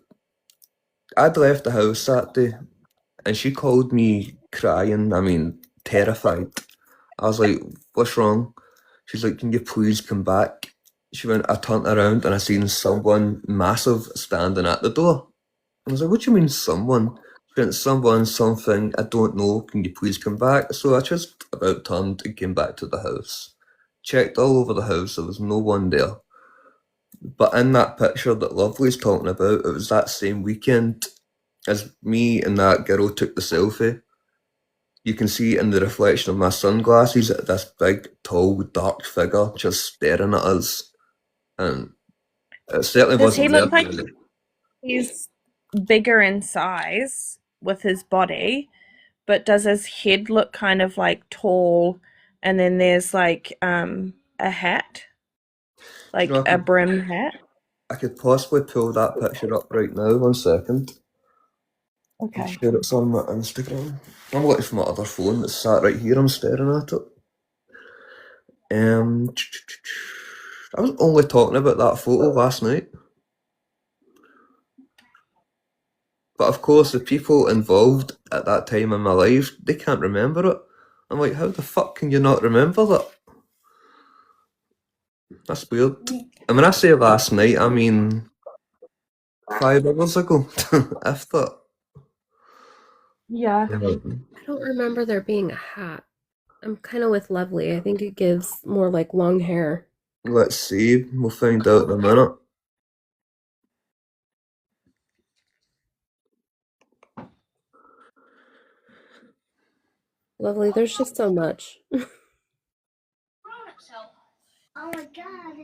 I'd left the house that day, and she called me crying, I mean, terrified. I was like, what's wrong? She's like, can you please come back? She went, I turned around and I seen someone massive standing at the door. I was like, what do you mean someone? She went, someone, something, I don't know, can you please come back? So I just about turned and came back to the house. Checked all over the house, there was no one there. But in that picture that Lovely's talking about, it was that same weekend as me and that girl took the selfie. You can see in the reflection of my sunglasses this big, tall, dark figure just staring at us. And it certainly Does he wasn't look there. like he's bigger in size with his body, but does his head look kind of like tall? And then there's like a a hat, Do like you know, a brim hat. I could possibly pull that picture up right now. 1 second. I'm Okay. sure it's on my Instagram. I'm looking for my other phone that's sat right here. I'm staring at it. I was only talking about that photo last night. But of course, the people involved at that time in my life, they can't remember it. I'm like, how the fuck can you not remember that? That's weird. And when I say last night, I mean 5 hours ago, if that. Yeah. I don't remember there being a hat. I'm kind of with Lovely. I think it gives more like long hair. Let's see. We'll find out in a minute. Lovely, there's just so much. Oh my god.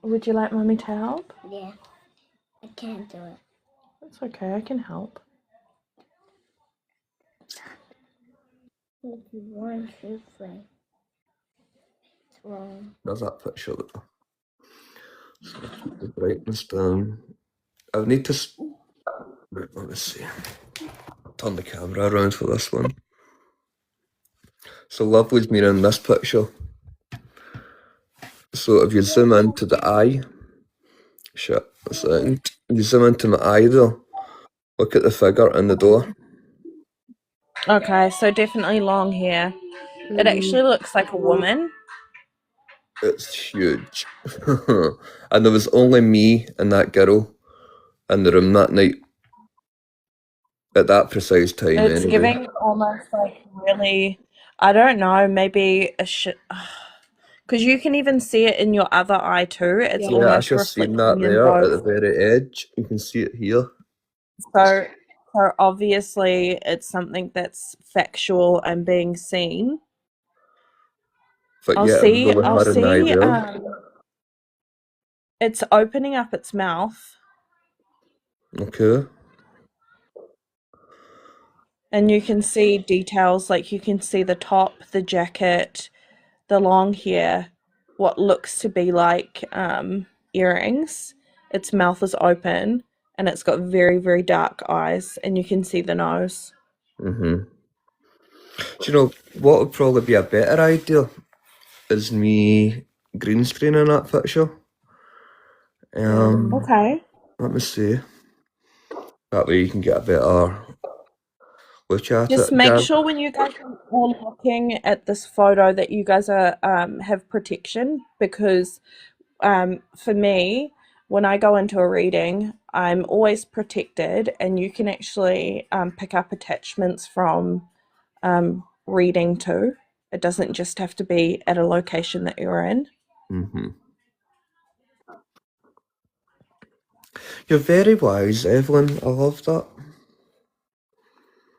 Would you like Mummy to help? Yeah, I can't do it. That's okay, I can help. If you want to play. It's wrong. There's that picture there. So put the brightness down. I would need to. Right, let me see. Turn the camera around for this one. So Lovely's me in this picture. So if you zoom into the eye, shit, a second. You zoom into my eye there. Look at the figure in the door. Okay, so definitely long hair. It actually looks like a woman. It's huge. And there was only me and that girl in the room that night. At that precise time, It's anyway. giving almost like really, I don't know, maybe a shit. Because you can even see it in your other eye too. It's Yeah. Yeah, I almost just seen reflecting that in there at the both. very edge. You can see it here. So obviously it's something that's factual and being seen. But I'll yeah, it was see. only I'll her and I see. there. It's opening up its mouth, Okay. and you can see details like you can see the top, the jacket, the long hair, what looks to be like earrings. Its mouth is open, and it's got very, very dark eyes, and you can see the nose. Do you know what would probably be a better idea? Is me green screening that picture. Okay. Let me see. That way you can get a better look at Just it. make Gav. sure when you guys are all looking at this photo that you guys are have protection, because for me, when I go into a reading, I'm always protected, and you can actually pick up attachments from reading too. It doesn't just have to be at a location that you're in. You're very wise, Evelyn. I love that.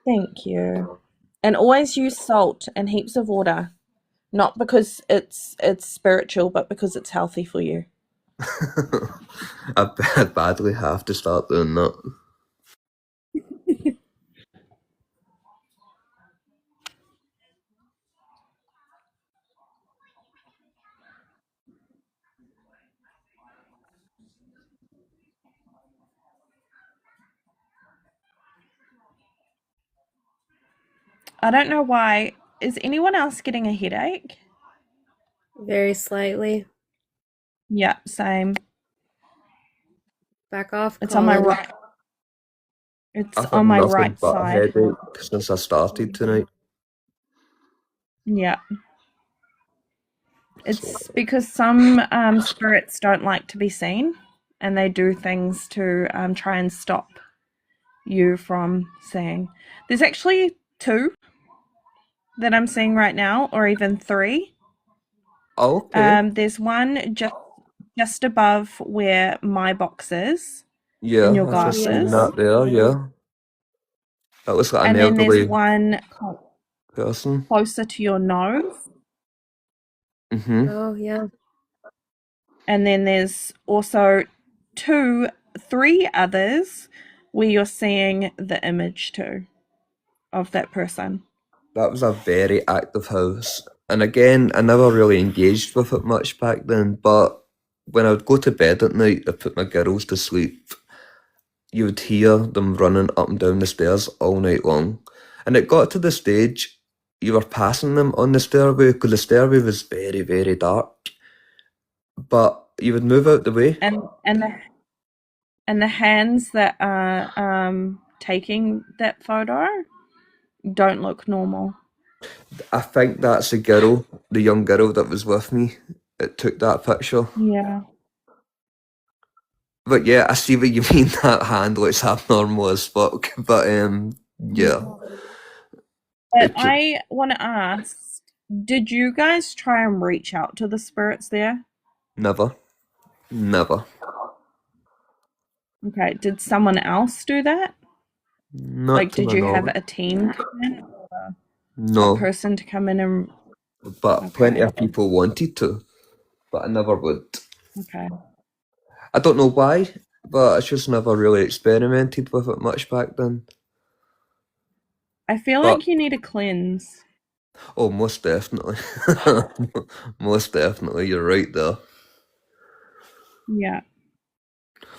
Thank you. And always use salt and heaps of water, not because it's spiritual, but because it's healthy for you. I badly have to start doing that. I don't know why. Is anyone else getting a headache? Very slightly. Yeah, same. Back off, It's on my Colin. right. It's I've had on my nothing right but a side. headache since I started tonight. Yeah. It's because some spirits don't like to be seen, and they do things to try and stop you from seeing. There's actually 2 that I'm seeing right now, or even 3. Okay. There's one just above where my box is in Yeah, your I've just seen glasses, that there, yeah. That looks like an and then there's elderly one person. closer to your nose, Oh, yeah. and then there's also 3 others where you're seeing the image too of that person. That was a very active house. And again, I never really engaged with it much back then, but when I would go to bed at night to put my girls to sleep, you would hear them running up and down the stairs all night long. And it got to the stage you were passing them on the stairway because the stairway was very, very dark. But you would move out the way. And the hands that are taking that photo don't look normal. I think that's the young girl that was with me that took that picture. Yeah. But yeah, I see what you mean. That hand looks abnormal as fuck. But yeah. But It, I want to ask, did you guys try and reach out to the spirits there? never. Okay, did someone else do that? Not Like, to did my you have knowledge. a team come in or a No, person to come in and but plenty okay, of people wanted to, but I never would. okay. I don't know why, but I just never really experimented with it much back then. I feel But like you need a cleanse. oh, most definitely, most definitely, you're right there. Yeah.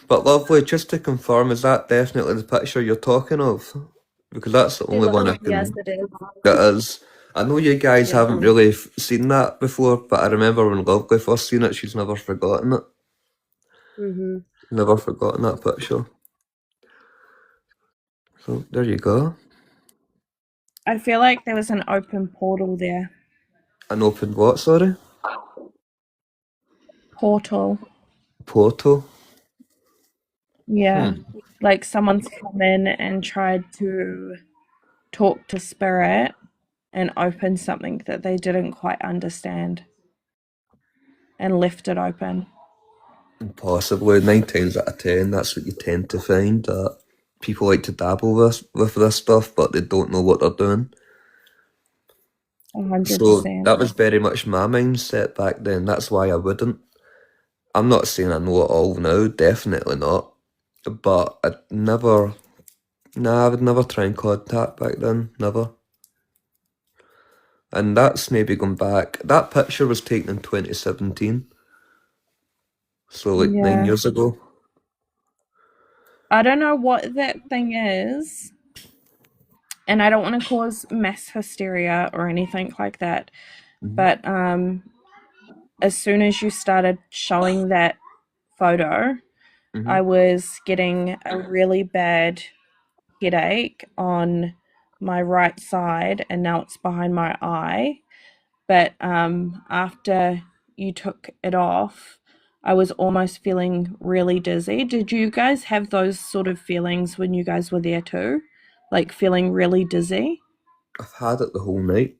But lovely, just to confirm, is that definitely the picture you're talking of? Because that's the only one I Yes, can. it is. That is. I know you guys Yeah. haven't really seen that before, but I remember when Lovely first seen it, she's never forgotten it. Mm-hmm. Never forgotten that picture. So there you go. I feel like there was an open portal there. An open what, sorry? Portal. Portal. Yeah. Like someone's come in and tried to talk to spirit and open something that they didn't quite understand and left it open. Possibly 9 times out of 10, that's what you tend to find. That people like to dabble with this stuff, but they don't know what they're doing. 100%. So that was very much my mindset back then. That's why I wouldn't. I'm not saying I know it all now, definitely not. But I would never try and contact back then, never. And that's maybe gone back. That picture was taken in 2017. So like 9 Yeah. years ago. I don't know what that thing is, and I don't want to cause mass hysteria or anything like that. Mhm. But as soon as you started showing that photo, I was getting a really bad headache on my right side, and now it's behind my eye. But after you took it off, I was almost feeling really dizzy. Did you guys have those sort of feelings when you guys were there too? Like feeling really dizzy? I've had it the whole night.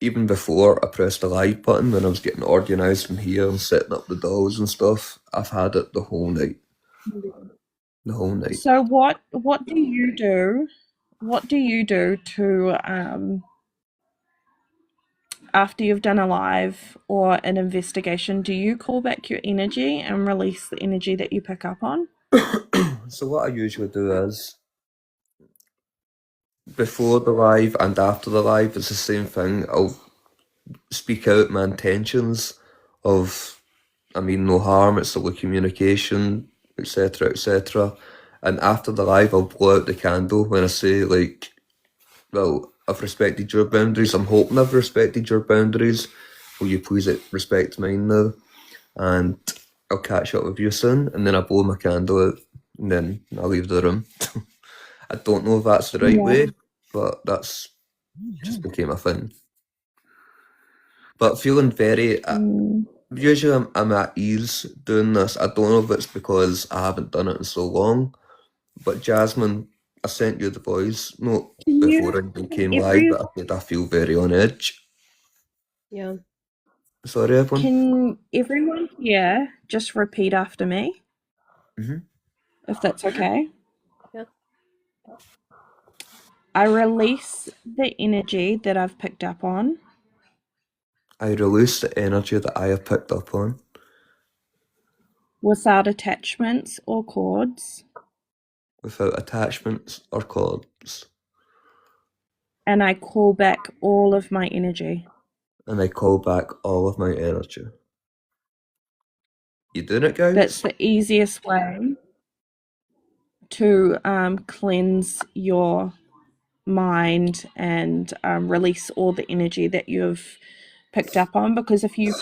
Even before I pressed the live button when I was getting organised from here and setting up the dolls and stuff, I've had it the whole night. The whole night. So what do you do? What do you do to after you've done a live or an investigation, do you call back your energy and release the energy that you pick up on? So what I usually do is before the live and after the live, it's the same thing. I'll speak out my intentions of, I mean, no harm, it's still a communication, etc., etc. And after the live, I'll blow out the candle when I say, like, well, I've respected your boundaries. I'm hoping I've respected your boundaries. Will you please respect mine now? And I'll catch up with you soon. And then I blow my candle out and then I leave the room. I don't know if that's the right way, but that's just became a thing. But feeling very, usually I'm at ease doing this. I don't know if it's because I haven't done it in so long, but Jasmine, I sent you the voice note before I even came live that I said I feel very on edge. Yeah. Sorry, Evelyn. Can everyone here just repeat after me? If that's okay. Yeah. I release the energy that I've picked up on. I release the energy that I have picked up on Without attachments or cords. without attachments or cords. And I call back all of my energy. and I call back all of my energy. You doing it, guys? That's the easiest way to cleanse your mind and release all the energy that you've picked up on, because if you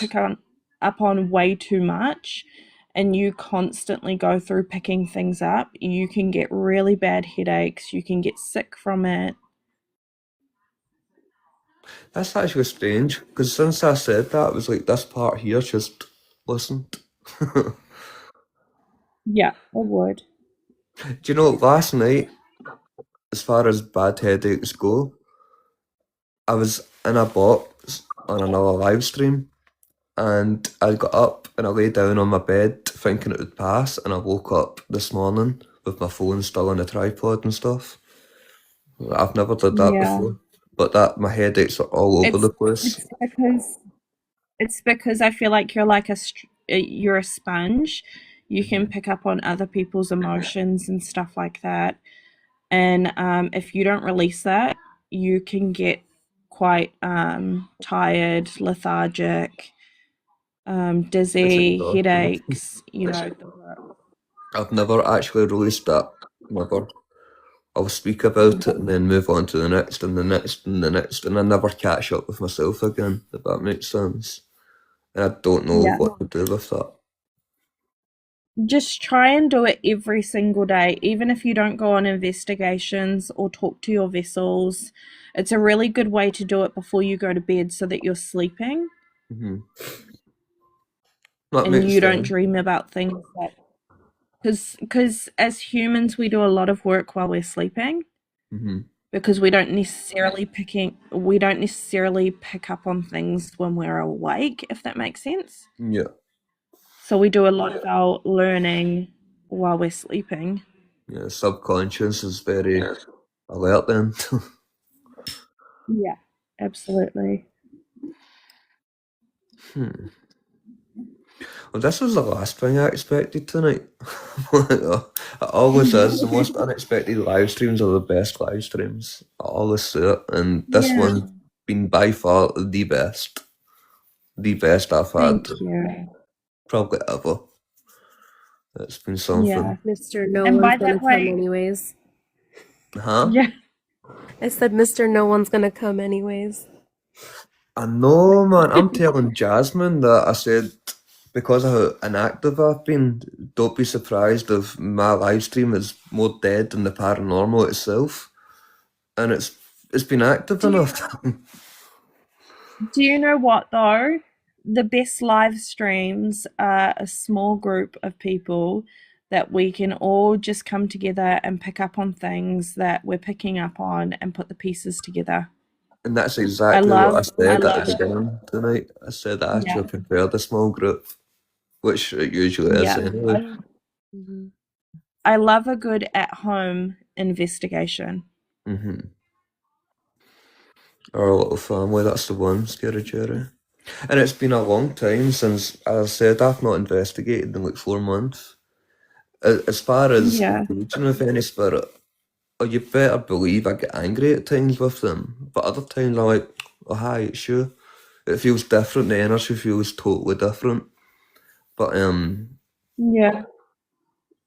up on way too much and you constantly go through picking things up, you can get really bad headaches, you can get sick from it. That's actually strange, because since I said that, it was like this part here just listened. Yeah, I would. Do you know, last night, as far as bad headaches go, I was in a box on another live stream, and I got up and I lay down on my bed thinking it would pass, and I woke up this morning with my phone still on the tripod and stuff. I've never did that Yeah. before, but that my headaches are all over the place. It's because I feel like you're like you're a sponge. You can pick up on other people's emotions and stuff like that. And if you don't release that, you can get quite tired, lethargic, dizzy, exhausting. headaches, you know. I've never actually released that. Never. I'll speak about it and then move on to the next and the next and the next, and I never catch up with myself again, if that makes sense. And I don't know Yeah. what to do with that. Just try and do it every single day, even if you don't go on investigations or talk to your vessels. It's a really good way to do it before you go to bed so that you're sleeping That and makes you don't sense. dream about things that, because as humans we do a lot of work while we're sleeping because we don't necessarily pick up on things when we're awake, if that makes sense. Yeah. So we do a lot of our learning while we're sleeping. Yeah, subconscious is very alert then. Yeah, absolutely. Well, this was the last thing I expected tonight. It always is. The most unexpected live streams are the best live streams. I always say it. And this Yeah. one's been by far the best. The best I've had Thank you. probably ever. It's been Yeah. something. Mr. No And by One's gonna that come way, anyways. Huh? yeah. I said, Mr. No One's gonna come anyways. I know, man. I'm telling Jasmine that I said, because of how inactive I've been, don't be surprised if my live stream is more dead than the paranormal itself. And it's been active enough. Do you know what though? The best live streams are a small group of people that we can all just come together and pick up on things that we're picking up on and put the pieces together. And that's exactly what I said at the beginning tonight. I said that I Yeah. actually prefer the small group, which it usually is Yeah. anyway. I love a good at-home investigation. Our little family, that's the one, Scary Jerry. And it's been a long time since, as I said, I've not investigated in like 4 months. As far as Yeah. engaging with any spirit, oh, you better believe I get angry at times with them. But other times I'm like, oh hi, sure. It feels different, the energy feels totally different. But Yeah.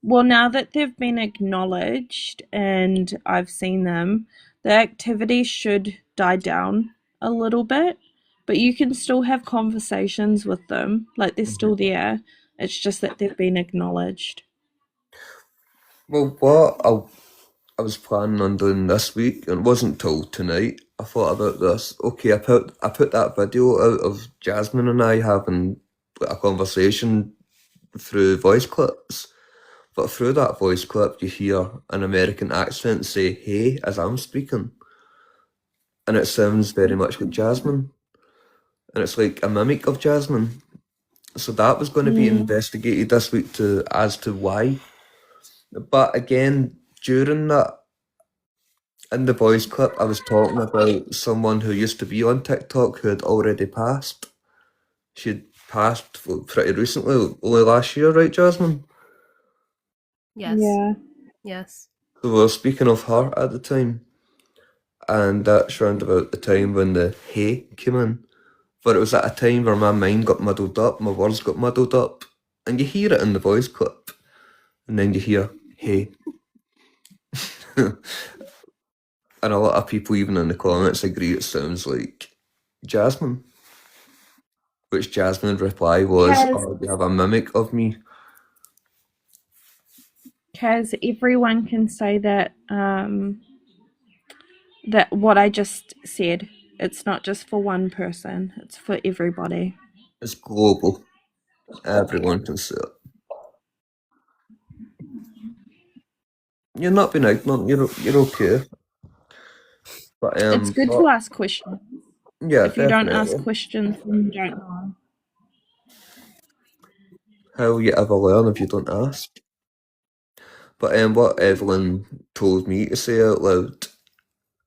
Well, now that they've been acknowledged and I've seen them, the activity should die down a little bit, but you can still have conversations with them. Like they're still there. It's just that they've been acknowledged. well, what I was planning on doing this week, and it wasn't till tonight I thought about this. Okay, I put that video out of Jasmine and I having a conversation through voice clips. But through that voice clip, you hear an American accent say "hey" as I'm speaking, and it sounds very much like Jasmine, and it's like a mimic of Jasmine. So that was going to be investigated this week as to why. But again, during that, in the voice clip, I was talking about someone who used to be on TikTok who had already passed. She'd passed pretty recently, only last year, right, Jasmine? Yes. Yeah. Yes. So we were speaking of her at the time. And that's round about the time when the "hey" came in. But it was at a time where my mind got muddled up, my words got muddled up, and you hear it in the voice clip, and then you hear, hey. And a lot of people, even in the comments, agree it sounds like Jasmine. Which Jasmine's reply was, oh, you have a mimic of me. Kaz, everyone can say that that what I just said. It's not just for one person, it's for everybody. It's global. Everyone can see it. You're not being ignorant, you're okay. But It's good to ask questions. yeah, If you don't definitely. ask questions, then you don't know. How will you ever learn if you don't ask? But what Evelyn told me to say out loud,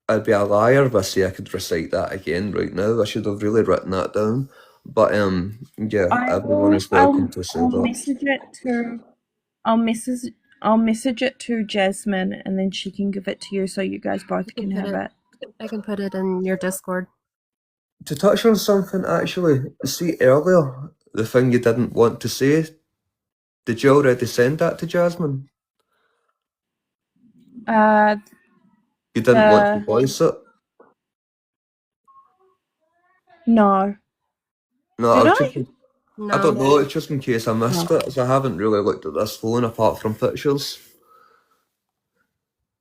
I'd be a liar if I say I could recite that again right now. I should have really written that down. But yeah, everyone is welcome to say I'll that. message it to I'll message it to Jasmine, and then she can give it to you so you guys both can have it. I can put it in your Discord. To touch on something, actually, see earlier, the thing you didn't want to say, did you already send that to Jasmine? You didn't want to voice it? No. No, Did I was I? just, No. I don't know, it's just in case I missed it, as I haven't really looked at this phone apart from pictures.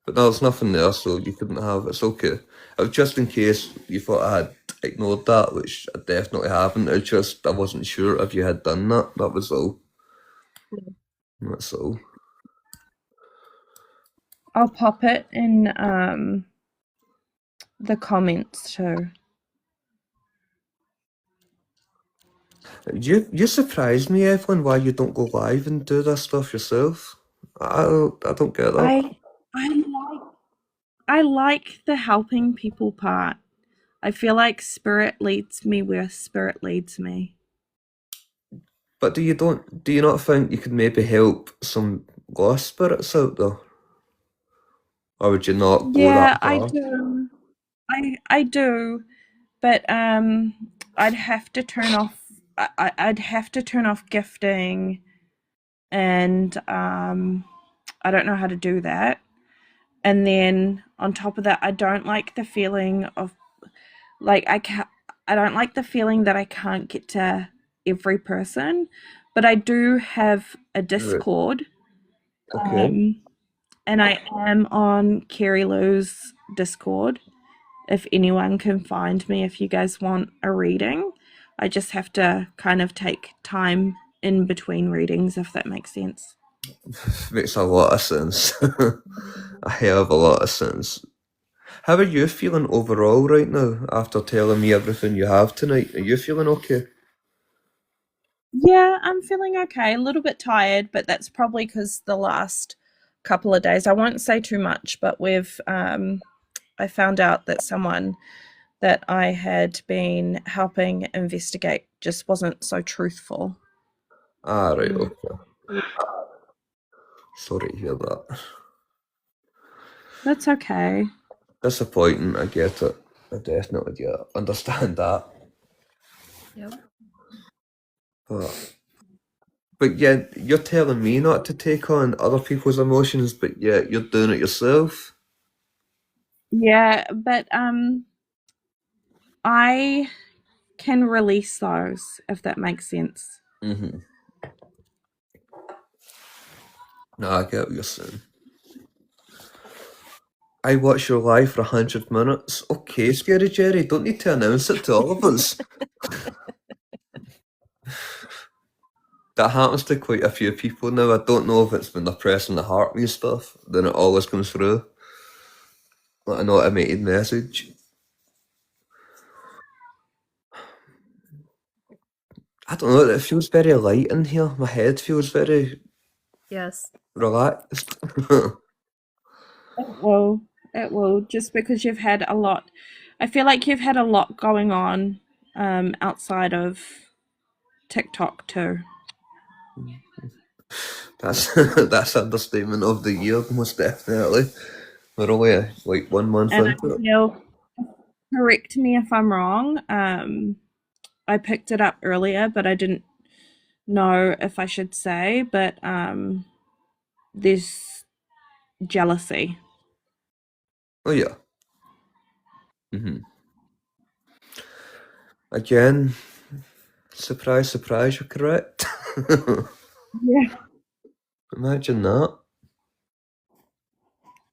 But no, there's nothing there, so you couldn't have it. It's okay. It was just in case you thought I had ignored that, which I definitely haven't. It's just I wasn't sure if you had done that. That was all. That's all. I'll pop it in the comments too. You surprised me, Evelyn, why you don't go live and do this stuff yourself. I don't get that. I like the helping people part. I feel like spirit leads me where spirit leads me. But do you not think you could maybe help some lost spirits out there? Or would you not go Yeah, that far? I do. I do, but I'd have to turn off. I'd have to turn off gifting, and I don't know how to do that. And then on top of that, I don't like the feeling of like I don't like the feeling that I can't get to every person, but I do have a Discord. Okay. And I am on Kerry Lou's Discord. If anyone can find me, if you guys want a reading, I just have to kind of take time in between readings, if that makes sense. Makes a lot of sense. A hell of a lot of sense. How are you feeling overall right now after telling me everything you have tonight? Are you feeling okay? Yeah, I'm feeling okay. A little bit tired, but that's probably because the last couple of days, I won't say too much, but I found out that someone that I had been helping investigate just wasn't so truthful. Ah, right, okay. Sorry to hear that. That's okay. Disappointing, I get it. I definitely get it. Understand that. Yep. But yeah, you're telling me not to take on other people's emotions, but yeah, you're doing it yourself. Yeah, but I can release those, if that makes sense. Mm-hmm. No, I get what you're saying. I watched your live for 100 minutes. Okay, Scary Jerry, don't need to announce it to all of us. That happens to quite a few people now. I don't know if it's when they're pressing the heart and stuff, then it always comes through. Like an automated message. I don't know, it feels very light in here. My head feels very Yes. relaxed. It will, just because you've had a lot. I feel like you've had a lot going on outside of TikTok too. That's understatement of the year, most definitely. We're only like 1 month And I into it. feel, correct me if I'm wrong, I picked it up earlier, but I didn't know if I should say, but there's jealousy. Oh yeah. Again, surprise, surprise, you're correct. Yeah. Imagine that.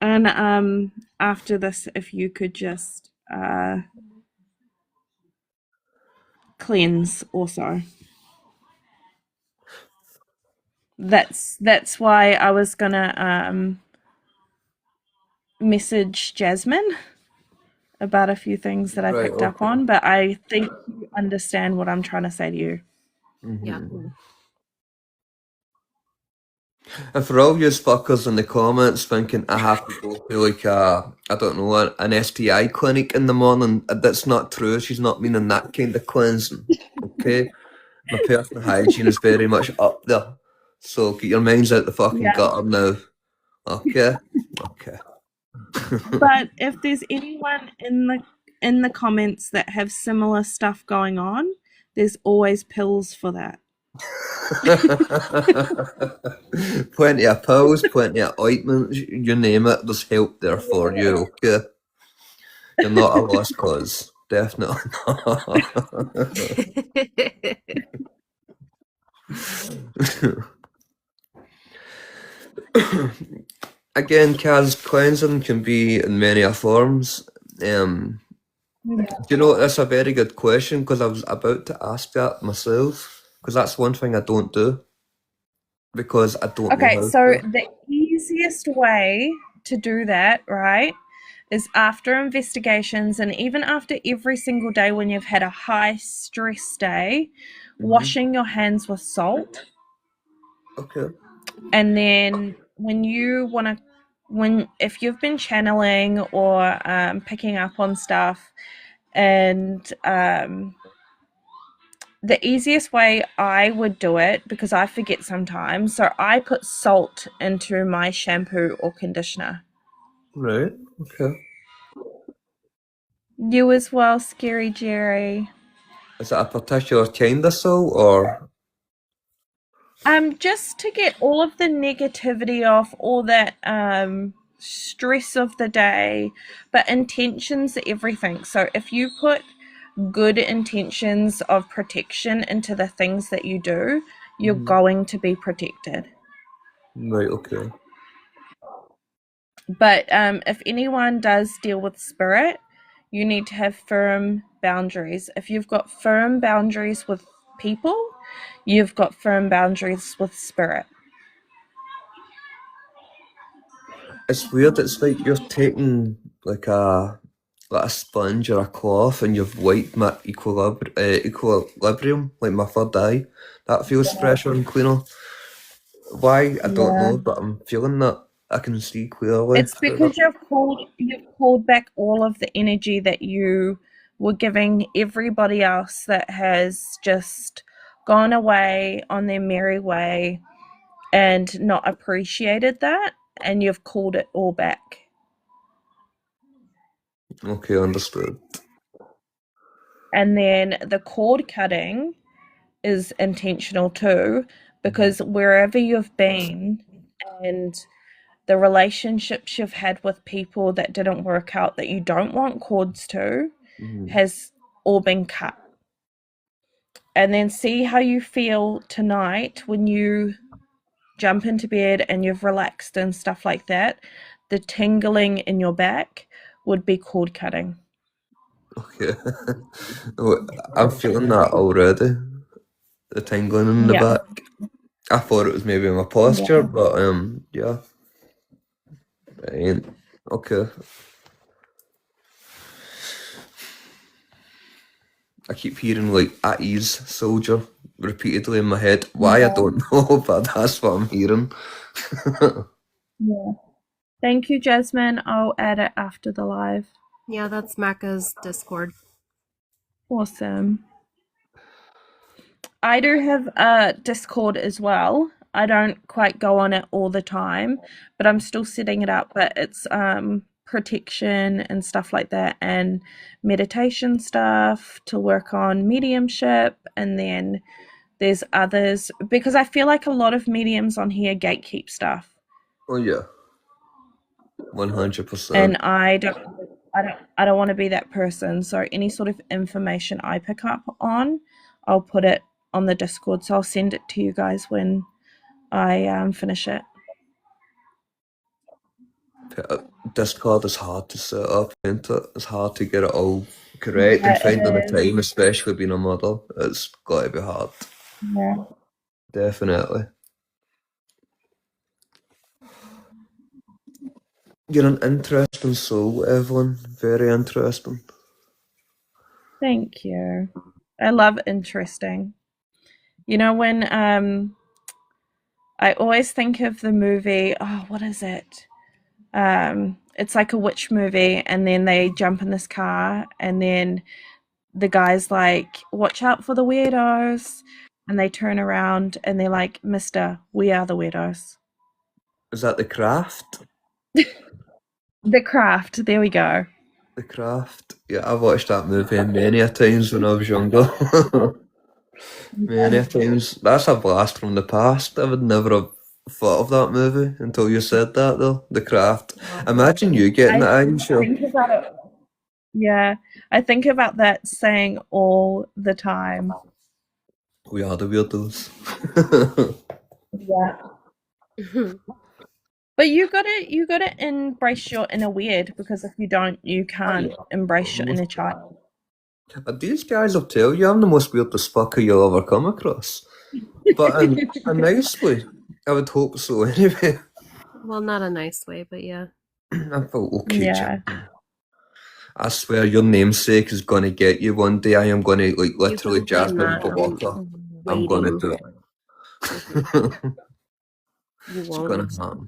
And after this, if you could just cleanse also. That's why I was gonna message Jasmine about a few things that I Right, picked up okay. on, but I think you understand what I'm trying to say to you. Yeah. And for all you fuckers in the comments thinking I have to go to like I don't know, an STI clinic in the morning, that's not true. She's not meaning that kind of cleansing. Okay? My personal hygiene is very much up there. So get your minds out the fucking Yeah. gutter now. Okay? Okay. But if there's anyone in the comments that have similar stuff going on, there's always pills for that. Plenty of pills, plenty of ointments, you name it, there's help there for you, okay? You're not a lost cause. Definitely not. Again, Kaz, cleansing can be in many forms. Do you know, that's a very good question because I was about to ask that myself because that's one thing I don't do because I don't know Okay, how so to. the easiest way to do that, right, is after investigations and even after every single day when you've had a high stress day, washing your hands with salt. Okay. And then if you've been channeling or picking up on stuff, and the easiest way I would do it, because I forget sometimes, so I put salt into my shampoo or conditioner. Right. Okay. You as well, Scary Jerry. Is it a particular kind of salt or? Just to get all of the negativity off, all that stress of the day, but intentions are everything. So if you put good intentions of protection into the things that you do, you're going to be protected. Right. Okay. But if anyone does deal with spirit, you need to have firm boundaries. If you've got firm boundaries with people, you've got firm boundaries with spirit. It's weird. It's like you're taking like a sponge or a cloth and you've wiped my equilibrium, like my third eye. That feels fresher and cleaner. Why? I don't Yeah. know, but I'm feeling that I can see clearly It's through because it. you've called back all of the energy that you were giving everybody else that has just gone away on their merry way and not appreciated that, and you've called it all back. Okay, understood. And then the cord cutting is intentional too, because wherever you've been and the relationships you've had with people that didn't work out that you don't want cords to has all been cut. And then see how you feel tonight when you jump into bed and you've relaxed and stuff like that. The tingling in your back would be cord cutting. Okay. Oh, I'm feeling that already. The tingling in the Yeah. back. I thought it was maybe my posture, but yeah. It ain't. Okay. I keep hearing like at ease soldier repeatedly in my head. Why I don't know, but that's what I'm hearing. Yeah. Thank you, Jasmine. I'll add it after the live. Yeah, that's Macca's Discord. Awesome. I do have a Discord as well. I don't quite go on it all the time, but I'm still setting it up. But it's protection and stuff like that, and meditation stuff to work on mediumship. And then there's others, because I feel like a lot of mediums on here gatekeep stuff. Oh yeah, 100%. And I don't want to be that person. So any sort of information I pick up on, I'll put it on the Discord. So I'll send it to you guys when I finish it. Discord is hard to set up, isn't it? It's hard to get it all correct Yeah, and finding the it is. time, especially being a mother. It's got to be hard. Yeah. Definitely. You're an interesting soul, Evelyn. Very interesting. Thank you. I love interesting. You know, when I always think of the movie, oh, what is it? It's like a witch movie, and then they jump in this car, and then the guy's like, watch out for the weirdos. And they turn around and they're like, Mister, we are the weirdos. Is that The Craft? The Craft, there we go. The Craft. Yeah, I watched that movie many a times when I was younger. Many a times. That's a blast from the past. I would never have thought of that movie until you said that, though. The Craft. Imagine you getting that, I'm sure. Think about it. Yeah, I think about that saying all the time. We are the weirdos. Yeah. But you gotta embrace your inner weird, because if you don't, you can't embrace your inner child. These guys will tell you I'm the most weirdest fucker you'll ever come across. But in a nice way. I would hope so anyway. Well, not a nice way, but yeah. I felt okay. Yeah. I swear your namesake is gonna get you one day. I am gonna literally You can Jasmine blame that. Walker. I'm gonna do it. You It's won't. gonna happen.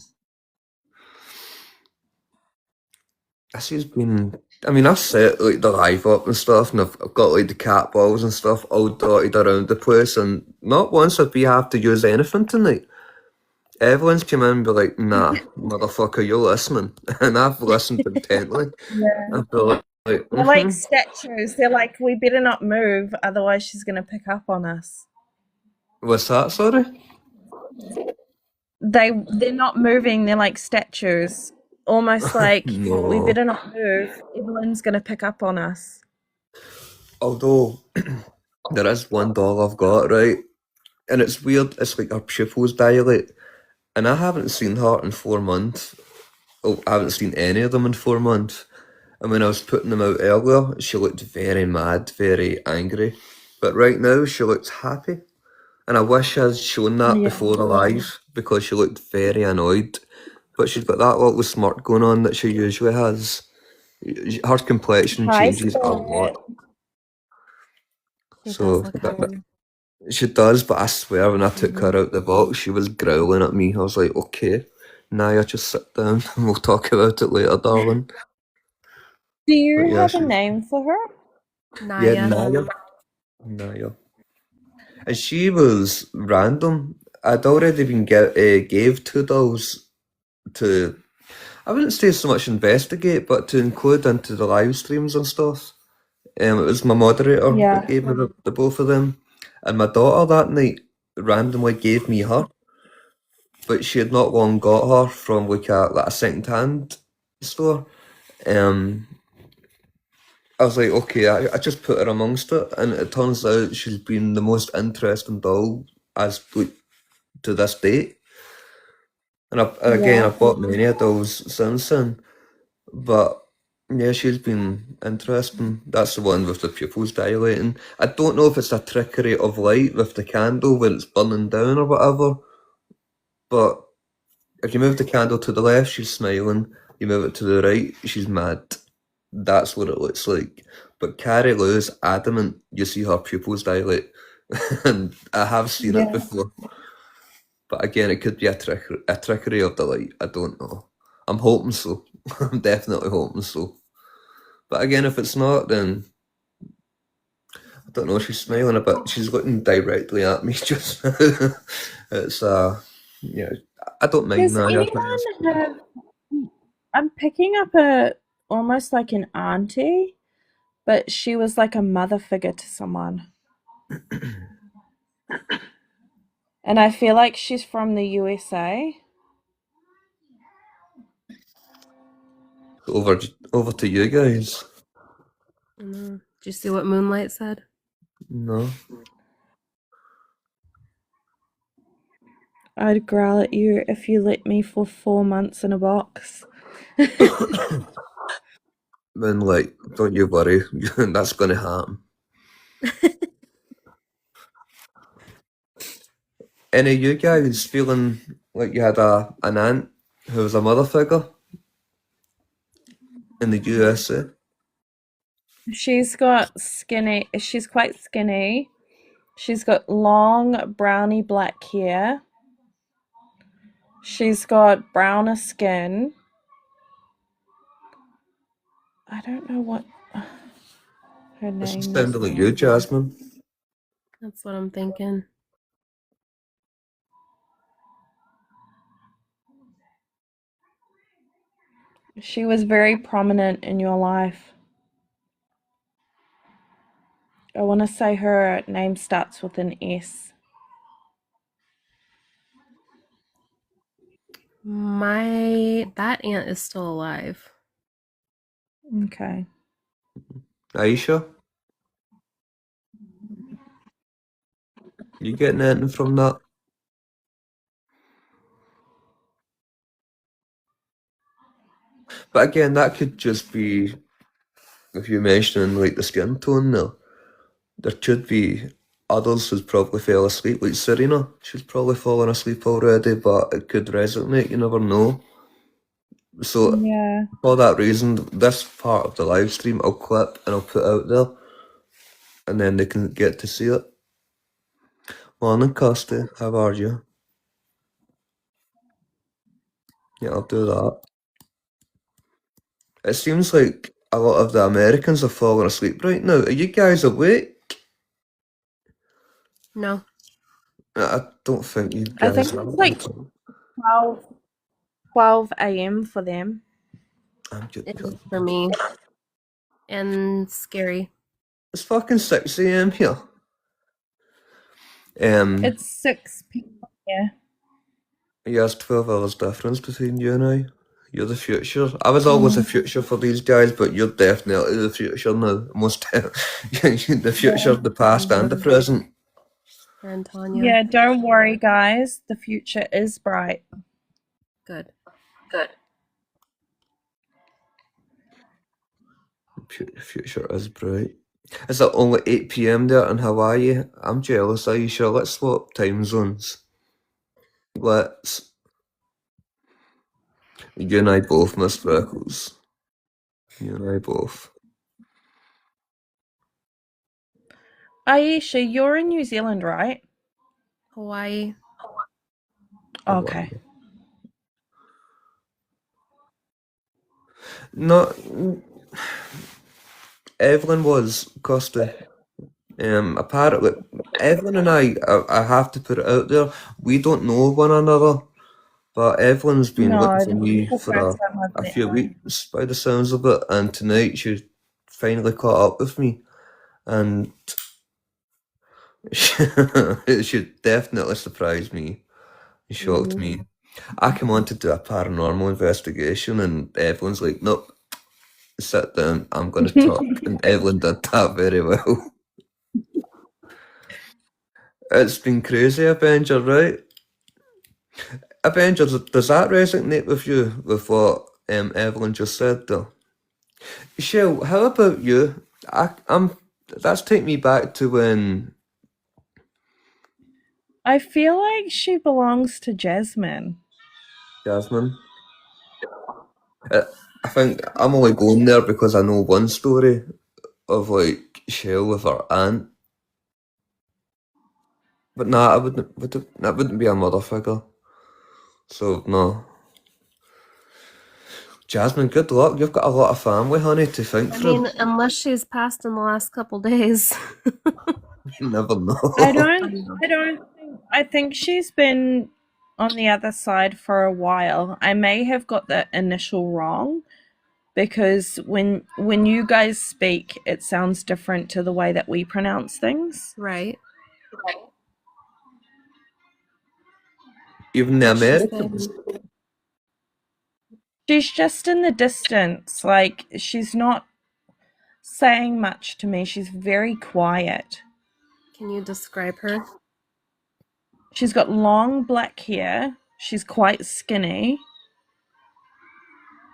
This has been. I mean, I've set the live up and stuff, and I've got the cat balls and stuff all dotted around the place, and not once have we have to use anything tonight. Evelyn's come in and be like, nah, motherfucker, you're listening. And I've listened intently. Yeah. I feel like, They're like statues. They're like, we better not move, otherwise she's gonna pick up on us. What's that, sorry? They're not moving, they're like statues. Almost like, No. we better not move, Evelyn's gonna pick up on us. Although, there is one doll I've got, right? And it's weird, it's like her pupils dilate. And I haven't seen her in 4 months. Oh, I haven't seen any of them in 4 months. And when I was putting them out earlier, she looked very mad, very angry. But right now, she looks happy. And I wish I'd shown that before the live, because she looked very annoyed. But she's got that little smirk going on that she usually has. Her complexion changes a lot. She So does look hard. she does, but I swear when I took her out the box, she was growling at me. I was like, okay, Naya, just sit down and we'll talk about it later, darling. Do you But yeah, have a name for her? Naya. Yeah, Naya. And she was random. I'd already been gave 2 dolls to, I wouldn't say so much investigate, but to include into the live streams and stuff. It was my moderator that gave me the both of them. And my daughter that night randomly gave me her. But she had not long got her from like a second-hand store. I was like, okay, I just put her amongst it, and it turns out she's been the most interesting doll as to this date. And I've bought many of dolls since then. But yeah, she's been interesting. That's the one with the pupils dilating. I don't know if it's a trickery of light with the candle when it's burning down or whatever. But if you move the candle to the left, she's smiling. You move it to the right, she's mad. That's what it looks like. But Carrie Lou's adamant you see her pupils dilate. And I have seen it before. But again, it could be a trickery of the light. I don't know. I'm hoping so. I'm definitely hoping so. But again, if it's not, then I don't know. She's smiling a bit. She's looking directly at me just now. It's yeah. I don't mind Does that. anyone have I'm picking up almost like an auntie, but she was like a mother figure to someone. And I feel like she's from the USA. Over to you guys. Did you see what Moonlight said? No. I'd growl at you if you let me for 4 months in a box. Moonlight, don't you worry. That's gonna happen. Any of you guys feeling like you had an aunt who was a mother figure in the USA? She's quite skinny. She's got long browny black hair. She's got browner skin. I don't know what her This name sounded is. like you, Jasmine. That's what I'm thinking. She was very prominent in your life. I want to say her name starts with an S. That aunt is still alive. Okay. Aisha? You getting anything from that? But again, that could just be, if you're mentioning like the skin tone there could be others who's probably fell asleep, like Serena. She's probably fallen asleep already, but it could resonate, you never know. So Yeah. for that reason, this part of the live stream I'll clip and I'll put out there, and then they can get to see it. Morning, Kirsty. How are you? Yeah, I'll do that. It seems like a lot of the Americans are falling asleep right now. Are you guys awake? No. I don't think you I guys think are. it's like 12 a.m. for them. I'm good. It is for me. And scary. It's fucking 6 a.m. here. It's 6 p.m. Yeah. Yeah, it's 12 hours difference between you and I. You're the future. I was always the future for these guys, but you're definitely the future now. Most the future, the past, and the present. And Tanya. Yeah, don't worry, guys. The future is bright. Good. Future is bright. Is it only 8 p.m. there in Hawaii? I'm jealous, Aisha. Let's swap time zones. Let's. You and I both, Miss Freckles. You and I both. Aisha, you're in New Zealand, right? Hawaii. Okay. No, Evelyn was Costa. Apparently, Evelyn and I have to put it out there. We don't know one another, but Evelyn's been looking for me this is the for first time I've a met few her. weeks by the sounds of it, and tonight she finally caught up with me, and she definitely surprised me. Shocked me. I came on to do a paranormal investigation, and Evelyn's like, "Nope, sit down. I'm going to talk." And Evelyn did that very well. It's been crazy, Avenger, right? Avenger, does that resonate with you with what Evelyn just said, though? Shell, how about you? That's taking me back to when I feel like she belongs to Jasmine. Jasmine. I think I'm only going there because I know one story of like Shell with her aunt. But nah, that wouldn't be a mother figure. So no. Jasmine, good luck. You've got a lot of family, honey, to think I through. mean, unless she's passed in the last couple days. You never know. I think she's been on the other side for a while. I may have got the initial wrong because when you guys speak, it sounds different to the way that we pronounce things. Right. Even the What's she Americans. saying? She's just in the distance. Like, she's not saying much to me. She's very quiet. Can you describe her? She's got long black hair. She's quite skinny.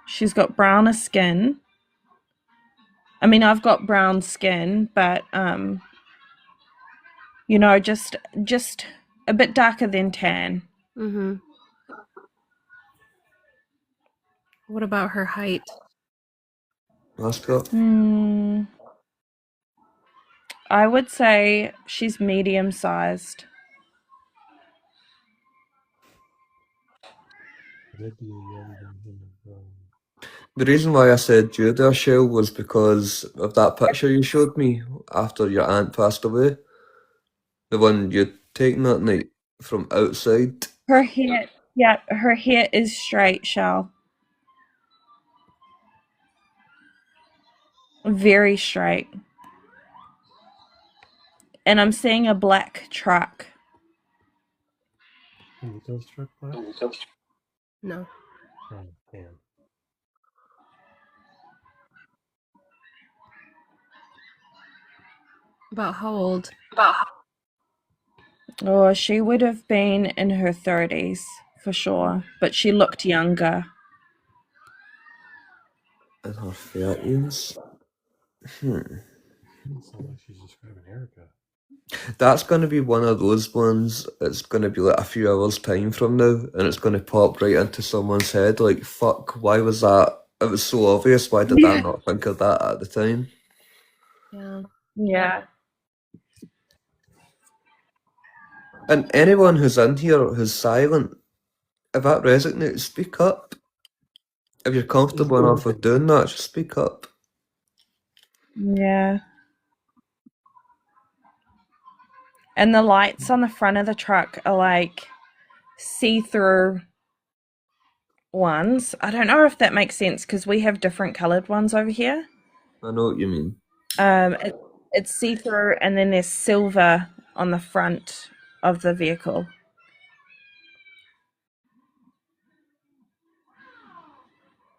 She's got browner skin. I mean, I've got brown skin, but you know, just a bit darker than tan. Mm-hmm. What about her height? Mascot. I would say she's medium sized. The reason why I said you there, Shell, was because of that picture you showed me after your aunt passed away. The one you'd taken that night from outside. Her hair, yeah, her hair is straight, Shell. Very straight. And I'm seeing a black truck. Is those truck black? No. Oh, damn. About how old? Oh, she would have been in her 30s for sure, but she looked younger. In her 30s. It sounds like she's describing Erica. That's going to be one of those ones. It's going to be like a few hours' time from now, and it's going to pop right into someone's head. Like, fuck, why was that? It was so obvious. Why did I not think of that at the time? Yeah. Yeah. And anyone who's in here who's silent, if that resonates, speak up. If you're comfortable enough with doing that, just speak up. Yeah. And the lights on the front of the truck are like see-through ones. I don't know if that makes sense because we have different colored ones over here. I know what you mean. It's see-through, and then there's silver on the front of the vehicle.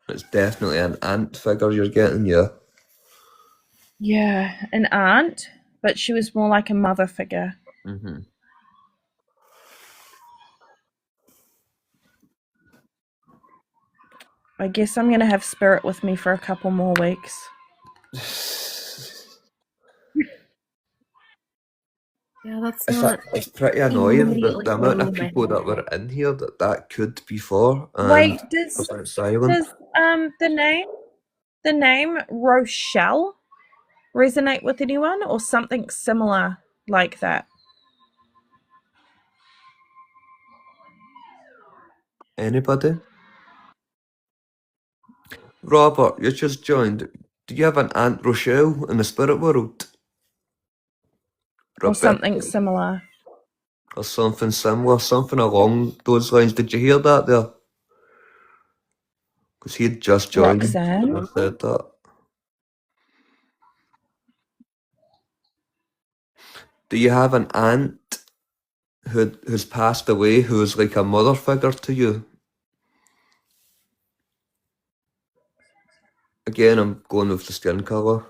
It's definitely an ant figure you're getting, yeah. Yeah, an aunt, but she was more like a mother figure. Mm-hmm. I guess I'm gonna have spirit with me for a couple more weeks. Yeah, that's not It's pretty annoying immediately the amount going of in my people that head. were in here that could be for, and Wait, does went silent. the name Rochelle resonate with anyone or something similar like that? Anybody? Robert, you just joined. Do you have an Aunt Rochelle in the spirit world? Or Rebecca, something similar? or something similar, something along those lines. Did you hear that there? Because he had just joined Roxanne? and said that. Do you have an aunt who's passed away who's like a mother figure to you? Again, I'm going with the skin colour.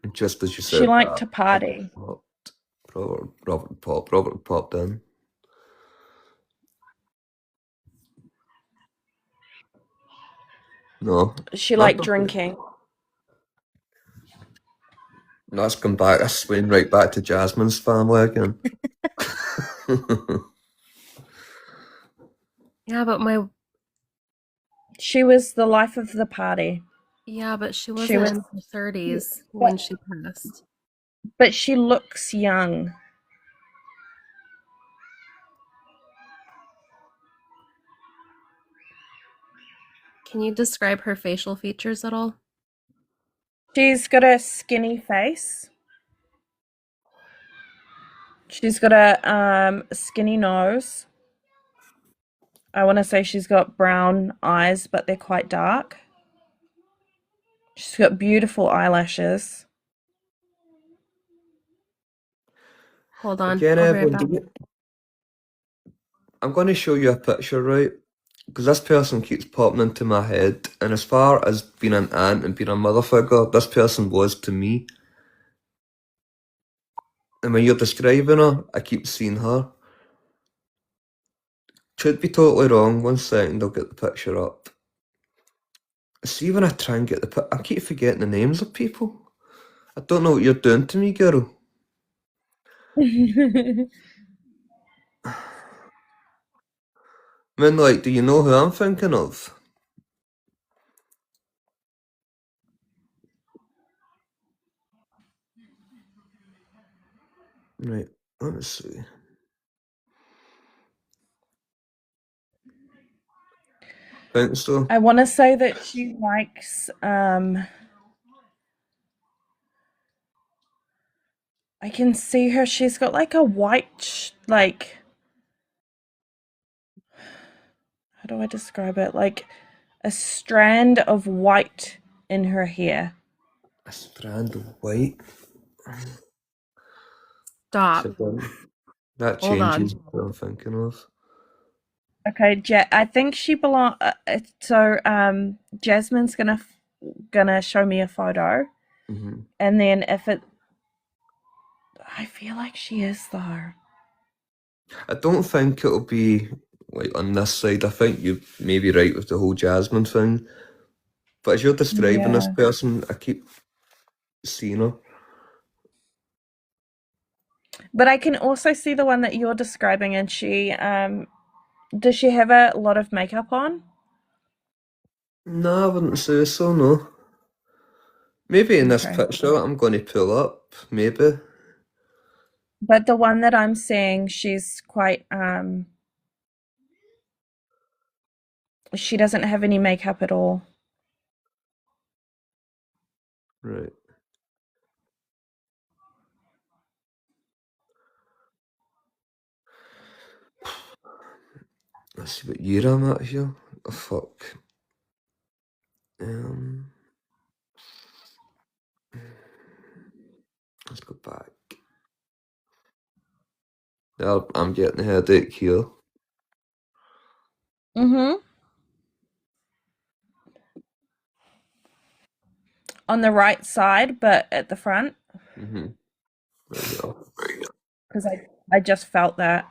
And just as you She said liked that, to party. Robert popped in. No. She liked drinking. That's come back. That's swinging right back to Jasmine's family again. Yeah, but She was the life of the party. she She wasn't was, in her 30s when she passed. but she looks young. Can you describe her facial features at all? She's got a skinny face. She's got a skinny nose. I want to say she's got brown eyes, but they're quite dark. She's got beautiful eyelashes. Hold on. Again, I'll be right Evelyn, back. I'm going to show you a picture, right? Because this person keeps popping into my head, and as far as being an aunt and being a mother figure, this person was to me. And when you're describing her, I keep seeing her. Could be totally wrong. 1 second, I'll get the picture up. See, when I try and get I keep forgetting the names of people. I don't know what you're doing to me, girl. I mean, like, do you know who I'm thinking of? Right, let's see. Think so? I want to say that she likes I can see her. She's got like a white, like, how do I describe it? Like a strand of white in her hair. A strand of white. Stop. That Hold on. changes what I'm thinking of. Okay, I think she belong. So, Jasmine's gonna show me a photo, and then if it, I feel like she is though. I don't think it'll be like on this side. I think you may be right with the whole Jasmine thing. But as you're describing this Yeah. person, I keep seeing her. But I can also see the one that you're describing, and does she have a lot of makeup on? No, I wouldn't say so, no. Maybe in this Okay. picture I'm going to pull up, maybe. But the one that I'm seeing, she's quite she doesn't have any makeup at all. Right. Let's see what year I'm at here. Oh, fuck. Let's go back. Now I'm getting a headache here. Mm-hmm. On the right side, but at the front, Mm-hmm. There you go. because I just felt that.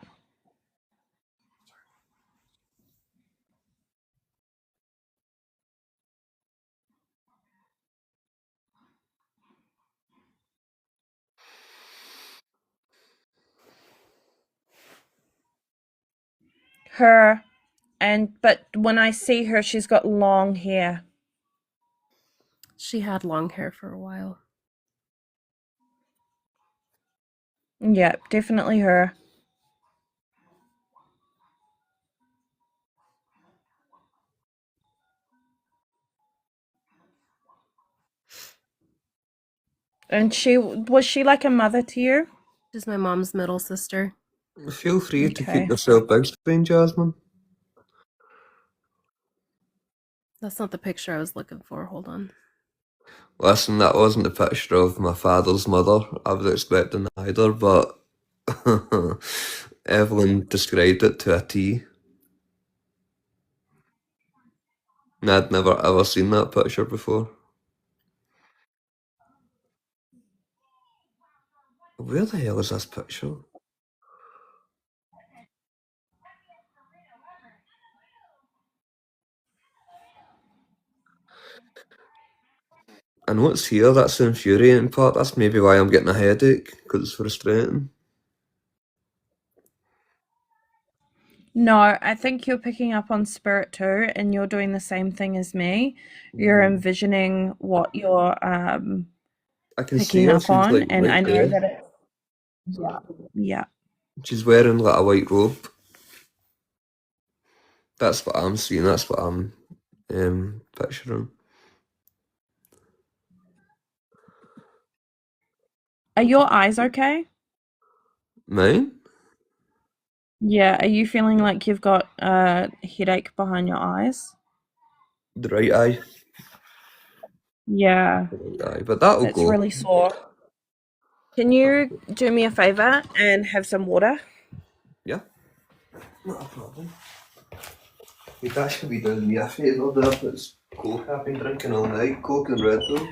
Her, but when I see her, she's got long hair. She had long hair for a while. Yeah, definitely her. And was she like a mother to you? She's my mom's middle sister. Feel free to Okay. keep yourself big screen, Jasmine. That's not the picture I was looking for. Hold on. Listen, that wasn't the picture of my father's mother I was expecting either, but Evelyn described it to a T. And I'd never ever seen that picture before. Where the hell is this picture? And what's here? That's the infuriating part. That's maybe why I'm getting a headache, because it's frustrating. No, I think you're picking up on spirit too, and you're doing the same thing as me. You're envisioning what you're I can see picking her. up She's on, like and I right know there. that it's yeah. She's wearing like a white robe. That's what I'm seeing. That's what I'm picturing. Are your eyes okay? Mine? Yeah, are you feeling like you've got a headache behind your eyes? The right eye. Yeah, The right eye. But that'll it's go. really sore. Can you do me a favor and have some water? Yeah. Not a problem. You'd actually be doing me a favour there if it's Coke I've been drinking all night. Coke and Red Bull.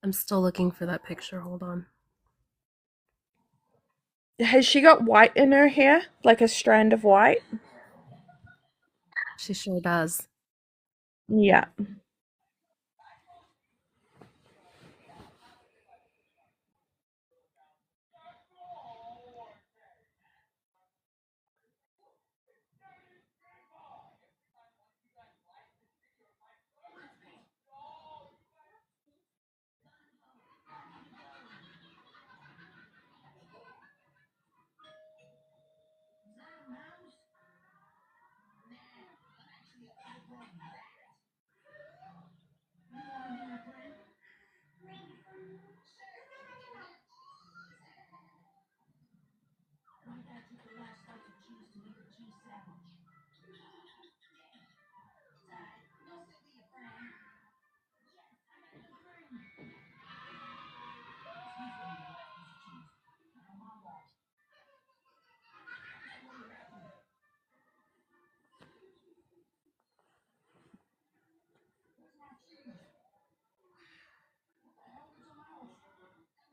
I'm still looking for that picture. Hold on. Has she got white in her hair? Like a strand of white? She sure does. Yeah.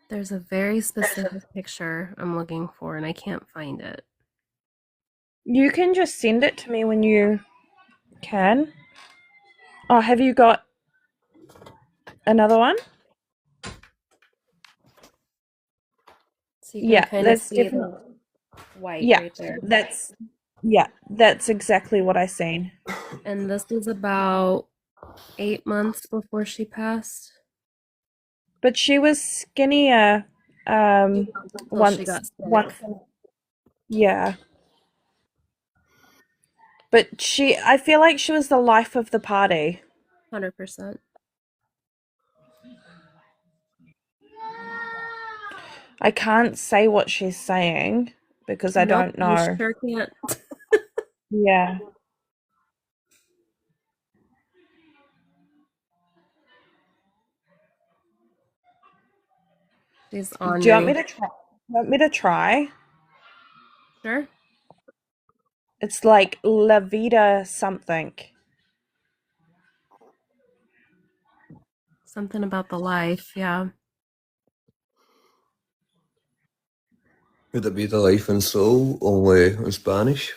There's a very specific picture I'm looking for, and I can't find it. You can just send it to me when you can. Oh, have you got another one? So you can Yeah, kind of that's see definitely. the white Yeah, right there. that's exactly what I seen. And this was about 8 months before she passed. But she was skinnier Until she once got once sick. yeah. But I feel like she was the life of the party. 100%. I can't say what she's saying because I Nope, don't you know. sure can't. Yeah. She's Do you want me ornery. to try? Want me to try? Sure. It's like La Vida something. Something about the life, yeah. Would it be the life and soul, only in Spanish?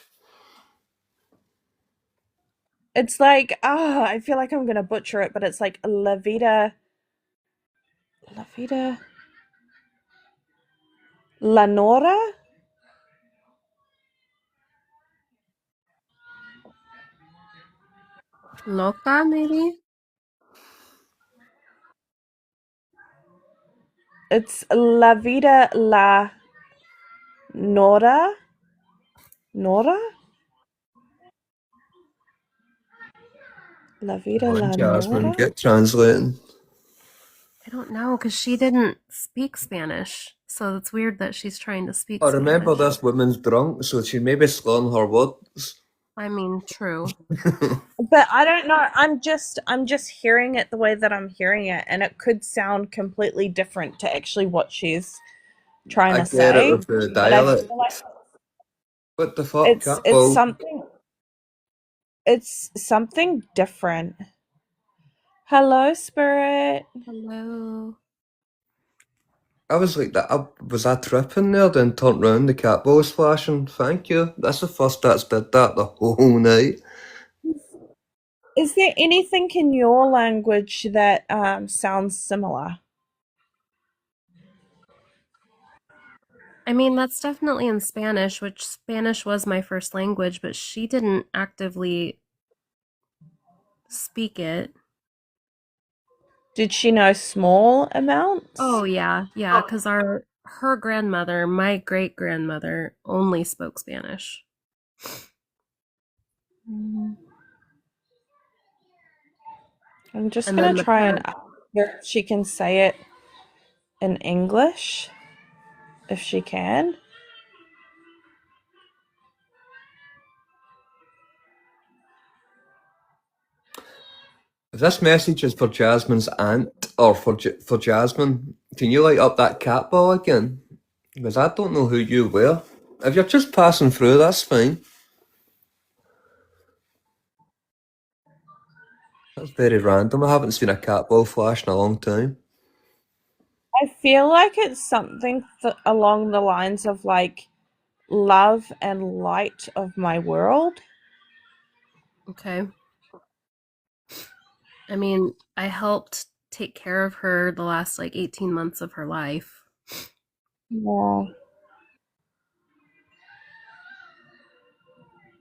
It's like, I feel like I'm gonna butcher it, but it's like La Vida, La Nora? Loca, maybe? It's La Vida La Nora? Nora? La Vida Come on, La Jasmine, Nora? get translating. I don't know, because she didn't speak Spanish. So it's weird that she's trying to speak I remember Spanish. this woman's drunk, so she may be slurring her words. I mean, true. But I don't know. I'm just hearing it the way that I'm hearing it, and it could sound completely different to actually what she's trying I to get it say. with the But I dialect. feel like What the fuck, it's cat it's ball? something it's something different. Hello, Spirit. Hello. I was like that. Was I tripping there? Then turned round, the cat ball was flashing. Thank you. That's the first that's did that the whole night. Is there anything in your language that sounds similar? I mean, that's definitely in Spanish, which Spanish was my first language, but she didn't actively speak it. Did she know small amounts? Oh yeah, yeah, because her grandmother, my great grandmother, only spoke Spanish. I'm just And gonna then the try and parent, ask her if she can say it in English, if she can. If this message is for Jasmine's aunt or for Jasmine, can you light up that cat ball again? Because I don't know who you were. If you're just passing through, that's fine. That's very random. I haven't seen a cat ball flash in a long time. I feel like it's something along the lines of like love and light of my world. okay. I mean, I helped take care of her the last like 18 months of her life. Yeah.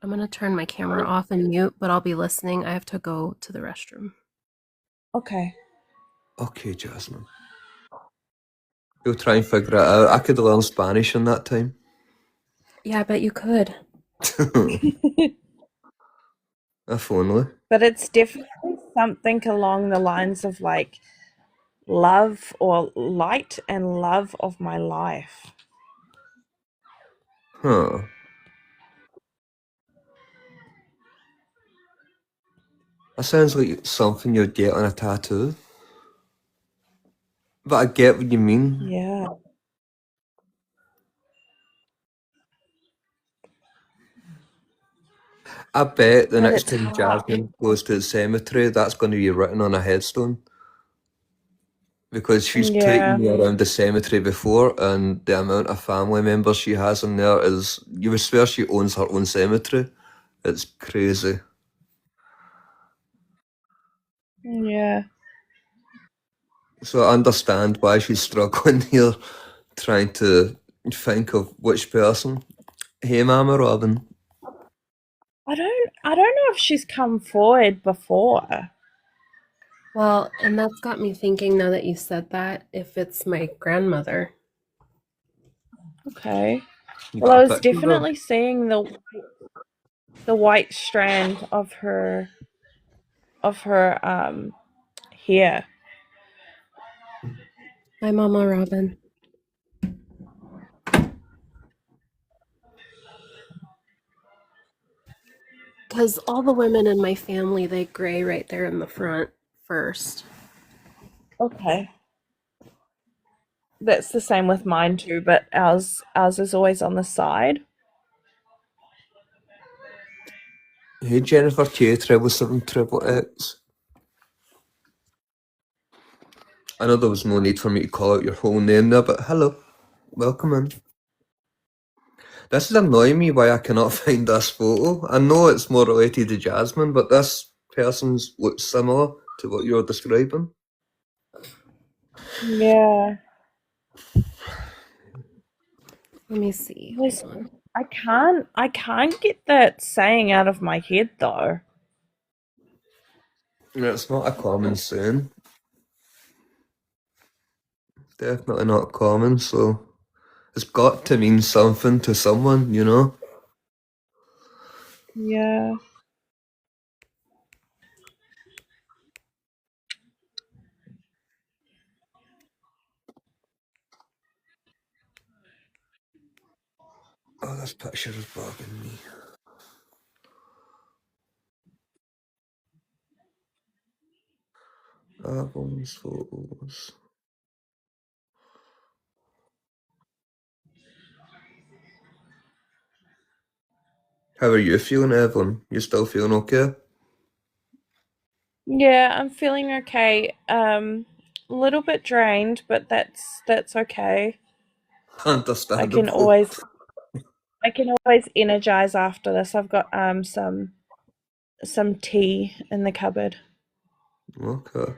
I'm gonna turn my camera off and mute, but I'll be listening. I have to go to the restroom. Okay. Okay, Jasmine. You'll try and figure it out. I could have learned Spanish in that time. Yeah, I bet you could. If only. But it's definitely something along the lines of like love or light and love of my life. Huh. That sounds like something you'd get on a tattoo. But I get what you mean. Yeah. I bet the But next it's time hard. Jasmine goes to the cemetery, that's going to be written on a headstone. Because she's taken Yeah. me around the cemetery before, and the amount of family members she has in there is, you would swear she owns her own cemetery. It's crazy. Yeah. So I understand why she's struggling here, trying to think of which person. Hey, Mama Robin. I don't know if she's come forward before. Well, and that's got me thinking now that you said that, if it's my grandmother. Okay. You Well, I got a was picture of her? definitely seeing the white strand of her hair. Hi, Mama Robin. Because all the women in my family, they gray right there in the front first. Okay. That's the same with mine too, but ours is always on the side. Hey, Jennifer K, 777XX. I know there was no need for me to call out your whole name there, but hello. Welcome in. This is annoying me why I cannot find this photo. I know it's more related to Jasmine, but this person's looks similar to what you're describing. Yeah. Let me see. Yes. Hold on. I can't get that saying out of my head though. It's not a common saying. Definitely not common, so it's got to mean something to someone, you know? Yeah. Oh, this picture is bugging me. Albums, photos. How are you feeling, Evelyn? You still feeling okay? Yeah, I'm feeling okay. A little bit drained, but that's okay. I can Understandable. always I can always energize after this. I've got some tea in the cupboard. Okay.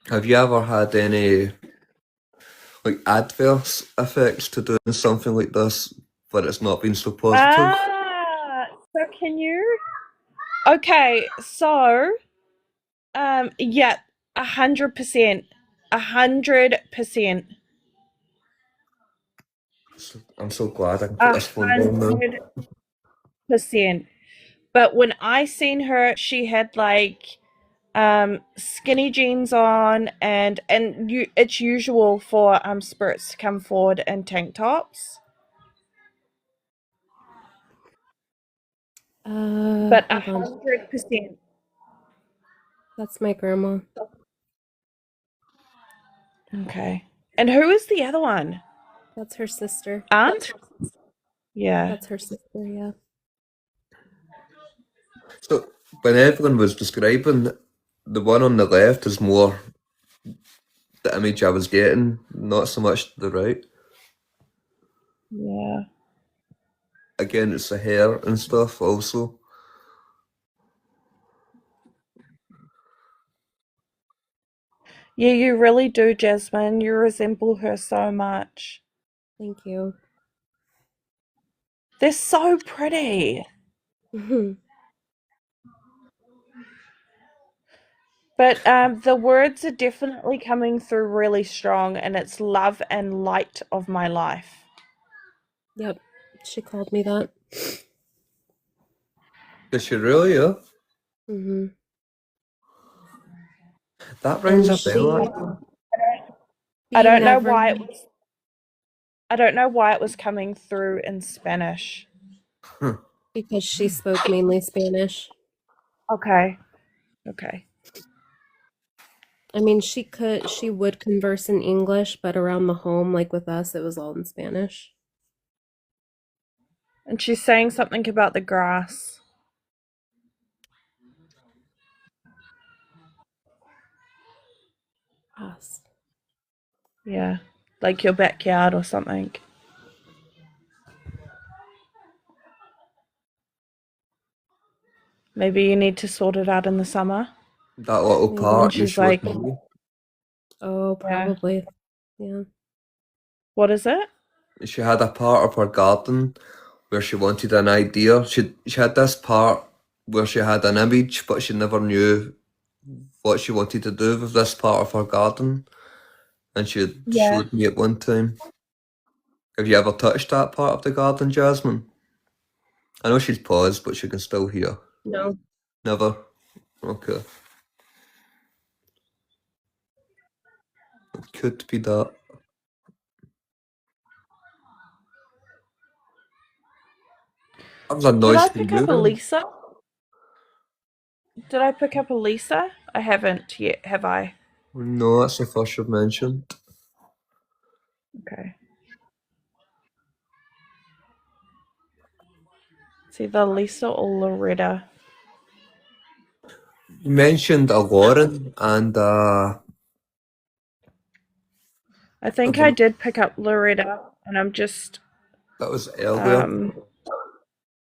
Have you ever had any like adverse effects to doing something like this, but it's not been so positive? So can you? Okay, so yeah, 100%, 100%. I'm so glad I can put this phone down now. 100%. But when I seen her, she had like skinny jeans on, and it's usual for spirits to come forward in tank tops. But Hold on. 100%. That's my grandma. Okay. And who is the other one? That's her sister. Aunt? Yeah. That's her sister, yeah. So when Evelyn was describing, the one on the left is more the image I was getting, not so much the right. Yeah. Again, it's the hair and stuff also. Yeah, you really do, Jasmine. You resemble her so much. Thank you. They're so pretty. But the words are definitely coming through really strong, and it's love and light of my life. Yep, she called me that. Does she really? Yeah. Mm-hmm. That rings And a bell. she, I she don't know never, why it was coming through in Spanish. because she spoke mainly Spanish. Okay. I mean, she would converse in English, but around the home, like with us, it was all in Spanish. And she's saying something about the grass. Yes. Yeah. Like your backyard or something. Maybe you need to sort it out in the summer. That little Maybe. part you She's showed like, me. Oh, probably. Yeah. what is it? She had a part of her garden where she wanted an idea. She had this part where she had an image, but she never knew what she wanted to do with this part of her garden. And she had Yeah. showed me at one time. Have you ever touched that part of the garden, Jasmine? I know she's paused, but she can still hear. No. Never? Okay. It could be that. That was a Did noise I from pick you up a then. Lisa? Did I pick up a Lisa? I haven't yet, have I? No, that's the first you've mentioned. Okay. It's either Lisa or Loretta. You mentioned a Lauren and I think I did pick up Loretta, and I'm just that was earlier.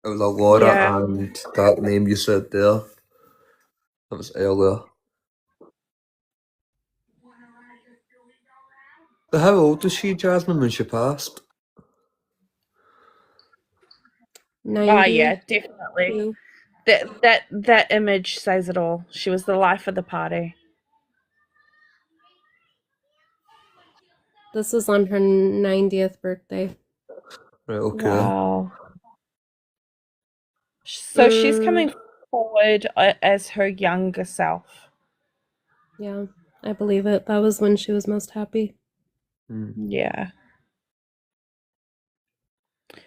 It was a Laura yeah. and that name you said there. That was earlier. So how old was she, Jasmine, when she passed? 90. Yeah, definitely. That image says it all. She was the life of the party. This was on her 90th birthday. Right, okay. Wow. So she's coming forward as her younger self. Yeah, I believe it. That was when she was most happy. Yeah.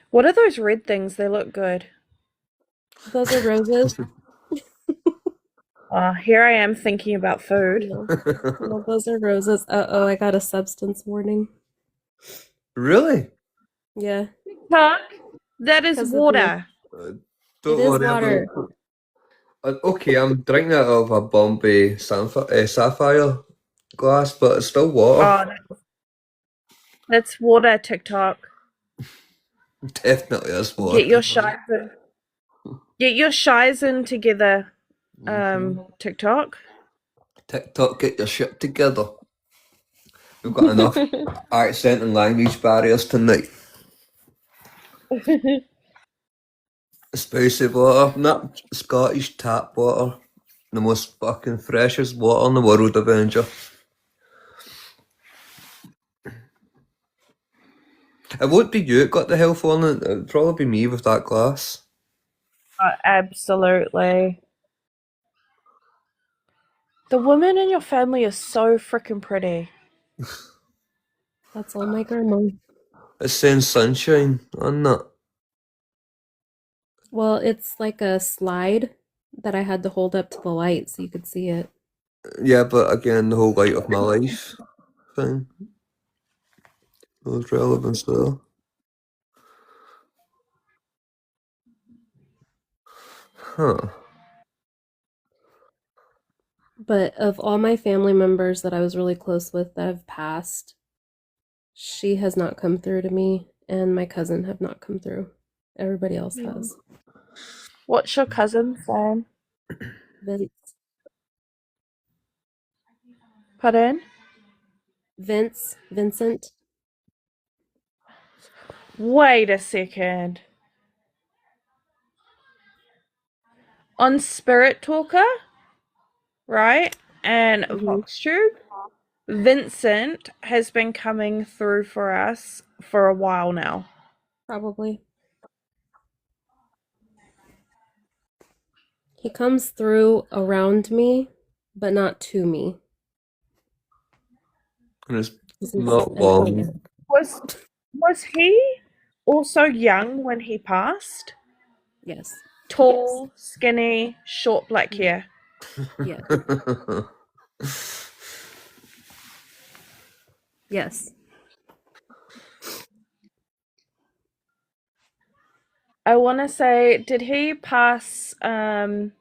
What are those red things? They look good. Those are roses. Here I am thinking about food. No, those are roses. Uh-oh, I got a substance warning. Really? Yeah. Tuck, that is 'Cause of water. Don't It is worry, water. okay, I'm drinking out of a Bombay sapphire glass, but it's still water. That's water, TikTok. Definitely is water. Get your shizen together, TikTok. TikTok, get your shit together. We've got enough accent and language barriers tonight. Spicy water, not Scottish tap water. The most fucking freshest water in the world, Avenger. It won't be you that got the health warning, it'll probably be me with that glass. Absolutely. The woman in your family is so freaking pretty. That's all my grandma. It's saying sunshine on that. Well, it's like a slide that I had to hold up to the light so you could see it. Yeah, but again, the whole light of my life thing. Those relevance there. Huh. But of all my family members that I was really close with that have passed, she has not come through to me, and my cousin have not come through. Everybody else has. What's your cousin's name? Vince. Pardon? Vincent. Wait a second. On Spirit Talker, right? And VoxTube, Vincent has been coming through for us for a while now. Probably. He comes through around me, but not to me. And it's He's not an long. elder. Was he also young when he passed? Yes. Tall, skinny, short black hair. Yeah. Yes. I want to say, did he pass? Maybe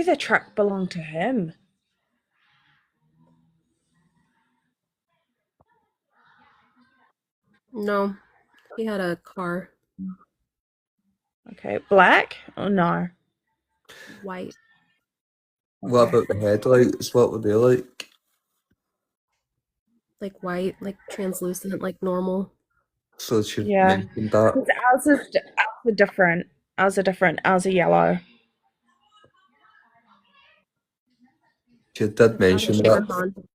the truck belonged to him. No. He had a car. Okay, black or no? White. What Okay. about the headlights? What were they like? Like white, like translucent, like normal. So she Yeah. mentioned that. 'Cause ours are different. Ours are different. Ours are yellow. She did mention that. Marathon.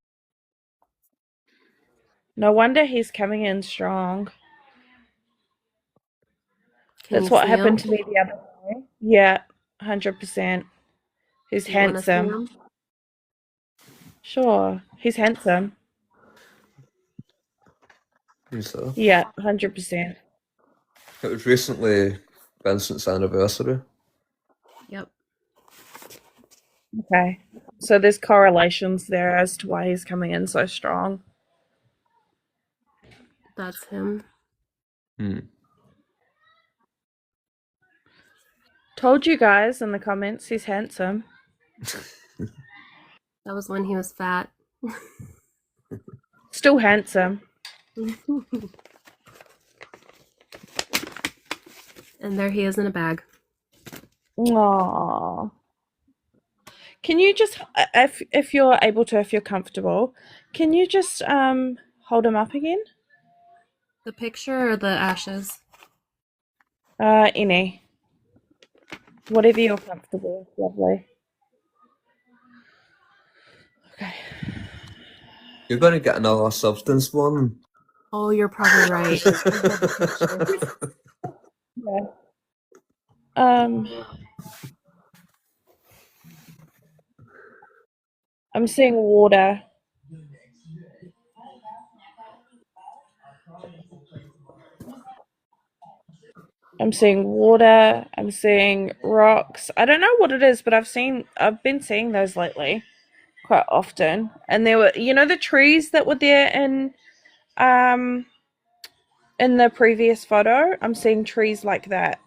No wonder he's coming in strong. Can That's you what see happened him? to me the other day. Yeah, 100%. He's Do you want to see handsome. him? Sure, he's handsome. So Yeah, 100%. it was recently Vincent's anniversary. Yep. Okay. So there's correlations there as to why he's coming in so strong. That's him. Told you guys in the comments he's handsome. That was when he was fat. Still handsome. And there he is in a bag. Aww. Can you just, if you're able to, if you're comfortable, can you just hold him up again? The picture or the ashes? Any. Whatever you're comfortable with. Lovely. Okay. You're going to get another substance one. Oh, you're probably right. Yeah. I'm seeing water. I'm seeing water. I'm seeing rocks. I don't know what it is, but I've been seeing those lately quite often. And there were, the trees that were there in the previous photo. I'm seeing trees like that.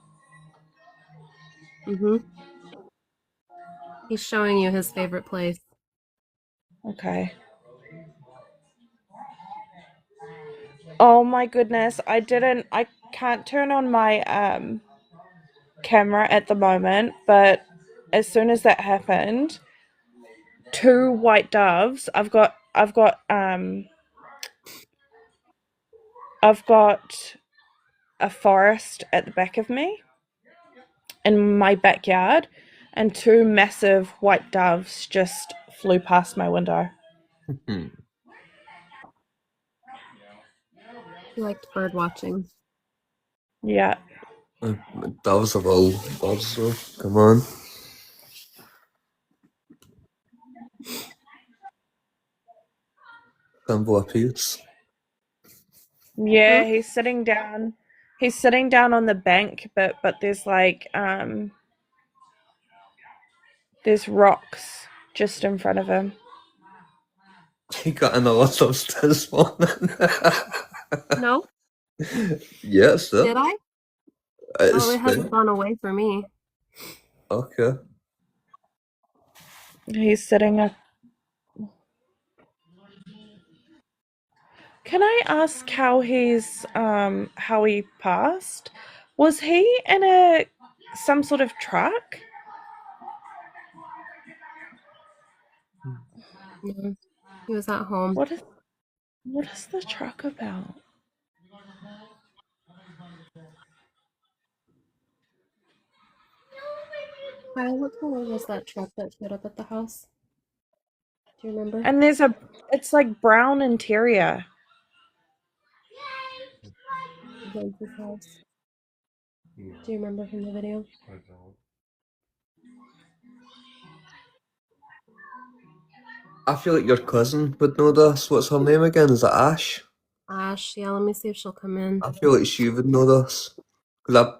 He's showing you his favorite place. Okay. Oh my goodness, I can't turn on my camera at the moment, but as soon as that happened, two white doves. I've got a forest at the back of me in my backyard, and two massive white doves just flew past my window. He liked bird watching. Yeah. Doves of all birds, though. Come on. Symbol of peace. Yeah, he's sitting down. He's sitting down on the bank, but there's like there's rocks just in front of him. He got in a lot of this morning. No? Yes, sir. Did I? It's Oh, it hasn't gone away for me. okay. He's sitting up. Can I ask how he passed? Was he in some sort of truck? No. He was at home. What is the truck about? Kyle, what color was that truck that showed up at the house? Do you remember? And it's like brown interior. James's house. No, Do you remember from the video? I don't. I feel like your cousin would know this. What's her name again? Is it Ash? Ash, yeah, let me see if she'll come in. I feel like she would know this. Because I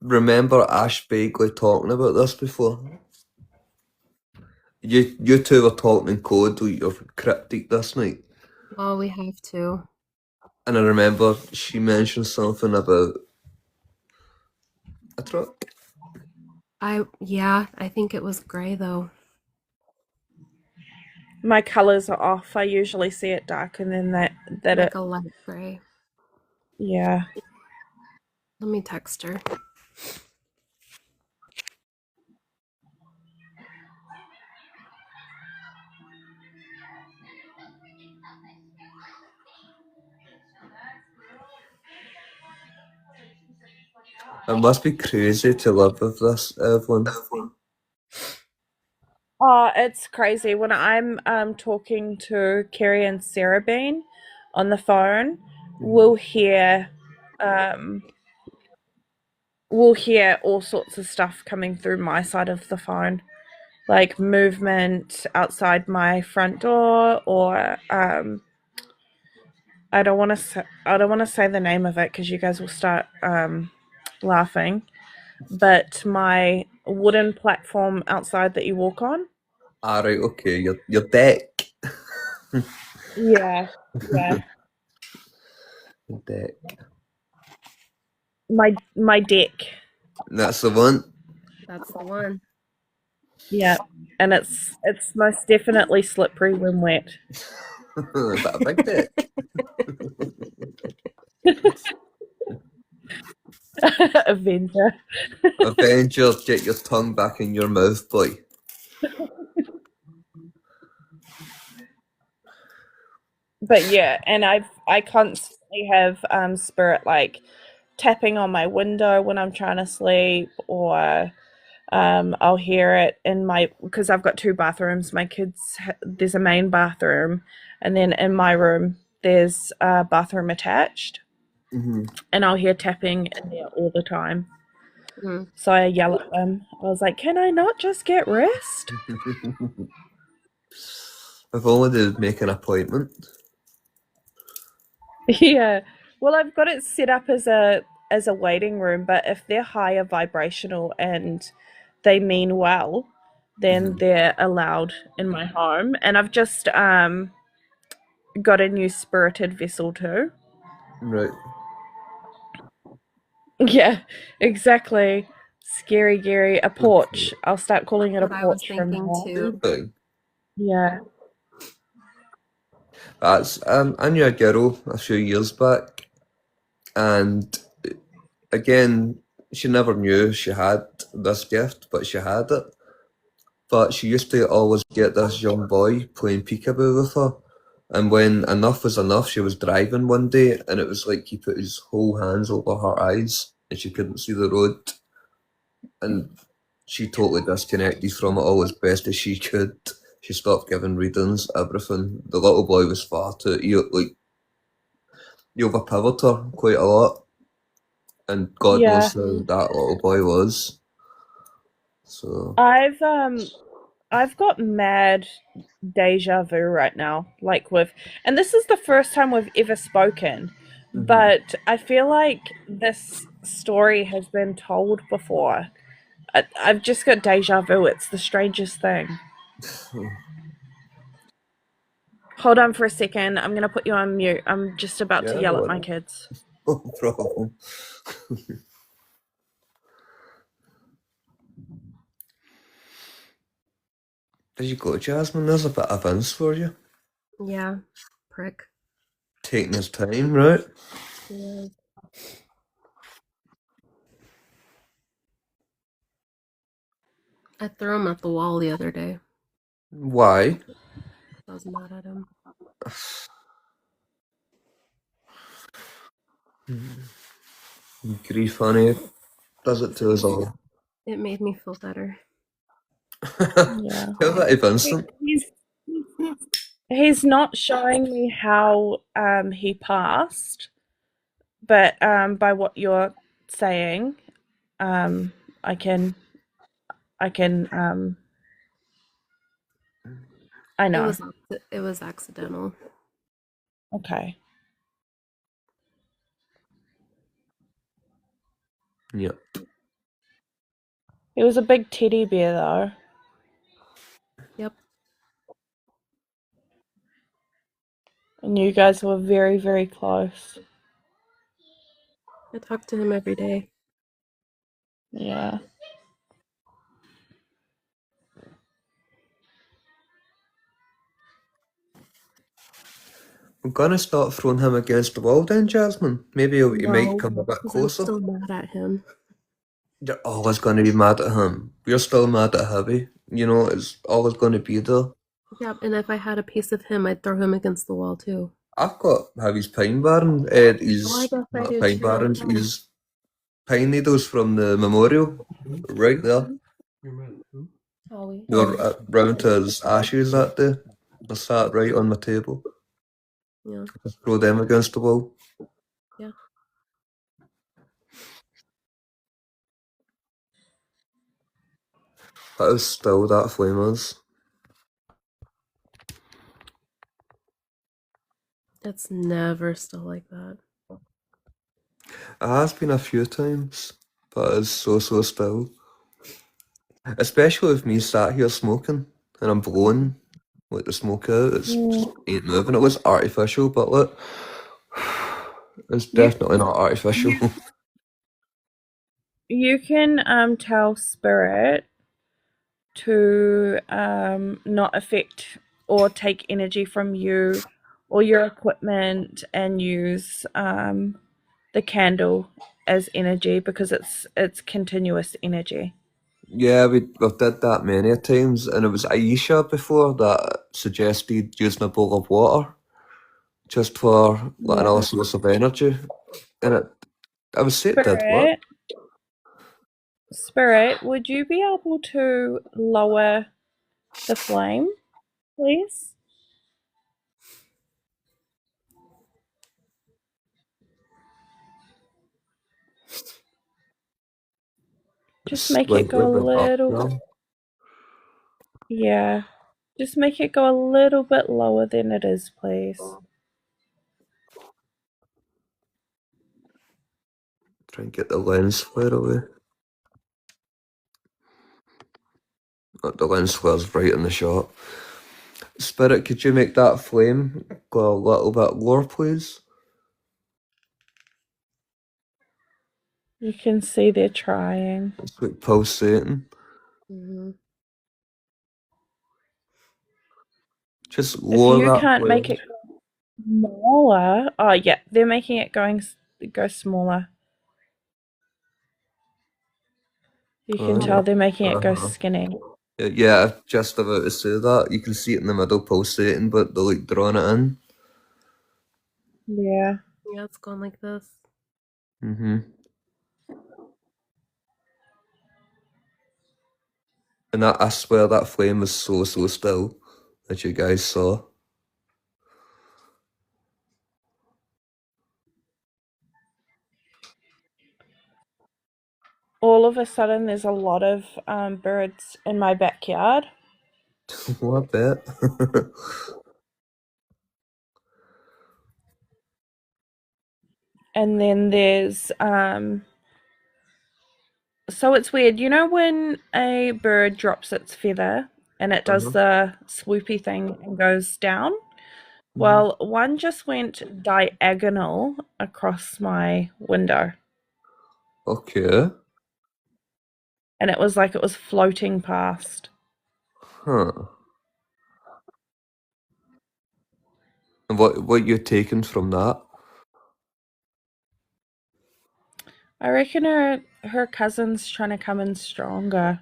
remember Ash vaguely talking about this before. You two were talking in code like you're cryptic this night. Oh, we have to. And I remember she mentioned something about a truck. Yeah, I think it was gray though. My colors are off. I usually see it dark, and then that Like a light gray. yeah. Let me text her. It must be crazy to live with this, Evelyn. Oh, it's crazy. When I'm talking to Kerry and Sarah Bean on the phone, we'll hear all sorts of stuff coming through my side of the phone, like movement outside my front door, or I don't want to say the name of it because you guys will start laughing. But my wooden platform outside that you walk on. Alright, okay, your deck. Yeah. Your deck. My deck. That's the one. That's the one. Yeah, and it's most definitely slippery when wet. Is that a big deck? Avenger. Avenger, get your tongue back in your mouth, boy. But yeah, and I constantly have spirit like tapping on my window when I'm trying to sleep, or I'll hear it in because I've got two bathrooms. My kids, there's a main bathroom, and then in my room there's a bathroom attached, and I'll hear tapping in there all the time. So I yell at them. I was like, "Can I not just get rest?" If only they'd make an appointment. Yeah. Well, I've got it set up as a waiting room, but if they're higher vibrational and they mean well, then they're allowed in my home. And I've just got a new spirited vessel too. Right. Yeah, exactly. Scary Gary, a porch. I'll start calling it a What I was porch from thinking now. too. Thing. Yeah. That's I knew a girl a few years back, and again, she never knew she had this gift, but she had it. But she used to always get this young boy playing peekaboo with her. And when enough was enough, she was driving one day, and it was like he put his whole hands over her eyes, and she couldn't see the road. And she totally disconnected from it all as best as she could. She stopped giving readings, everything. The little boy was far too, you overpowered her quite a lot, and God Yeah. knows who that little boy was. So I've got mad deja vu right now, and this is the first time we've ever spoken, but I feel like this story has been told before. I've just got deja vu. It's the strangest thing. Hold on for a second. I'm gonna put you on mute. I'm just about to yeah, yell no at my worries. kids. No problem. There you go, Jasmine. There's a bit of Vince for you. Yeah, prick. Taking his time, right? Yeah. I threw him at the wall the other day. Why? I was mad at him. Grief, honey. Does it to us all. It made me feel better. Yeah. Tell that to Vincent. He's not showing me how he passed, but by what you're saying, I can I know. It was accidental. Okay. Yep. He was a big teddy bear though. Yep. And you guys were very, very close. I talk to him every day. Yeah. I'm gonna start throwing him against the wall then, Jasmine. Maybe he might come a bit because I'm closer. still mad at him. You're always gonna be mad at him. You're still mad at Heavy. You know, it's always gonna be there. Yeah, and if I had a piece of him, I'd throw him against the wall too. I've got Heavy's pine barren. He's I guess I not do pine too. barrens. He's pine needles from the memorial, right there. You met who? Howie. They were round to his ashes that day. They sat right on the table. Yeah. Just throw them against the wall. Yeah. That is still that flame is. It's never still like that. It has been a few times, but it's so still. Especially with me sat here smoking and I'm blowing like the smoke out, it's just ain't moving. It was artificial, but look, it's definitely not artificial. You can tell spirit to not affect or take energy from you or your equipment and use the candle as energy because it's continuous energy. Yeah, we've did that many a times, and it was Aisha before that suggested using a bowl of water just for like another source of energy, and I would say it did work. Spirit, would you be able to lower the flame, please? Just make it go a little. Yeah. Just make it go a little bit lower than it is, please. Try and get the lens flare away. The lens flare's right in the shot. Spirit, could you make that flame go a little bit lower, please? You can see they're trying. It's like pulsating. Mm-hmm. Just If lower you that can't flame. make it smaller, oh yeah, they're making it go smaller. You can tell they're making it go skinny. Yeah, I'm just about to say that. You can see it in the middle pulsating, but they're like drawing it in. Yeah. Yeah, it's going like this. Mm-hmm. And I swear that flame was so still that you guys saw. all of a sudden there's a lot of birds in my backyard. Well, I bet. And then there's so it's weird. You know when a bird drops its feather and it does the swoopy thing and goes down? Well, one just went diagonal across my window. Okay. And it was like it was floating past. Huh. And what you taken from that? I reckon her cousin's trying to come in stronger.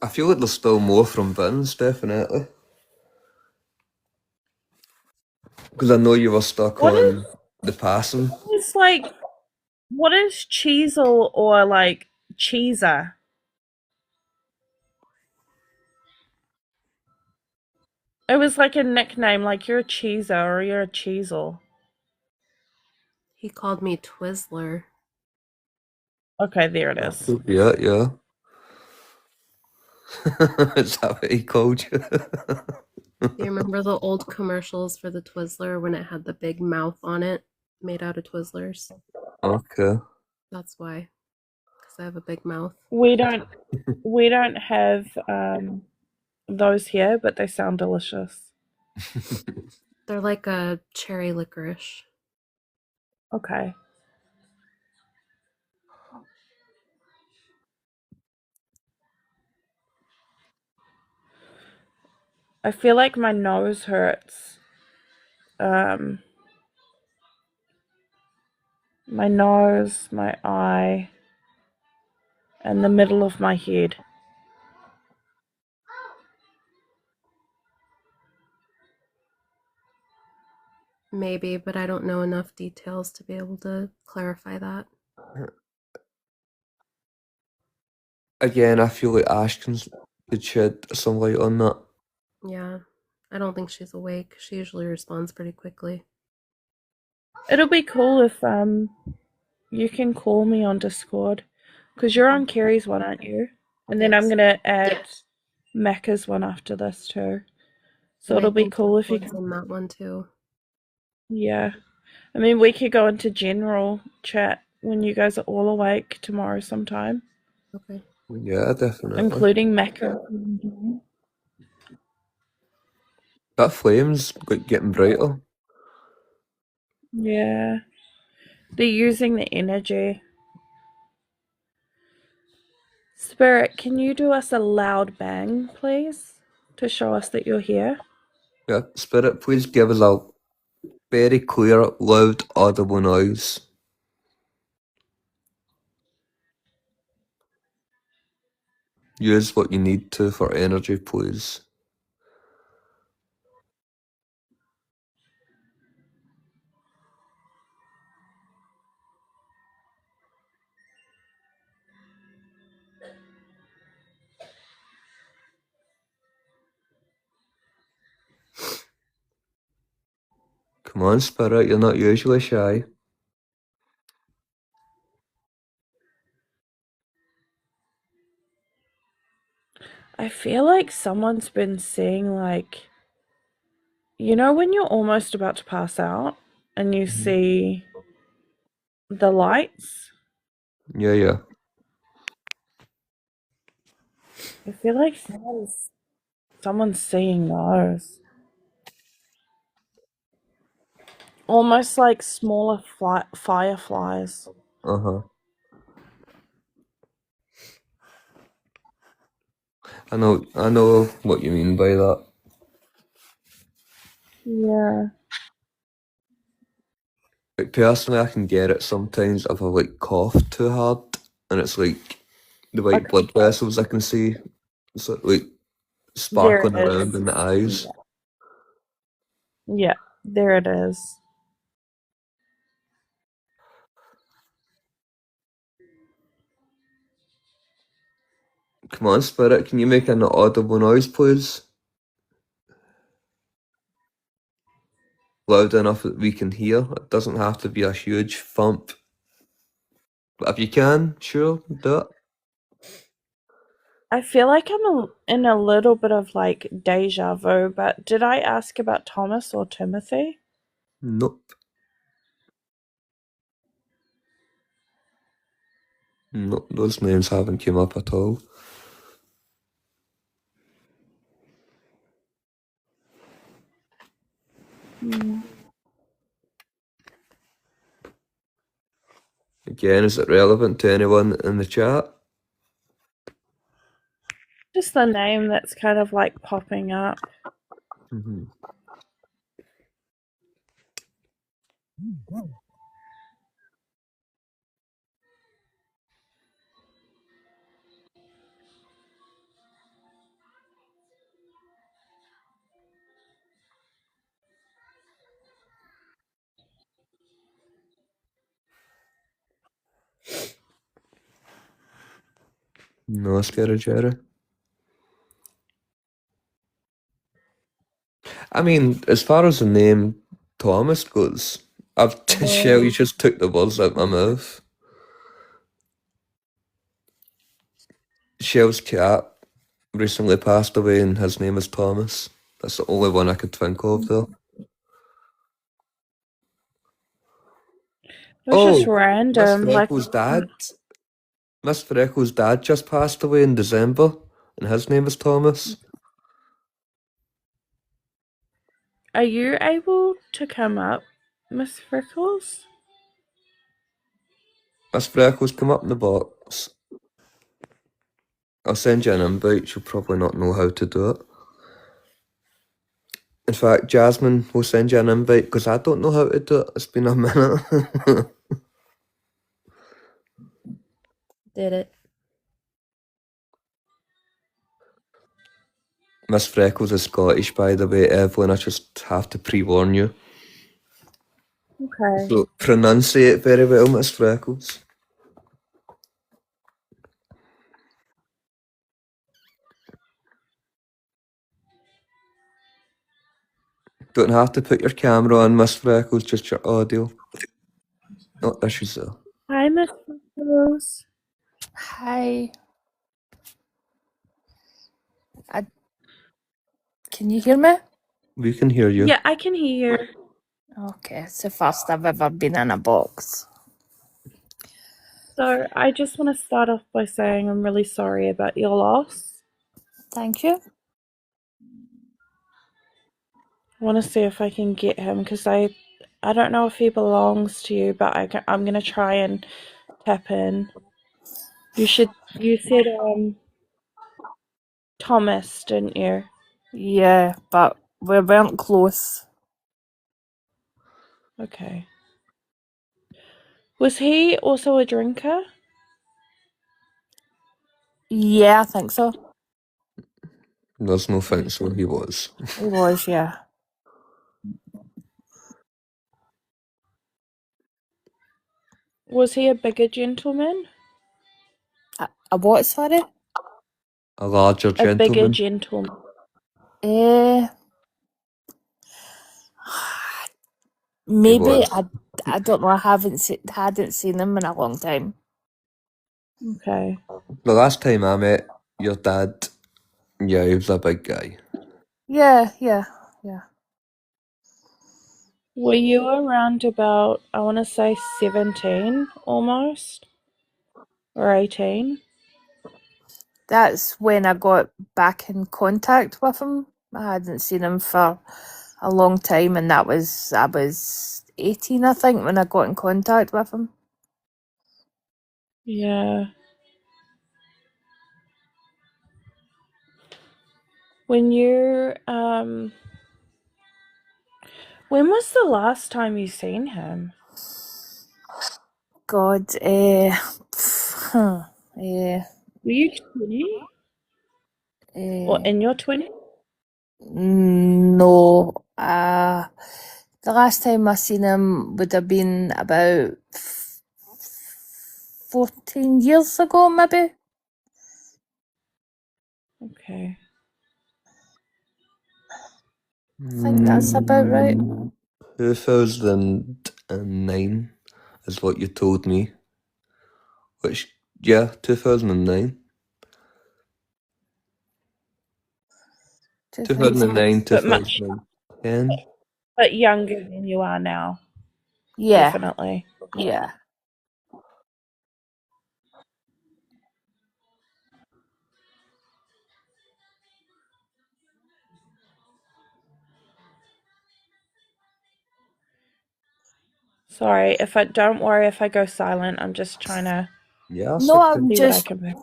I feel like there's still more from Vince, definitely. Because I know you were stuck What on the passing. is like what is cheesel or like cheeser? It was like a nickname, like you're a cheeser or you're a cheesel. He called me Twizzler. Okay, there it is. Yeah, yeah. Is that what he called you? Do you remember the old commercials for the Twizzler when it had the big mouth on it made out of Twizzlers? Okay. That's why. Because I have a big mouth. We don't have those here, but they sound delicious. They're like a cherry licorice. Okay. I feel like my nose hurts. My nose, my eye, and the middle of my head. Maybe, but I don't know enough details to be able to clarify that. Again, I feel like Ashkins could shed some light on that. Yeah. I don't think she's awake. She usually responds pretty quickly. It'll be cool if you can call me on Discord, because you're on Kerry's one, aren't you? And then I'm Yes. gonna add Macca's one after this too. So And I it'll be think cool if you Discord's can. in that one too. Yeah. I mean, we could go into general chat when you guys are all awake tomorrow sometime, Okay. Yeah, definitely. including Macca. That flame's like getting brighter. Yeah. They're using the energy. Spirit, can you do us a loud bang, please? To show us that you're here? Yeah, Spirit, please give us a very clear, loud, audible noise. Use what you need to for energy, please. Come on, Spirit, you're not usually shy. I feel like someone's been seeing, like, you know, when you're almost about to pass out and you see the lights? Yeah, yeah. I feel like someone's seeing those. Almost like smaller fireflies. Uh-huh. I know what you mean by that. Yeah. Like, personally, I can get it sometimes if I, like, cough too hard, and it's like the white Okay. blood vessels I can see, so, like, There it sparkling around is. in the eyes. Yeah, there it is. Come on, Spirit, can you make an audible noise, please? Loud enough that we can hear. It doesn't have to be a huge thump. But if you can, sure, do it. I feel like in a little bit of like deja vu, but did I ask about Thomas or Timothy? Nope. Nope, those names haven't come up at all. Again, is it relevant to anyone in the chat? Just the name that's kind of like popping up. Mm-hmm. No, Scary Jerry. I mean, as far as the name Thomas goes, Shelley just took the words out my mouth. Shell's cat recently passed away and his name is Thomas. That's the only one I could think of though. It was just Oh, Miss random. Like, Freckles' dad. Miss Freckles' dad just passed away in December and his name is Thomas. are you able to come up, Miss Freckles? Miss Freckles, come up in the box. I'll send you an invite. You'll probably not know how to do it. In fact, Jasmine will send you an invite because I don't know how to do it. It's been a minute. Did it. Miss Freckles is Scottish, by the way, Evelyn. I just have to pre-warn you. Okay. So pronunciate very well, Miss Freckles. Don't have to put your camera on, Miss Freckles, just your audio. Oh, there she's there. Hi, Miss Freckles. Hi. Can you hear me? We can hear you. Yeah, I can hear. Okay, it's the first I've ever been in a box. So I just want to start off by saying I'm really sorry about your loss. Thank you. I want to see if I can get him because I don't know if he belongs to you, but I'm gonna try and tap in. You said Thomas, didn't you? Yeah, but we weren't close. Okay. Was he also a drinker? Yeah, I think so. There's no think so, he was. He was, yeah. Was he a bigger gentleman? A what, sorry? A larger A bigger gentleman. gentleman. Maybe. was. I don't know. I hadn't seen him in a long time. Okay. The last time I met your dad, yeah, he was a big guy. Yeah. Were you around about, I want to say 17 almost? Or 18? That's when I got back in contact with him. I hadn't seen him for a long time, and I was 18, I think, when I got in contact with him. Yeah. When you, when was the last time you seen him? God, Were you 20? Or in your 20s? no. The last time I seen him would have been about 14 years ago, maybe. Okay. I think that's about right. 2009 is what you told me. Which, yeah, 2009. 2009, But much 2010. but younger than you are now, Yeah, definitely. yeah. Sorry, don't worry if I go silent. I'm just trying to Yeah, No, I'm see what I just can pick.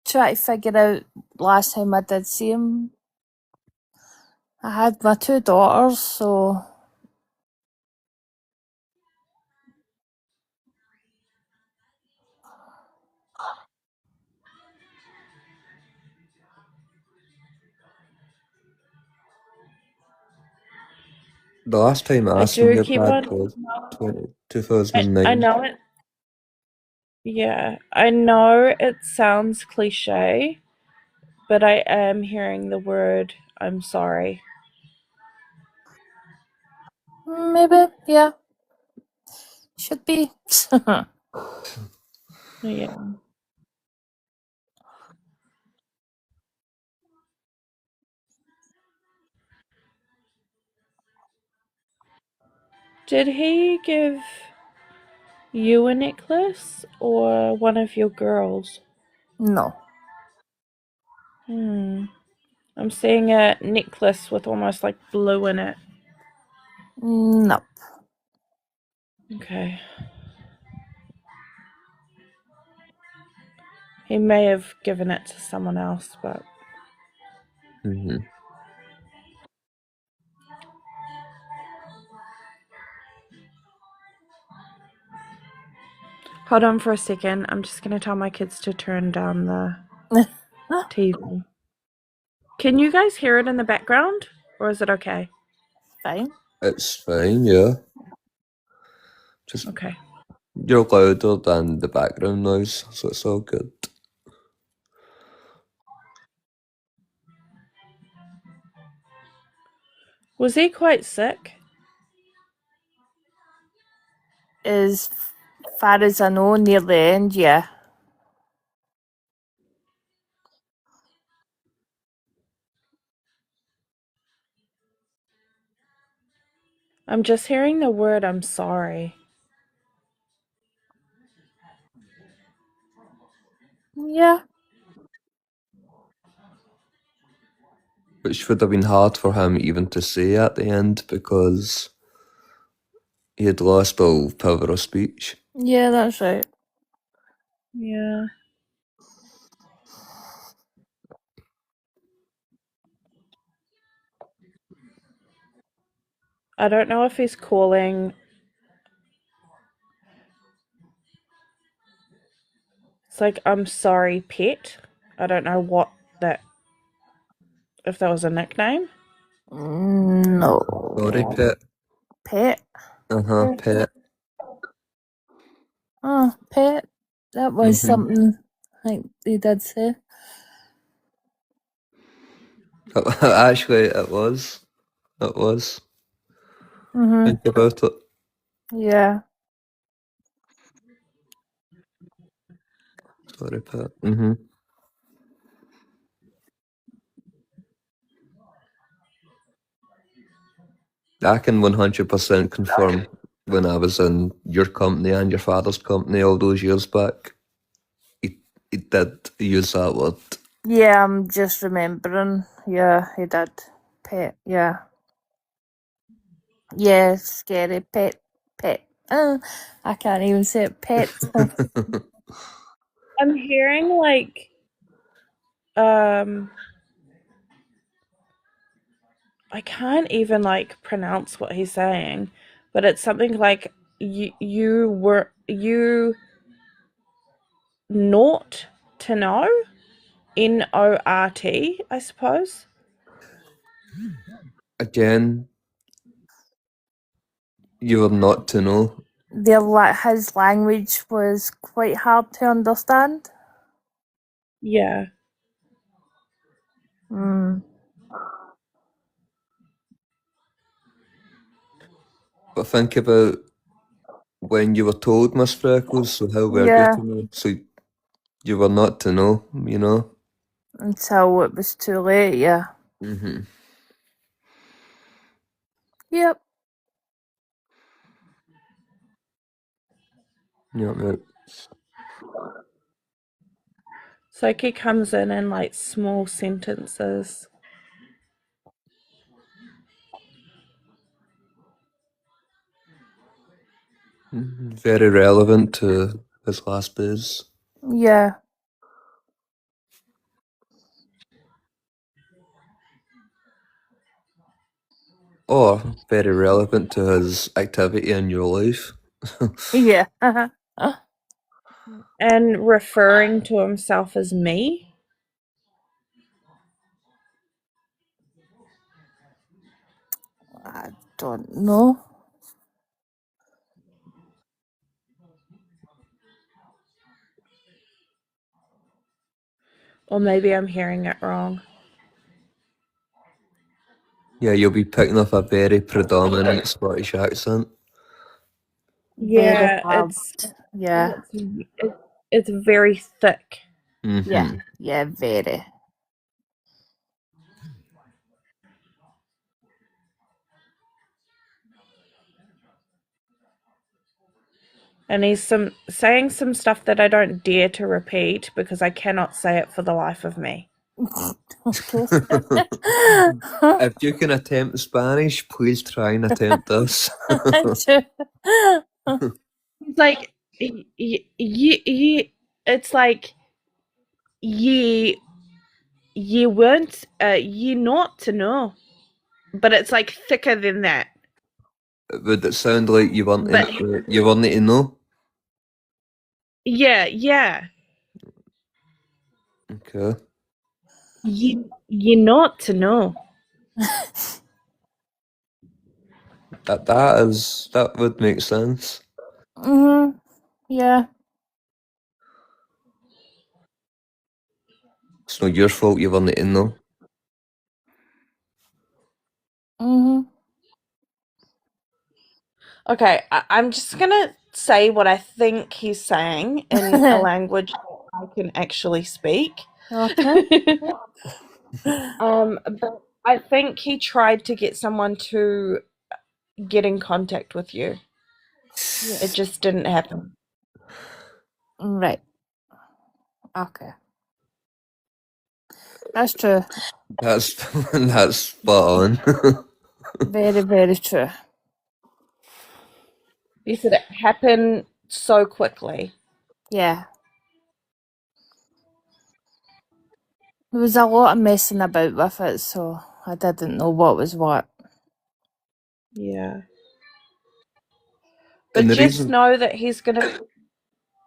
trying to figure out last time I did see him. I had my two daughters, so the last time I I seen do your keep dad on. was I 2009. know it. Yeah, I know it sounds cliche, but I am hearing the word "I'm sorry." maybe, yeah, should be. Yeah. Did he give you a necklace or one of your girls? No, I'm seeing a necklace with almost like blue in it. no. Okay. He may have given it to someone else, but Mm-hmm. hold on for a second. I'm just going to tell my kids to turn down the TV. Can you guys hear it in the background or is it okay? Fine. It's fine, yeah. Just Okay. you're louder than the background noise, so it's all good. Was he quite sick? As far as I know, near the end, yeah. I'm just hearing the word "I'm sorry." Yeah. Which would have been hard for him even to say at the end because he had lost all power of speech. Yeah, that's right. Yeah. I don't know if he's calling. It's like, "I'm sorry, pet." I don't know if that was a nickname. No. Sorry, pet. Pet. Pet. Oh, pet. That was Mm-hmm. something I think they did say. Actually, it was. It was. Mm-hmm. Think about it. Yeah. Sorry, pet. Mm-hmm. I can 100% confirm when I was in your company and your father's company all those years back, he did use that word. Yeah, I'm just remembering. Yeah, he did. Pet. Yeah. Yeah, scary. Pet. Pet. I can't even say it. Pet. I'm hearing like I can't even like pronounce what he's saying, but it's something like you naught to know, NORT, I suppose. Again, you were not to know. His language was quite hard to understand. Yeah. Mm. But think about when you were told, Miss Freckles, so how were you Yeah. to know? So You were not to know, you know? until it was too late. Yeah. Mm-hmm. Yep. Yeah, mate. Psyche comes in like small sentences. Very relevant to his last biz. Yeah. Or very relevant to his activity in your life. Yeah. And referring to himself as me. I don't know. Or maybe I'm hearing it wrong. Yeah, you'll be picking up a very predominant Scottish accent. Very Yeah, hard. Yeah. it's very thick. Mm-hmm. Yeah. Yeah. Very. And he's saying some stuff that I don't dare to repeat because I cannot say it for the life of me. Okay. If you can attempt Spanish, please try and attempt this. It's like it's like ye weren't ye not to know, but it's like thicker than that. Would it sound like you want But you want to know? yeah, Okay. ye not to know. That would make sense. Mm-hmm. Yeah. It's not your fault you want to know. Mm-hmm. Okay, I'm just gonna say what I think he's saying in a language that I can actually speak. Okay. But I think he tried to get someone to get in contact with you. It just didn't happen. Right. Okay. That's true. That's that's spot on. Very, very true. He said it happened so quickly. Yeah. There was a lot of messing about with it, so I didn't know what was what. Yeah. But And the just reason, know that he's going to be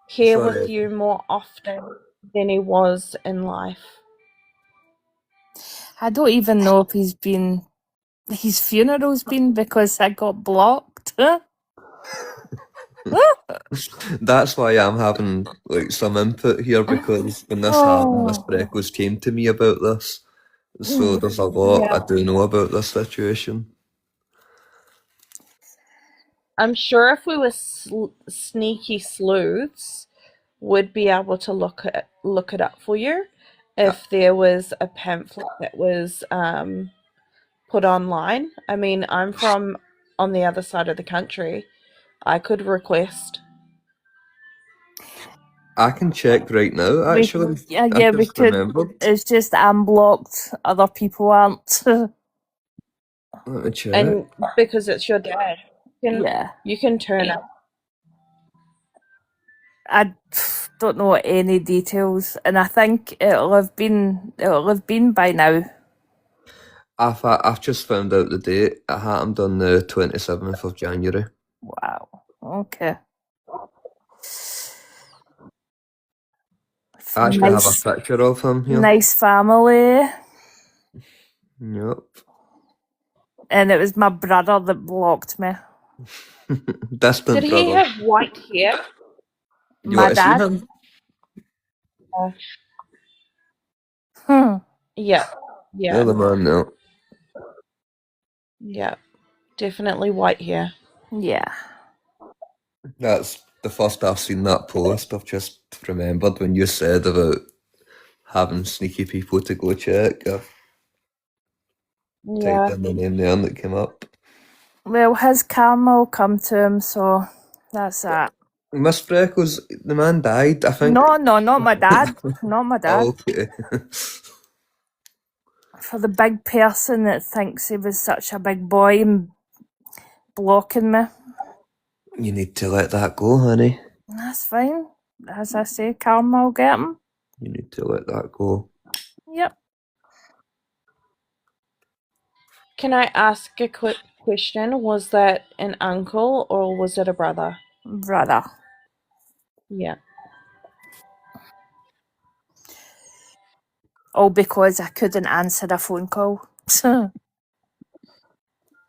here with sorry, you more often than he was in life. I don't even know if his funeral's been because I got blocked. that's why I'm having like some input here because when this happened, Miss Oh. Freckles came to me about this. So there's a lot I do know about this situation. I'm sure if we were sneaky sleuths, we'd be able to look it up for you. If there was a pamphlet that was put online. I mean, I'm from on the other side of the country. I could request. I can check right now, actually. I Yeah, we just could. remembered. It's just I'm blocked, other people aren't. Let me check. And because it's your dad, Yeah. you can turn up. I don't know any details, and I think it'll have been by now. I've just found out the date. It happened on the 27th of January. Wow. Okay. I actually have a Nice, picture of him here. nice family, Yep. and it was my brother that blocked me. Distant Did he brother. have white hair? You My want to see dad. him? Hmm. Yeah. You're the man now. Yeah. Definitely white hair. Yeah. That's the first I've seen that post, I've just remembered when you said about having sneaky people to go check. I Yeah. typed in the name there and it came up. Well, his karma will come to him, so that's that. Miss Freckles, the man died, I think. No, not my dad. Not my dad. Oh, okay. For the big person that thinks he was such a big boy and blocking me. You need to let that go, honey. That's fine. As I say, karma will get him. You need to let that go. Yep. Can I ask a quick question? Was that an uncle or was it a brother? Brother. Yeah. All because I couldn't answer a phone call.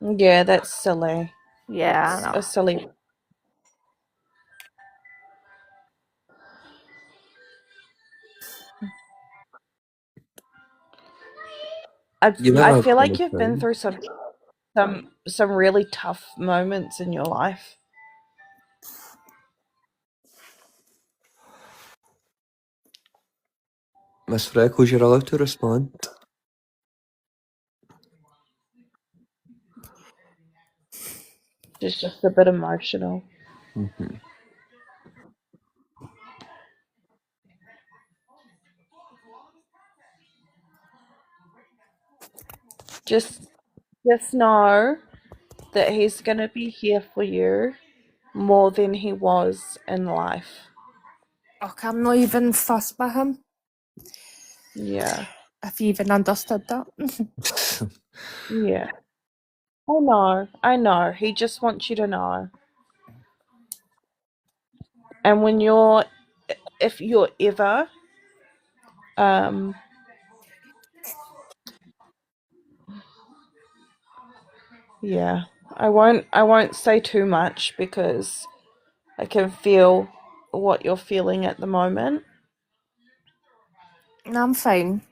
Yeah, that's silly. Yeah, I know. A silly. I feel like you've been through some really tough moments in your life. Miss Freckles, you're allowed to respond. It's just a bit emotional. Mm-hmm. Just know that he's gonna be here for you more than he was in life. Okay, I'm not even fussed by him. Yeah. If you even understood that. Yeah. I know. He just wants you to know. And if you're ever yeah, I won't say too much because I can feel what you're feeling at the moment. No, I'm fine.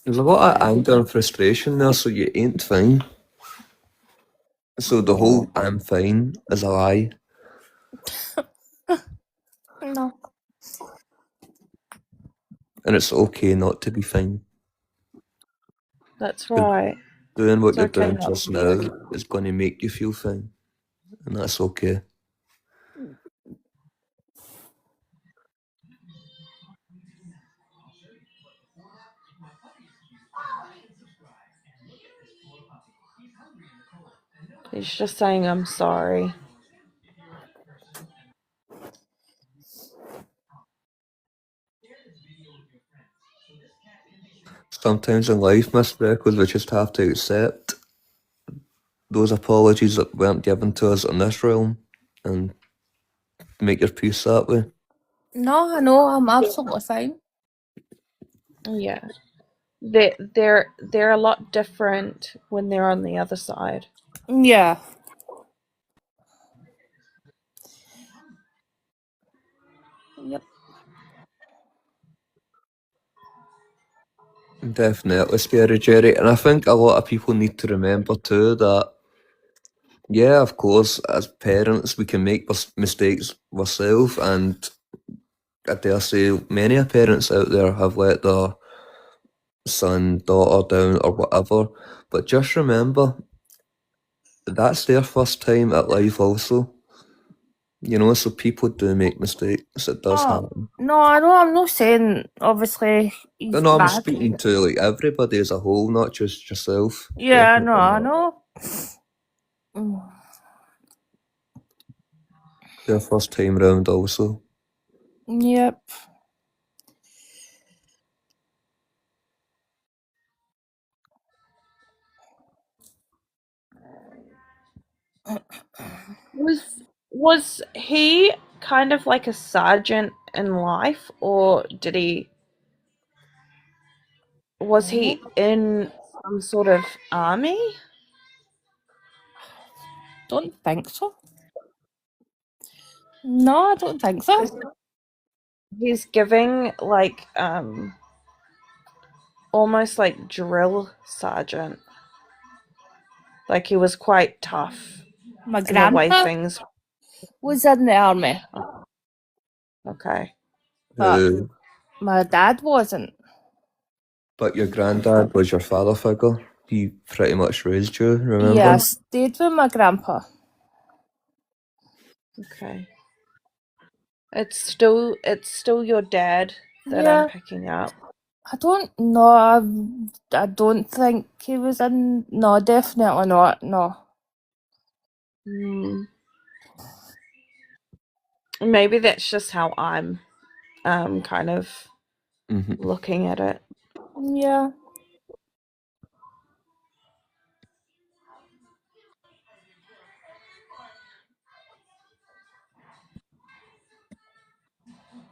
There's a lot of anger and frustration there, so you ain't fine. So the whole I'm fine is a lie. No. And it's okay not to be fine. That's right. Doing what It's you're okay doing not to just be now okay. is going to make you feel fine. And that's okay. He's just saying I'm sorry. Sometimes in life, Miss Freckles, we just have to accept those apologies that weren't given to us in this realm and make your peace that way. No, I know, I'm absolutely fine. Yeah. They're a lot different when they're on the other side. Yeah. Yep. Definitely scary, Jerry. And I think a lot of people need to remember too that, yeah, of course, as parents, we can make mistakes ourselves. And I dare say many parents out there have let their son, daughter down or whatever. But just remember, that's their first time at life also. You know, so people do make mistakes. It does happen. No, I know, I'm not saying, obviously, he's No, I'm bad. speaking to like everybody as a whole, not just yourself. Yeah, Definitely I not. know. Their first time round also. Yep. Was he kind of like a sergeant in life, or was he in some sort of army? Don't think so. No, I don't think so. He's giving like almost like drill sergeant. Like he was quite tough My in the way grandpa things. was in the army. Okay. But Who, my dad wasn't. but your granddad was your father figure. He pretty much raised you, remember? Yeah, I stayed with my grandpa. Okay. It's still your dad that Yeah. I'm picking up. I don't know. I don't think he was in. No, definitely not. No. Maybe that's just how I'm kind of Mhm. looking at it. Yeah.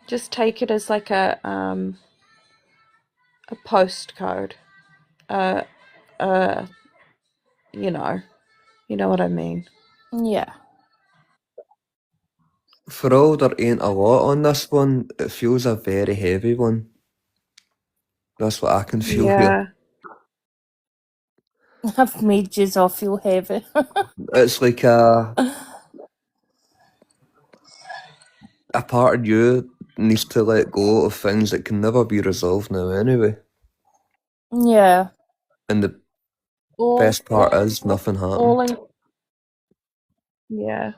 Just take it as like a postcode. You know what I mean. Yeah. For all there ain't a lot on this one, it feels a very heavy one. That's what I can feel here. I've made yous all feel heavy. It's like a part of you needs to let go of things that can never be resolved now anyway. Yeah. And the All, best part is nothing all happened. yeah.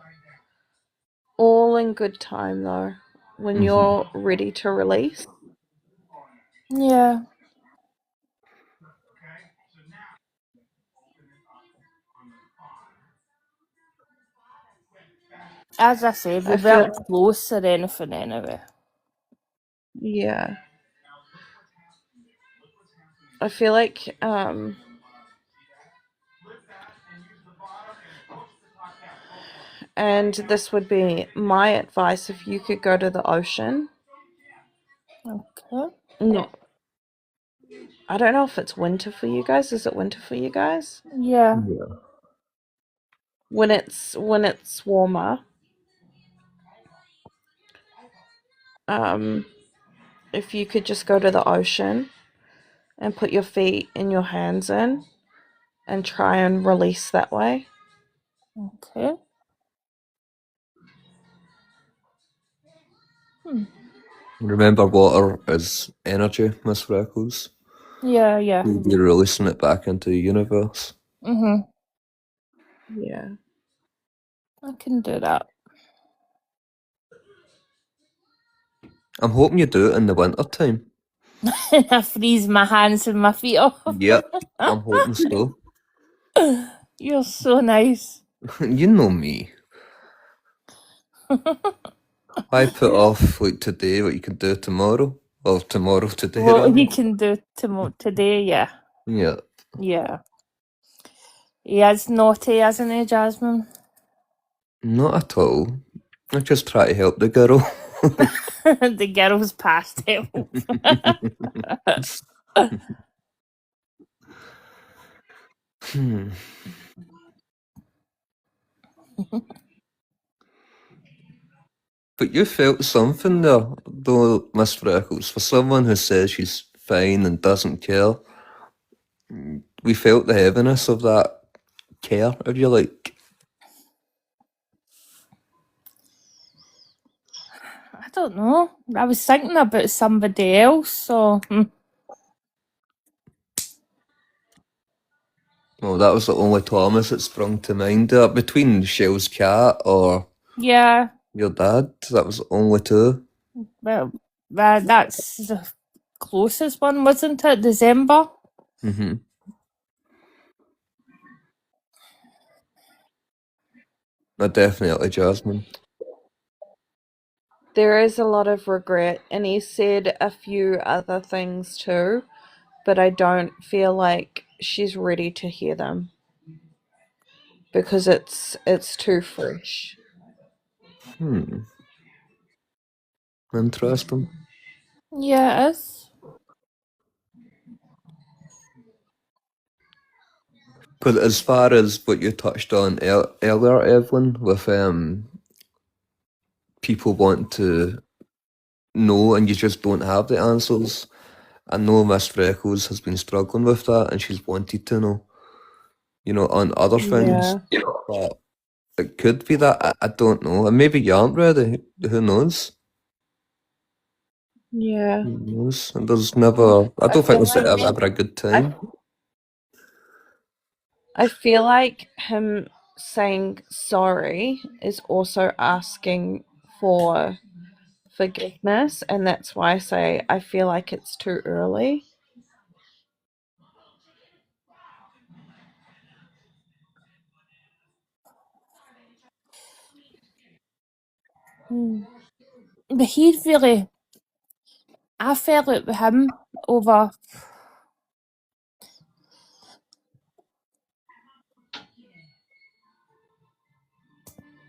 All in good time though. When Mhm. you're ready to release. Yeah. As I said, we I feel weren't close or anything anyway. yeah. I feel like and this would be my advice if you could go to the ocean. Okay. No. I don't know if it's winter for you guys. Is it winter for you guys? Yeah. Yeah. When it's warmer, if you could just go to the ocean and put your feet and your hands in and try and release that way. Okay. Remember, water is energy, Miss Freckles. Yeah, yeah. You're releasing it back into the universe. Mm-hmm. Yeah. I can do that. I'm hoping you do it in the winter time. I freeze my hands and my feet off. Yep, I'm hoping so. You're so nice. You know me. I put off like today what you can do tomorrow. Or tomorrow today. What rather. you can do today, yeah. Yeah. Yeah. He is naughty, isn't he, Jasmine? Not at all. I just try to help the girl. The girl's past help. Hmm. But you felt something there, though, Miss Freckles. For someone who says she's fine and doesn't care, we felt the heaviness of that care, if you like. I don't know. I was thinking about somebody else, so Well, that was the only Thomas that sprung to mind there. Between Shell's cat or yeah. your dad, that was the only two. Well, that's the closest one, wasn't it? December. Mm-hmm. Definitely Jasmine. There is a lot of regret, and he said a few other things too, but I don't feel like she's ready to hear them because it's too fresh. Interesting. Yeah, it is. Because as far as what you touched on earlier, Evelyn, with people want to know and you just don't have the answers. I know Miss Freckles has been struggling with that and she's wanted to know, on other things. Yeah. But it could be that, I don't know. And maybe you aren't ready. Who knows? Yeah. Who knows? And there's never. I don't think feel there's like ever a good time. I feel like him saying sorry is also asking for forgiveness, and that's why I say I feel like it's too early. But he really, I fell out with him over.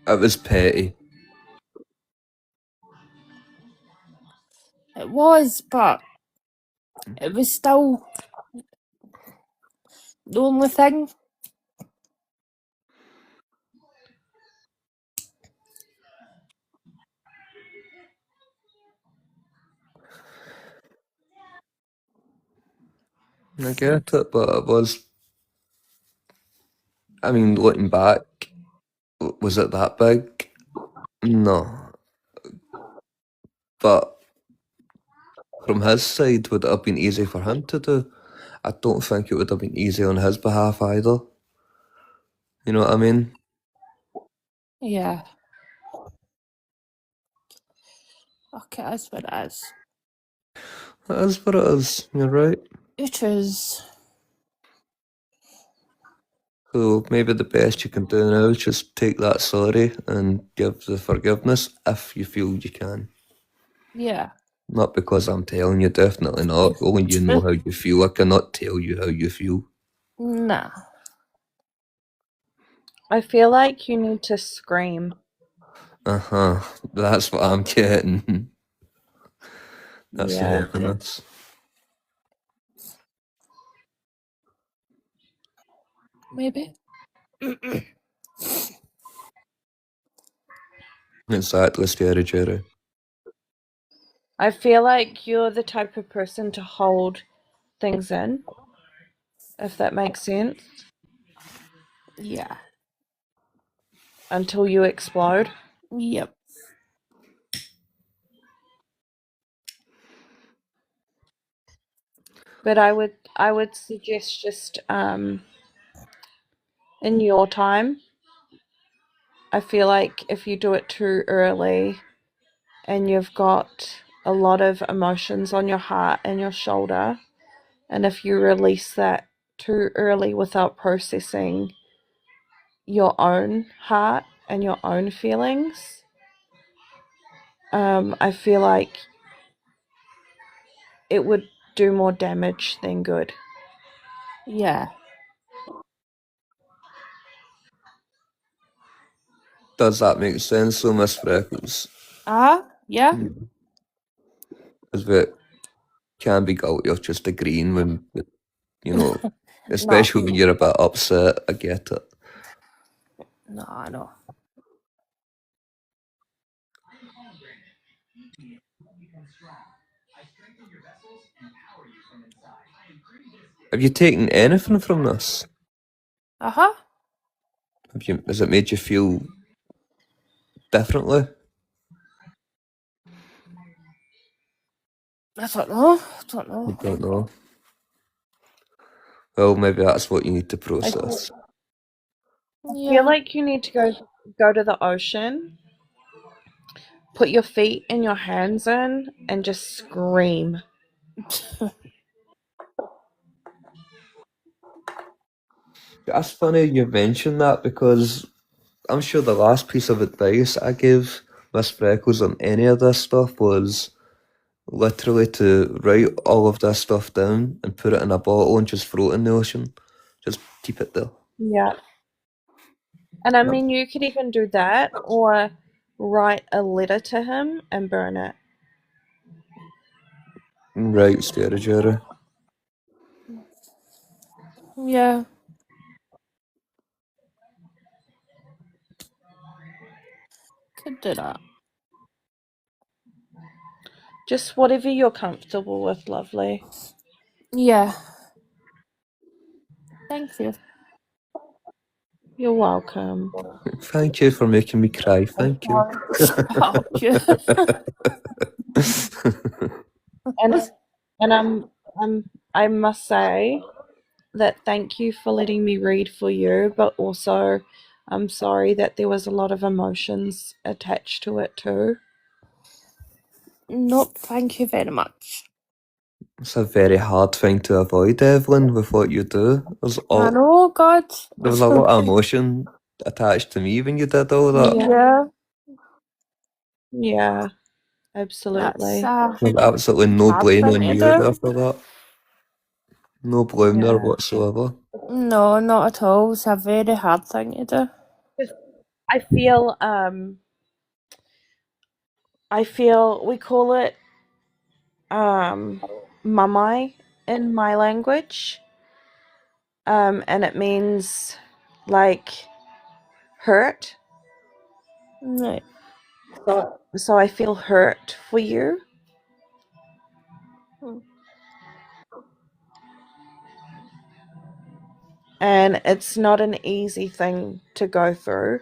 It was petty. It was, but it was still the only thing. I get it, but it was. I mean, looking back, was it that big? No. But from his side, would it have been easy for him to do? I don't think it would have been easy on his behalf either. You know what I mean? Yeah. Okay, that's what it is. It is what it is. You're right. It is. So maybe the best you can do now is just take that sorry and give the forgiveness if you feel you can. Yeah. Not because I'm telling you, definitely not. Only you know how you feel. I cannot tell you how you feel. Nah. I feel like you need to scream. Uh-huh. That's what I'm getting. That's the Yeah. happiness. Maybe. Exactly, Scary Jerry. I feel like you're the type of person to hold things in, if that makes sense, Yeah. until you explode. Yep. But I would suggest just in your time, I feel like if you do it too early and you've got a lot of emotions on your heart and your shoulder, and if you release that too early without processing your own heart and your own feelings, I feel like it would do more damage than good. Yeah. Does that make sense, so Miss Freckles? Yeah. Because we can be guilty of just agreeing when, you know, especially when you're a bit upset. I get it. No, I know. Have you taken anything from this? Uh-huh. Has it made you feel differently? I don't know. I don't know. Well, maybe that's what you need to process. I Yeah. feel like you need to go to the ocean, put your feet and your hands in, and just scream. That's funny you mentioned that because I'm sure the last piece of advice I gave Miss Freckles on any of this stuff was literally to write all of this stuff down and put it in a bottle and just throw it in the ocean. Just keep it there. Yeah. And I mean, you could even do that or write a letter to him and burn it. Right, Scary Jerry. Yeah. Could do that. Just whatever you're comfortable with, lovely. Yeah. Thank you. You're welcome. Thank you for making me cry. Thank you. Oh, you. and I must say that thank you for letting me read for you, but also I'm sorry that there was a lot of emotions attached to it too. Nope, thank you very much. It's a very hard thing to avoid, Evelyn, with what you do. I know, God. There was a lot of emotion attached to me when you did all that. Yeah, Yeah, that's absolutely. There's absolutely no hard blame thing on to you do. there for that. No blame there Yeah. whatsoever. No, not at all. It's a very hard thing to do. I feel we call it mamai in my language. And it means like hurt. Right. So I feel hurt for you. Hmm. And it's not an easy thing to go through.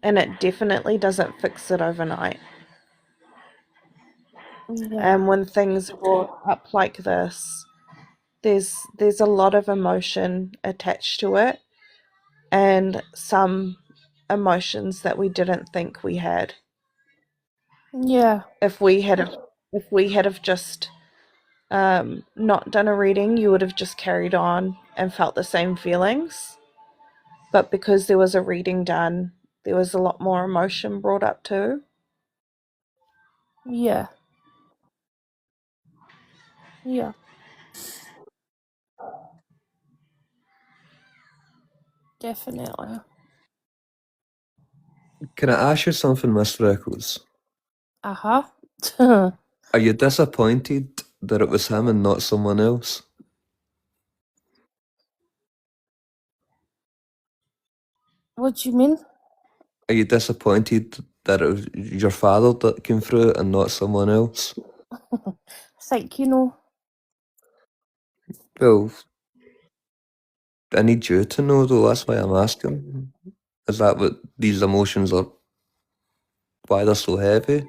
And it definitely doesn't fix it overnight. Yeah. And when things grow up like this, there's a lot of emotion attached to it, and some emotions that we didn't think we had. Yeah. If we had have just not done a reading, you would have just carried on and felt the same feelings. But because there was a reading done, there was a lot more emotion brought up too. Yeah. Yeah. Definitely. Can I ask you something, Miss Freckles? Uh-huh. Are you disappointed that it was him and not someone else? What do you mean? Are you disappointed that it was your father that came through and not someone else? I think, you know, Well, I need you to know though, that's why I'm asking. Is that what these emotions are, why they're so heavy?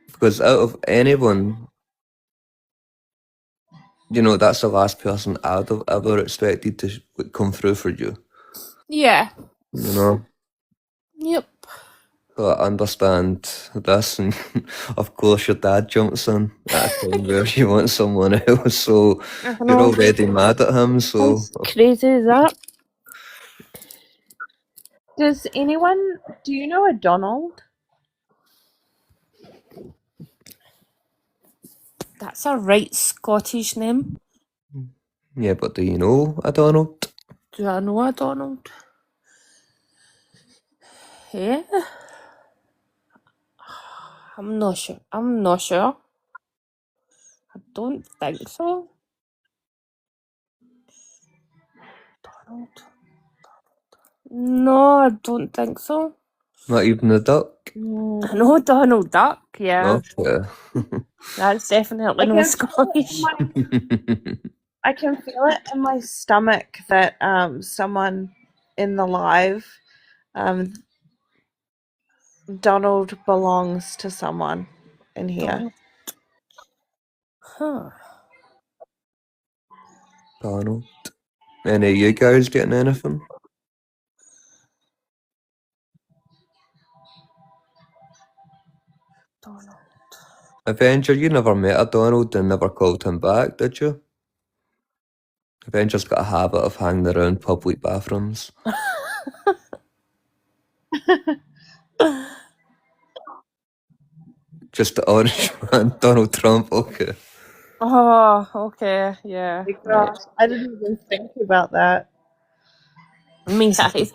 Because out of anyone, you know, that's the last person I'd have ever expected to come through for you. yeah. You know? Yep. So I understand this, and of course your dad jumps in at a time where you want someone else, so I you're know. already mad at him, so That's crazy, is that? Do you know a Donald? That's a right Scottish name. yeah, but do you know a Donald? Do I know a Donald? Yeah. I'm not sure. I don't think so. Donald. No, I don't think so. Not even the duck? I know Donald Duck, yeah. Okay. That's definitely no Scottish. I can feel it in my stomach that someone in the live, Donald belongs to someone in here. Donald. Huh. Donald. Any of you guys getting anything? Donald. Avenger, you never met a Donald and never called him back, did you? Avenger's got a habit of hanging around public bathrooms. Just the orange man, Donald Trump, okay. Oh, okay, yeah. Right. Gosh, I didn't even think about that. Me either.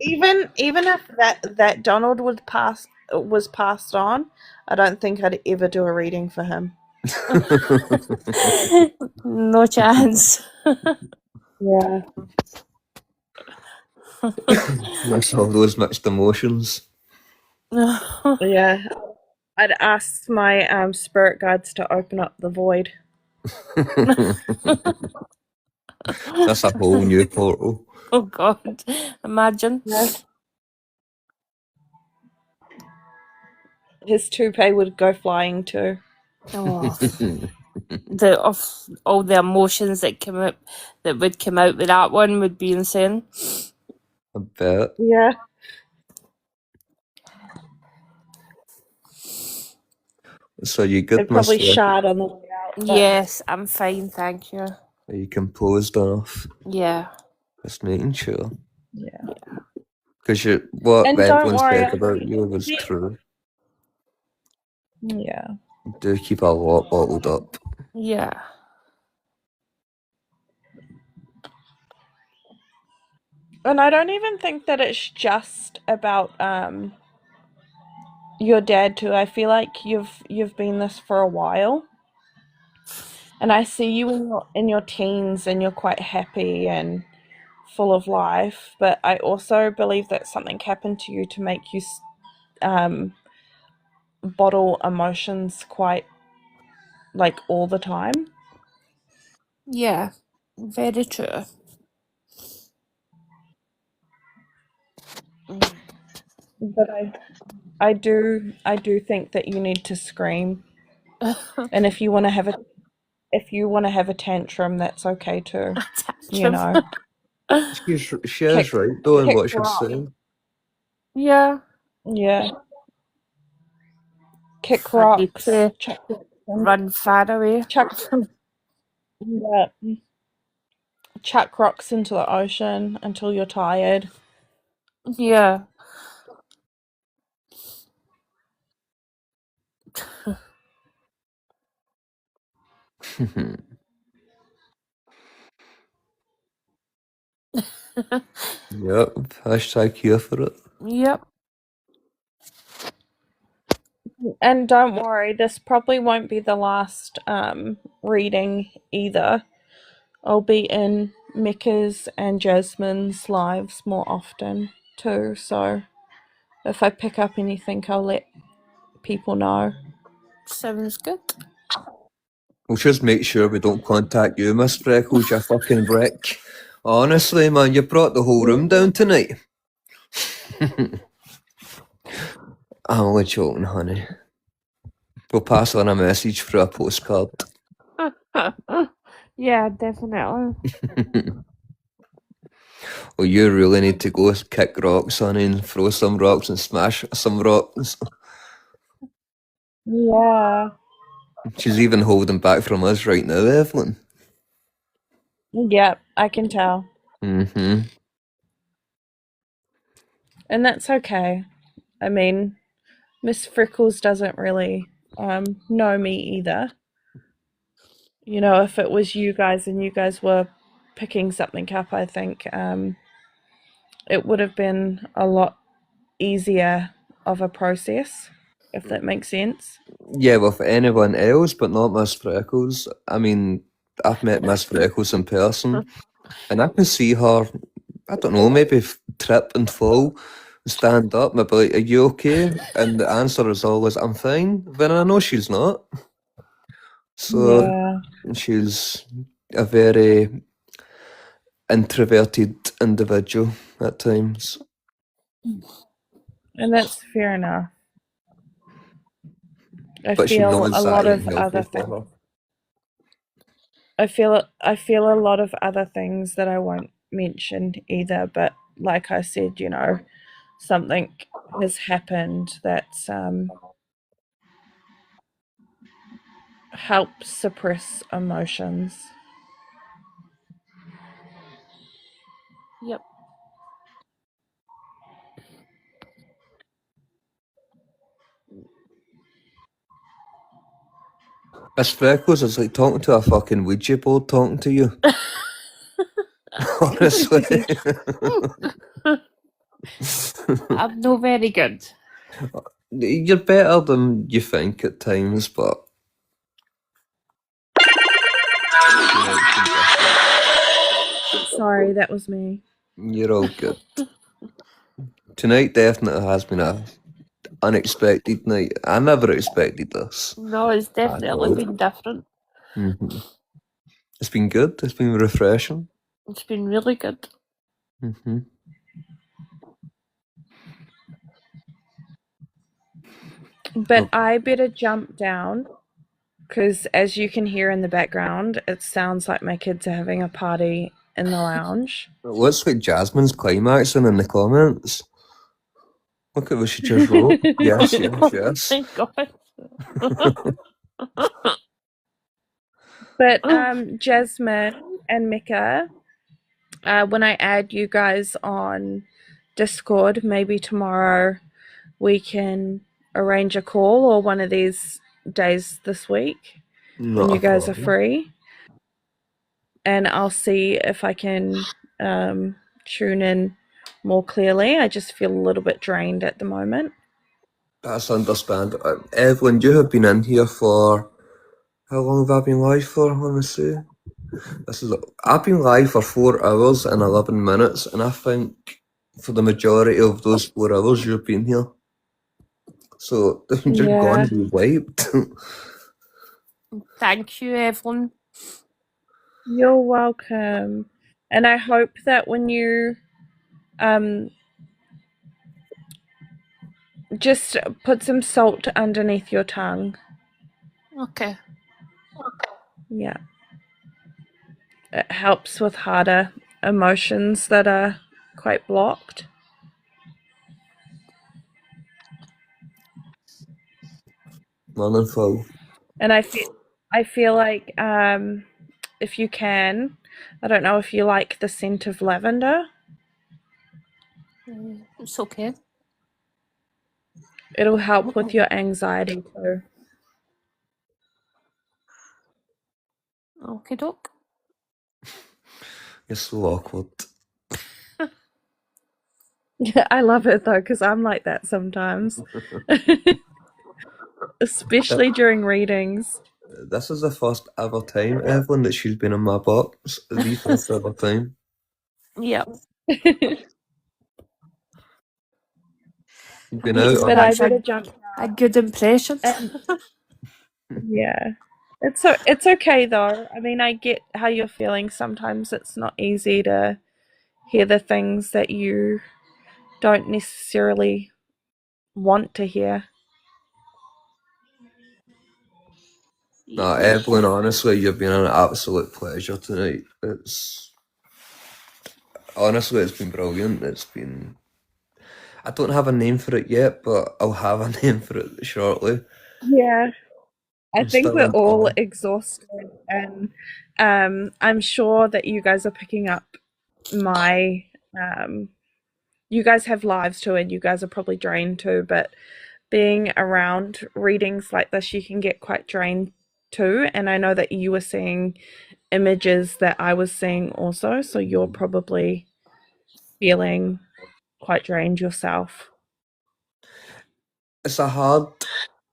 Even if that Donald was passed on, I don't think I'd ever do a reading for him. No chance. Yeah. That's all those mixed emotions. Yeah. I'd ask my spirit guides to open up the void. That's a whole new portal. Oh God, imagine. Yes. his toupee would go flying too. Oh, of all the emotions that would come out with that one would be insane. I bet. Yeah. So you good, It probably Miss? shard on the way out. But Yes, I'm fine, thank you. Are you composed enough? Yeah. Just making sure. yeah. Because what And don't Evelyn worry, said about you was Yeah. true. Yeah. You do keep a lot bottled up. Yeah. And I don't even think that it's just about your dad too. I feel like you've been this for a while. And I see you in your teens and you're quite happy and full of life, but I also believe that something happened to you to make you bottle emotions quite like all the time. Yeah. Very true. But I do think that you need to scream. And if you want to have a tantrum, that's okay too. You know, She is kick right, though, in kick what she's rock. saying. Yeah. Yeah, kick I need rocks, to chuck run far away. yeah, chuck rocks into the ocean until you're tired. Yeah. Yep. Hashtag here for it. Yep. And don't worry, this probably won't be the last reading either. I'll be in Mecca's and Jasmine's lives more often too, so if I pick up anything, I'll let people know. Sounds good. We'll just make sure we don't contact you, Miss Freckles, you fucking wreck. Honestly, man, you brought the whole room down tonight. I'm only joking, honey. We'll pass on a message through a postcard. Yeah, definitely. Well, you really need to go kick rocks, honey, and throw some rocks and smash some rocks. Yeah. She's even holding back from us right now, Evelyn. Yep, I can tell. Mm-hmm. And that's okay. I mean, Miss Freckles doesn't really know me either. You know, if it was you guys and you guys were picking something up, I think it would have been a lot easier of a process, if that makes sense. Yeah, with anyone else, but not Miss Freckles. I mean, I've met Miss Freckles in person, and I can see her, I don't know, maybe trip and fall, stand up, maybe like, are you okay? And the answer is always, I'm fine, when I know she's not. So Yeah. she's a very introverted individual at times. And that's fair enough. I But she feel knows a that lot ain't of healthy other for things. her. I feel a lot of other things that I won't mention either, but like I said, you know, something has happened that's helps suppress emotions. Yep. Miss Freckles is like talking to a fucking Ouija board talking to you. Honestly. I'm not very good. You're better than you think at times, but Sorry, that was me. you're all good. Tonight definitely has been a unexpected night. I never expected this. No, it's definitely all. been different. Mm-hmm. It's been good. It's been refreshing. It's been really good. But Oh. I better jump down because, as you can hear in the background, it sounds like my kids are having a party in the lounge. It looks like Jasmine's climaxing in the comments. Look at what she just wrote. Yes, yes, yes. Thank God. But Jasmine and Mika, when I add you guys on Discord, maybe tomorrow we can arrange a call or one of these days this week Not when a you guys are problem. free. And I'll see if I can tune in more clearly. I just feel a little bit drained at the moment. That's understandable. Evelyn, you have been in here for how long have I been live for? Let me see. I've been live for 4 hours and 11 minutes, and I think for the majority of those 4 hours you've been here. So you're Yeah. gonna be wiped. Thank you, Evelyn. You're welcome. And I hope that when you just put some salt underneath your tongue. Okay. Yeah. It helps with harder emotions that are quite blocked. Wonderful. And I feel like if you can, I don't know if you like the scent of lavender. It's okay. It'll help with your anxiety too. Okay, doke. You're so awkward. Yeah, I love it though, because I'm like that sometimes. Especially during readings. This is the first ever time, Evelyn, that she's been in my box. The first ever time. Yep. You've been out. But I That's better jump. a good impression. Yeah. It's okay though. I mean, I get how you're feeling. Sometimes it's not easy to hear the things that you don't necessarily want to hear. No, Evelyn, honestly, you've been an absolute pleasure tonight. It's been brilliant. I don't have a name for it yet, but I'll have a name for it shortly. Yeah. I I'm think still we're in all awe. exhausted, and I'm sure that you guys are picking up my you guys have lives too, and you guys are probably drained too, but being around readings like this, you can get quite drained too. And I know that you were seeing images that I was seeing also, so you're probably feeling quite drained yourself. It's a hard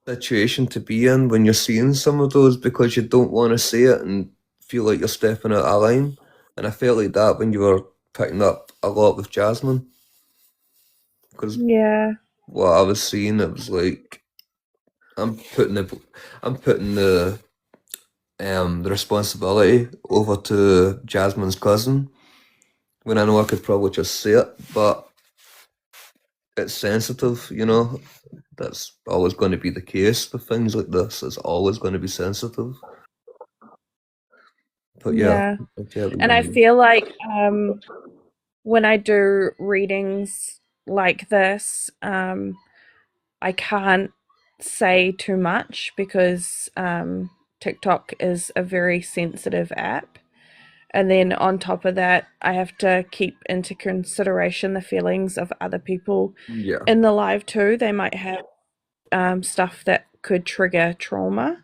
situation to be in when you're seeing some of those because you don't want to see it and feel like you're stepping out of line. And I felt like that when you were picking up a lot with Jasmine. Because Yeah. what I was seeing, it was like I'm putting the responsibility over to Jasmine's cousin when I know I could probably just say it, but it's sensitive, you know. That's always going to be the case with things like this. It's always going to be sensitive. But yeah, Yeah. And I feel like when I do readings like this, I can't say too much because TikTok is a very sensitive app. And then on top of that, I have to keep into consideration the feelings of other people yeah, in the live too. They might have stuff that could trigger trauma.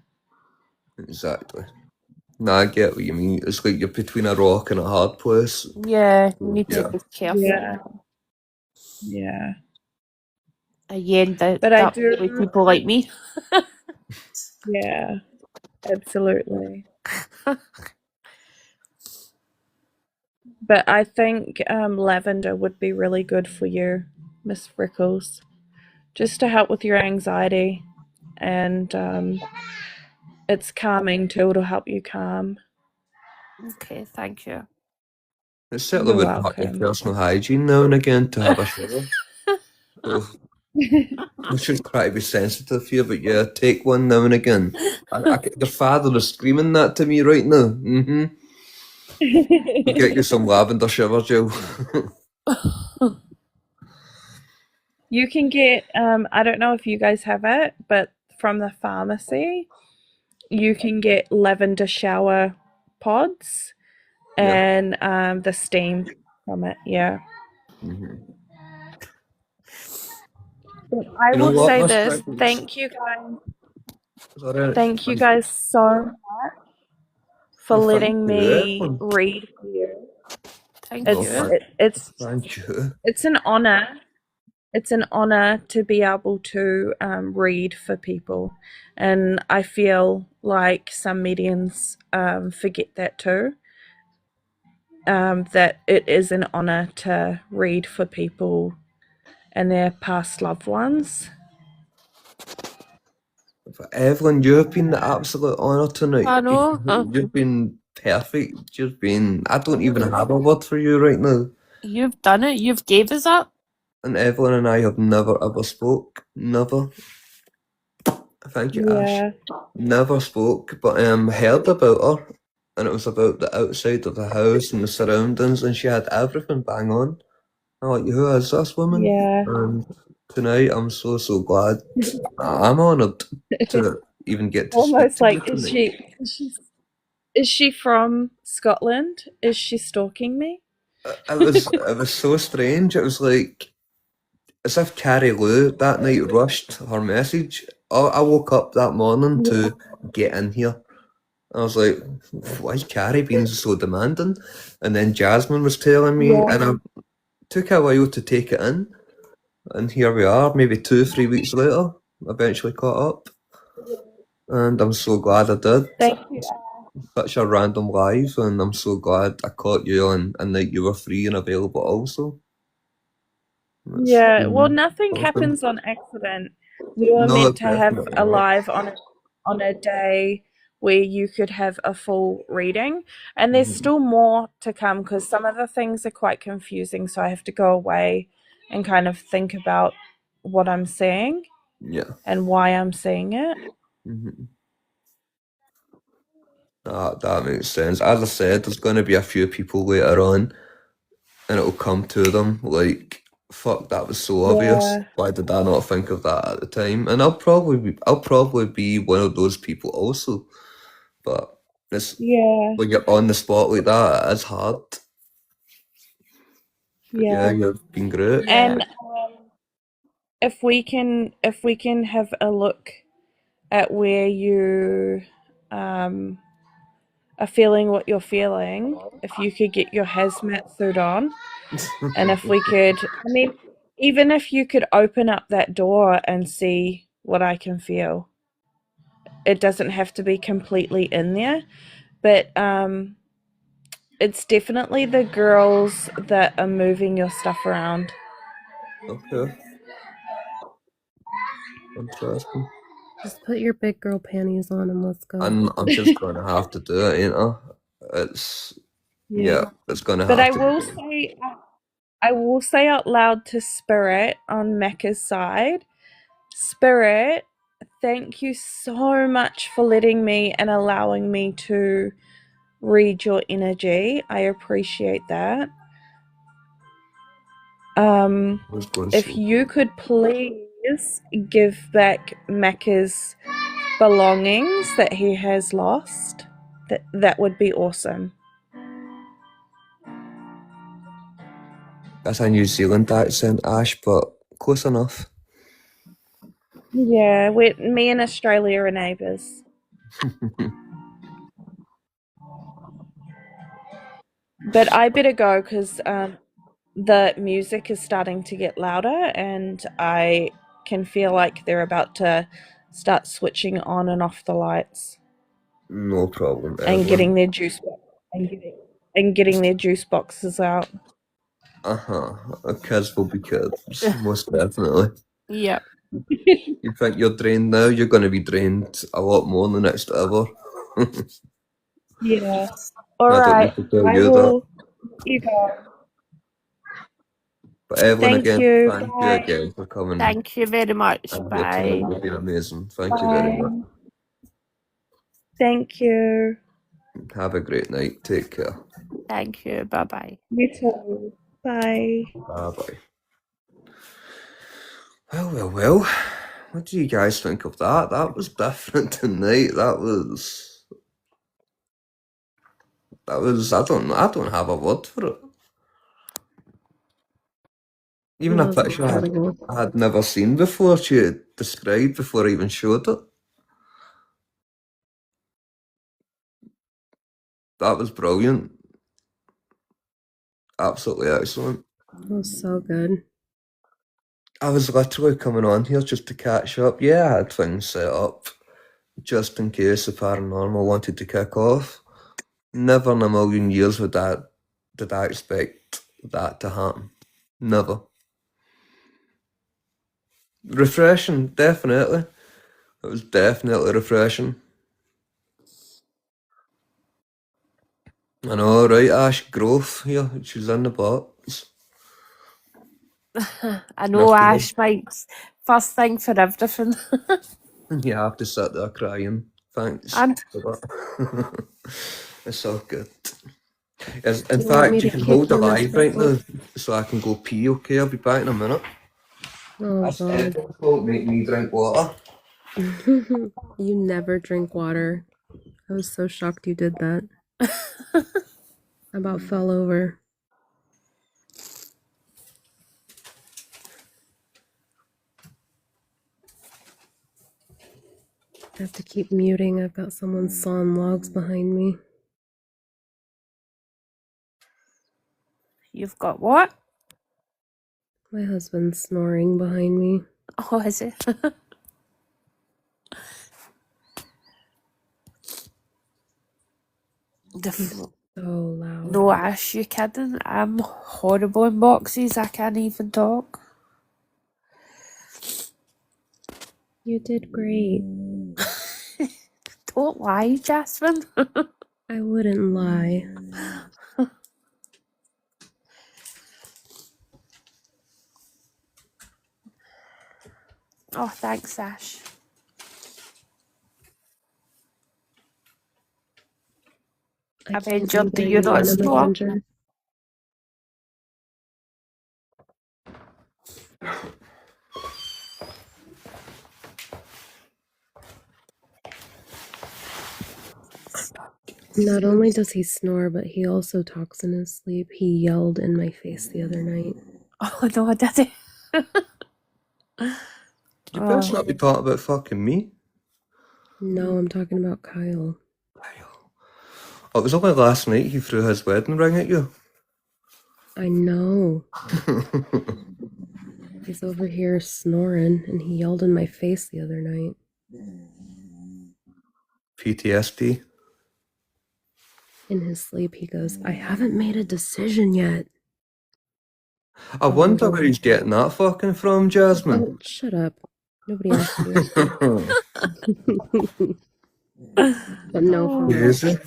exactly. No, I get what you mean. It's like you're between a rock and a hard place. Yeah, you need Yeah. to be careful. Yeah. Yeah. Again, But I that do. with people like me. Yeah, absolutely. But I think lavender would be really good for you, Miss Freckles, just to help with your anxiety, and it's calming too. It'll help you calm. Okay, thank you. It's certainly You're would part of welcome. personal hygiene now and again to have a shower. So I should try to be sensitive here, but yeah, take one now and again. Your father is screaming that to me right now. We'll get you some lavender shower gel. You can get, I don't know if you guys have it, but from the pharmacy, you can get lavender shower pods Yeah. and the steam from it. Yeah. Mhm. But I You know will what, say Miss this. Freckles? Thank you guys. Sorry, Thank you guys so much for no, thank letting you, me Evelyn. read for you. Thank No, It's you. thank, it, it's thank you. it's an honor. It's an honor to be able to read for people, and I feel like some mediums forget that too. That it is an honor to read for people and their past loved ones. Evelyn, you've been the absolute honour tonight. I know. You've been perfect. You've been. I don't even have a word for you right now. You've done it. You've gave us that. And Evelyn and I have never ever spoke. Never. Thank you, Ash. Yeah, Never spoke, but heard about her, and it was about the outside of the house and the surroundings, and she had everything bang on. I'm like, who is this woman? yeah. And tonight, I'm so glad. I'm honoured to even get to speak Almost to you like tonight. is she from Scotland? Is she stalking me? It was so strange. It was like as if Carrie Lou that night rushed her message. I woke up that morning Yeah, to get in here. I was like, why is Carrie being so demanding? And then Jasmine was telling me, yeah, and I took a while to take it in. And here we are, maybe 2, 3 weeks later, eventually caught up. And I'm so glad I did. thank you. Such a random live, and I'm so glad I caught you on a night you were free and available also. That's Yeah, well, been nothing awesome. happens on accident. We were No, meant to have definitely a not. live on a day where you could have a full reading, and there's Mhm. still more to come because some of the things are quite confusing. So I have to go away and kind of think about what I'm seeing Yeah. and why I'm seeing it. hmm that makes sense. As I said, there's going to be a few people later on, and it'll come to them like, "Fuck, that was so obvious. Yeah, Why did I not think of that at the time?" And I'll probably be one of those people also. But it's yeah, when you're on the spot like that, it's hard. But yeah, yeah. you've been great. Yeah. And if we can have a look at where you um are feeling what you're feeling, if you could get your hazmat suit on, and if we could, I mean, even if you could open up that door and see what I can feel, it doesn't have to be completely in there, but it's definitely the girls that are moving your stuff around. Okay, interesting. Just put your big girl panties on and let's go. I'm just gonna have to do it, ain't I? It's Yeah, yeah, it's gonna but have to be done. I will say out loud to Spirit on Macca's side, Spirit, thank you so much for letting me and allowing me to read your energy. I appreciate that. I was going If so. you could please give back Macca's belongings that he has lost, that would be awesome. That's a New Zealand accent, Ash, but close enough. Yeah, me and Australia are neighbours. But I better go because the music is starting to get louder and I can feel like they're about to start switching on and off the lights No problem, and getting Evelyn. their and getting their juice boxes out. Kids will be kids, most definitely. Yeah. You think you're drained now? You're gonna be drained a lot more in the next hour. Yeah. All I don't right. need to tell I you that. will let you go. But Evelyn, Thank again, you. thank you Bye. again for coming. Thank you very much. And your Bye. time has been amazing. Thank you very much. Bye. Thank you. Have a great night. Take care. Thank you. Bye bye. You too. Bye. Bye bye. Well. What do you guys think of that? That was different tonight. That was. I don't have a word for it. Even That a was picture incredible. I had never seen before. She had described before I even showed it. That was brilliant. Absolutely excellent. That was so good. I was literally coming on here just to catch up. Yeah, I had things set up just in case the paranormal wanted to kick off. Never in a million years did I expect that to happen. Never. Refreshing, definitely. It was definitely refreshing. I know, right, Ash? Growth here. She's in the box. I know Nothing. Ash Mike's first thing for everything. You have to sit there crying. Thanks. And for that. It's all good. Yes, in Do you want me fact, you to can kick hold the in this live right now bottle? so I can go pee, okay? I'll be back in a minute. Oh That's god. difficult, make me drink water. You never drink water. I was so shocked you did that. I about fell over. I have to keep muting. I've got someone sawing logs behind me. you've got what? My husband's snoring behind me. Oh, is it? He's so loud. No, Ash, you kidding? I'm horrible in boxes. I can't even talk. You did great. Don't lie, Jasmine. I wouldn't lie. Oh, thanks, Ash. I can't Avenger, believe do I you not am an snore? Avenger. Not only does he snore, but he also talks in his sleep. He yelled in my face the other night. Oh, no, I didn't. You best not be talking about fucking me. No, I'm talking about Kyle. Oh, it was only last night he threw his wedding ring at you. I know. He's over here snoring, and he yelled in my face the other night. PTSD. In his sleep, he goes, I haven't made a decision yet. I wonder where he's getting that fucking from, Jasmine. Oh, shut up. Nobody asked you. But no, for real. Is it?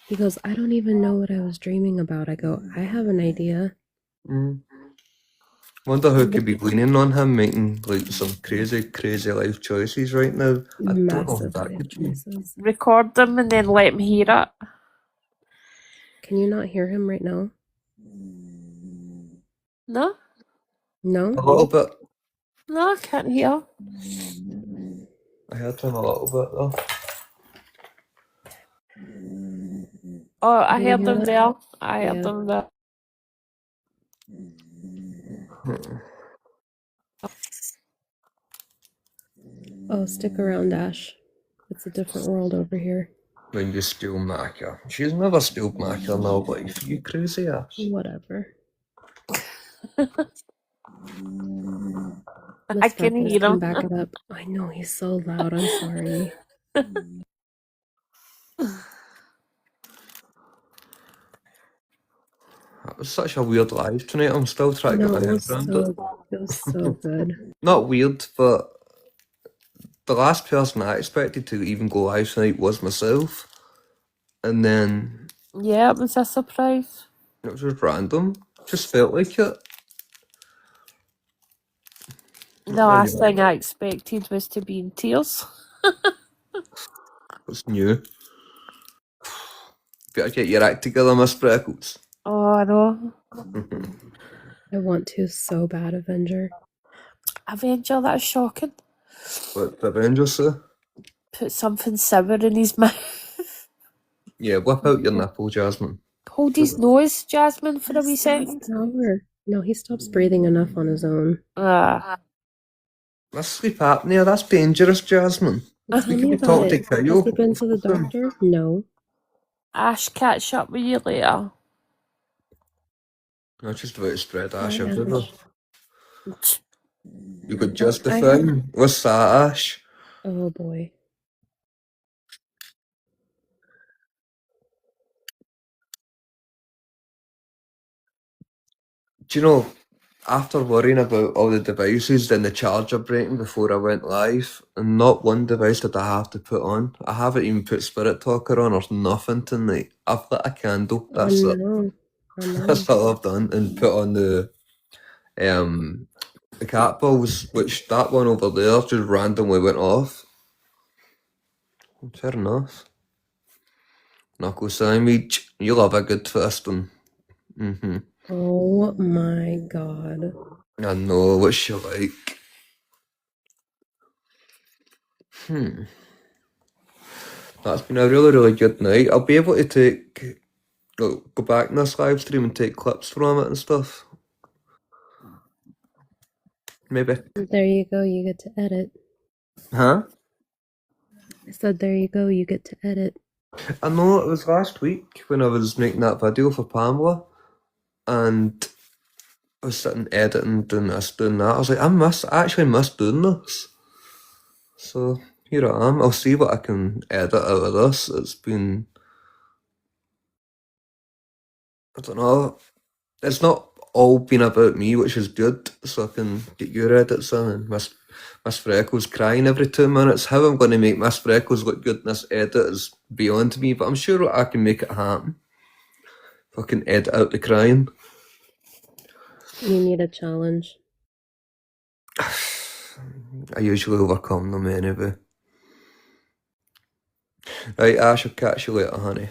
He goes, I don't even know what I was dreaming about. I go, I have an idea. Wonder who could be leaning on him, making like some crazy life choices right now. I don't know who Massive that life could be. choices. Record them and then let me hear it. Can you not hear him right now? No? No? A little bit. No, I can't hear. I heard him a little bit though. Oh, I Can you heard hear them that? there. I heard Yeah. them there. Oh, stick around, Ash. It's a different world over here. When you steal Maka. She's never stealed Maka in her life. You crazy ass. Whatever. I can Freckles, hear come him. back it up. I know, he's so loud. I'm sorry. That was such a weird live tonight. I'm still trying to No, get it my was head around it. so good. Not weird, but the last person I expected to even go live tonight was myself. And then Yeah, it was a surprise. it was just random. Just felt like it. The last thing I expected was to be in tears. It's new. Better get your act together, Miss Freckles. Oh, I know. I want to so bad, Avenger. Avenger, that's shocking. What the Avenger say? Put something sour in his mouth. Yeah, whip out your nipple, Jasmine. Hold his nose, Jasmine, for a wee second. No, he stops breathing enough on his own. That's sleep apnea. That's dangerous, Jasmine. Tell We me could be about talking to it. Has Kyle. he been to the doctor? No. Ash, catch up with you later. Not just about to spread ash Bye, everywhere. Ash. You could justify. What's that, Ash? Oh boy. Do you know, after worrying about all the devices and the charger breaking before I went live, and not one device did I have to put on. I haven't even put Spirit Talker on or nothing tonight. I've lit a candle. That's it. No. That's all I've done. And put on the cat balls, which that one over there just randomly went off. Fair enough. Knuckle sandwich. You love a good twisting. Oh my god. I know what she like. That's been a really, really good night. I'll be able to go back in this live stream and take clips from it and stuff. Maybe. There you go, you get to edit. Huh? I said there you go, you get to edit. I know, it was last week when I was making that video for Pamela, and I was sitting editing, doing this, doing that. I was like, I actually miss doing this. So here I am. I'll see what I can edit out of this. It's been, I don't know, it's not all been about me, which is good, so I can get your edits in. And Miss Freckles crying every 2 minutes. How I'm going to make Miss Freckles look good in this edit is beyond me, but I'm sure I can make it happen. If I can edit out the crying. You need a challenge. I usually overcome them anyway. Right, Ash, I'll catch you later, honey.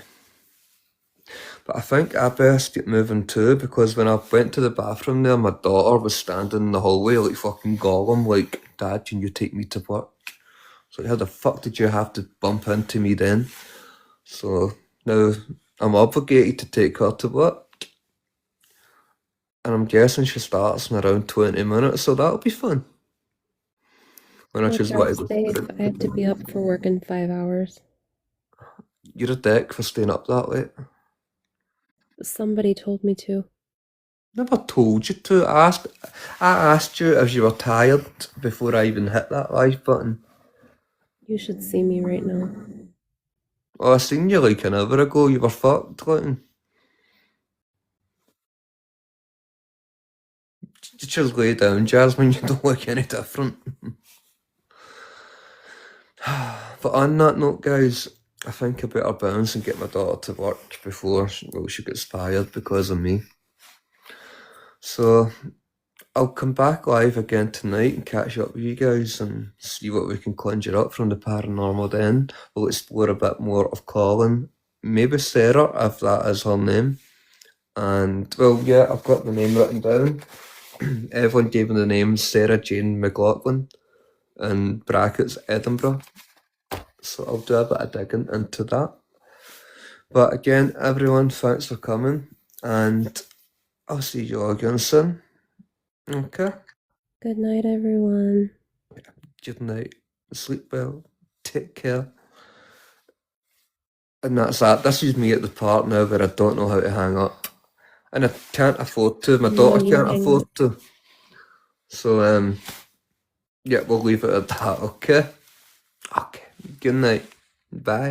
But I think I best get moving too, because when I went to the bathroom there, my daughter was standing in the hallway like fucking Gollum, like, Dad, can you take me to work? So how the fuck did you have to bump into me then? So now I'm obligated to take her to work. And I'm guessing she starts in around 20 minutes, so that'll be fun. When I choose what to Safe. I have to be up for work in 5 hours. You're a dick for staying up that late. Somebody told me to. Never told you to. I asked you if you were tired before I even hit that live button. You should see me right now. Oh, I seen you like an hour ago. You were fucked, like. Just lay down, Jasmine. You don't look any different. But on that note, guys, I think I better bounce and get my daughter to work before she gets tired because of me. So I'll come back live again tonight and catch up with you guys and see what we can conjure up from the paranormal then. We'll explore a bit more of Colin, maybe Sarah, if that is her name. And, well, yeah, I've got the name written down. Evelyn gave me the name Sarah Jane McLaughlin, in brackets Edinburgh. So I'll do a bit of digging into that. But again, everyone, thanks for coming, and I'll see you all again soon. Okay? Good night, everyone. Good night. Sleep well. Take care. And that's that. This is me at the part now where I don't know how to hang up. And I can't afford to. My daughter can't afford to. So, yeah, we'll leave it at that, okay? Okay. Good night. Bye.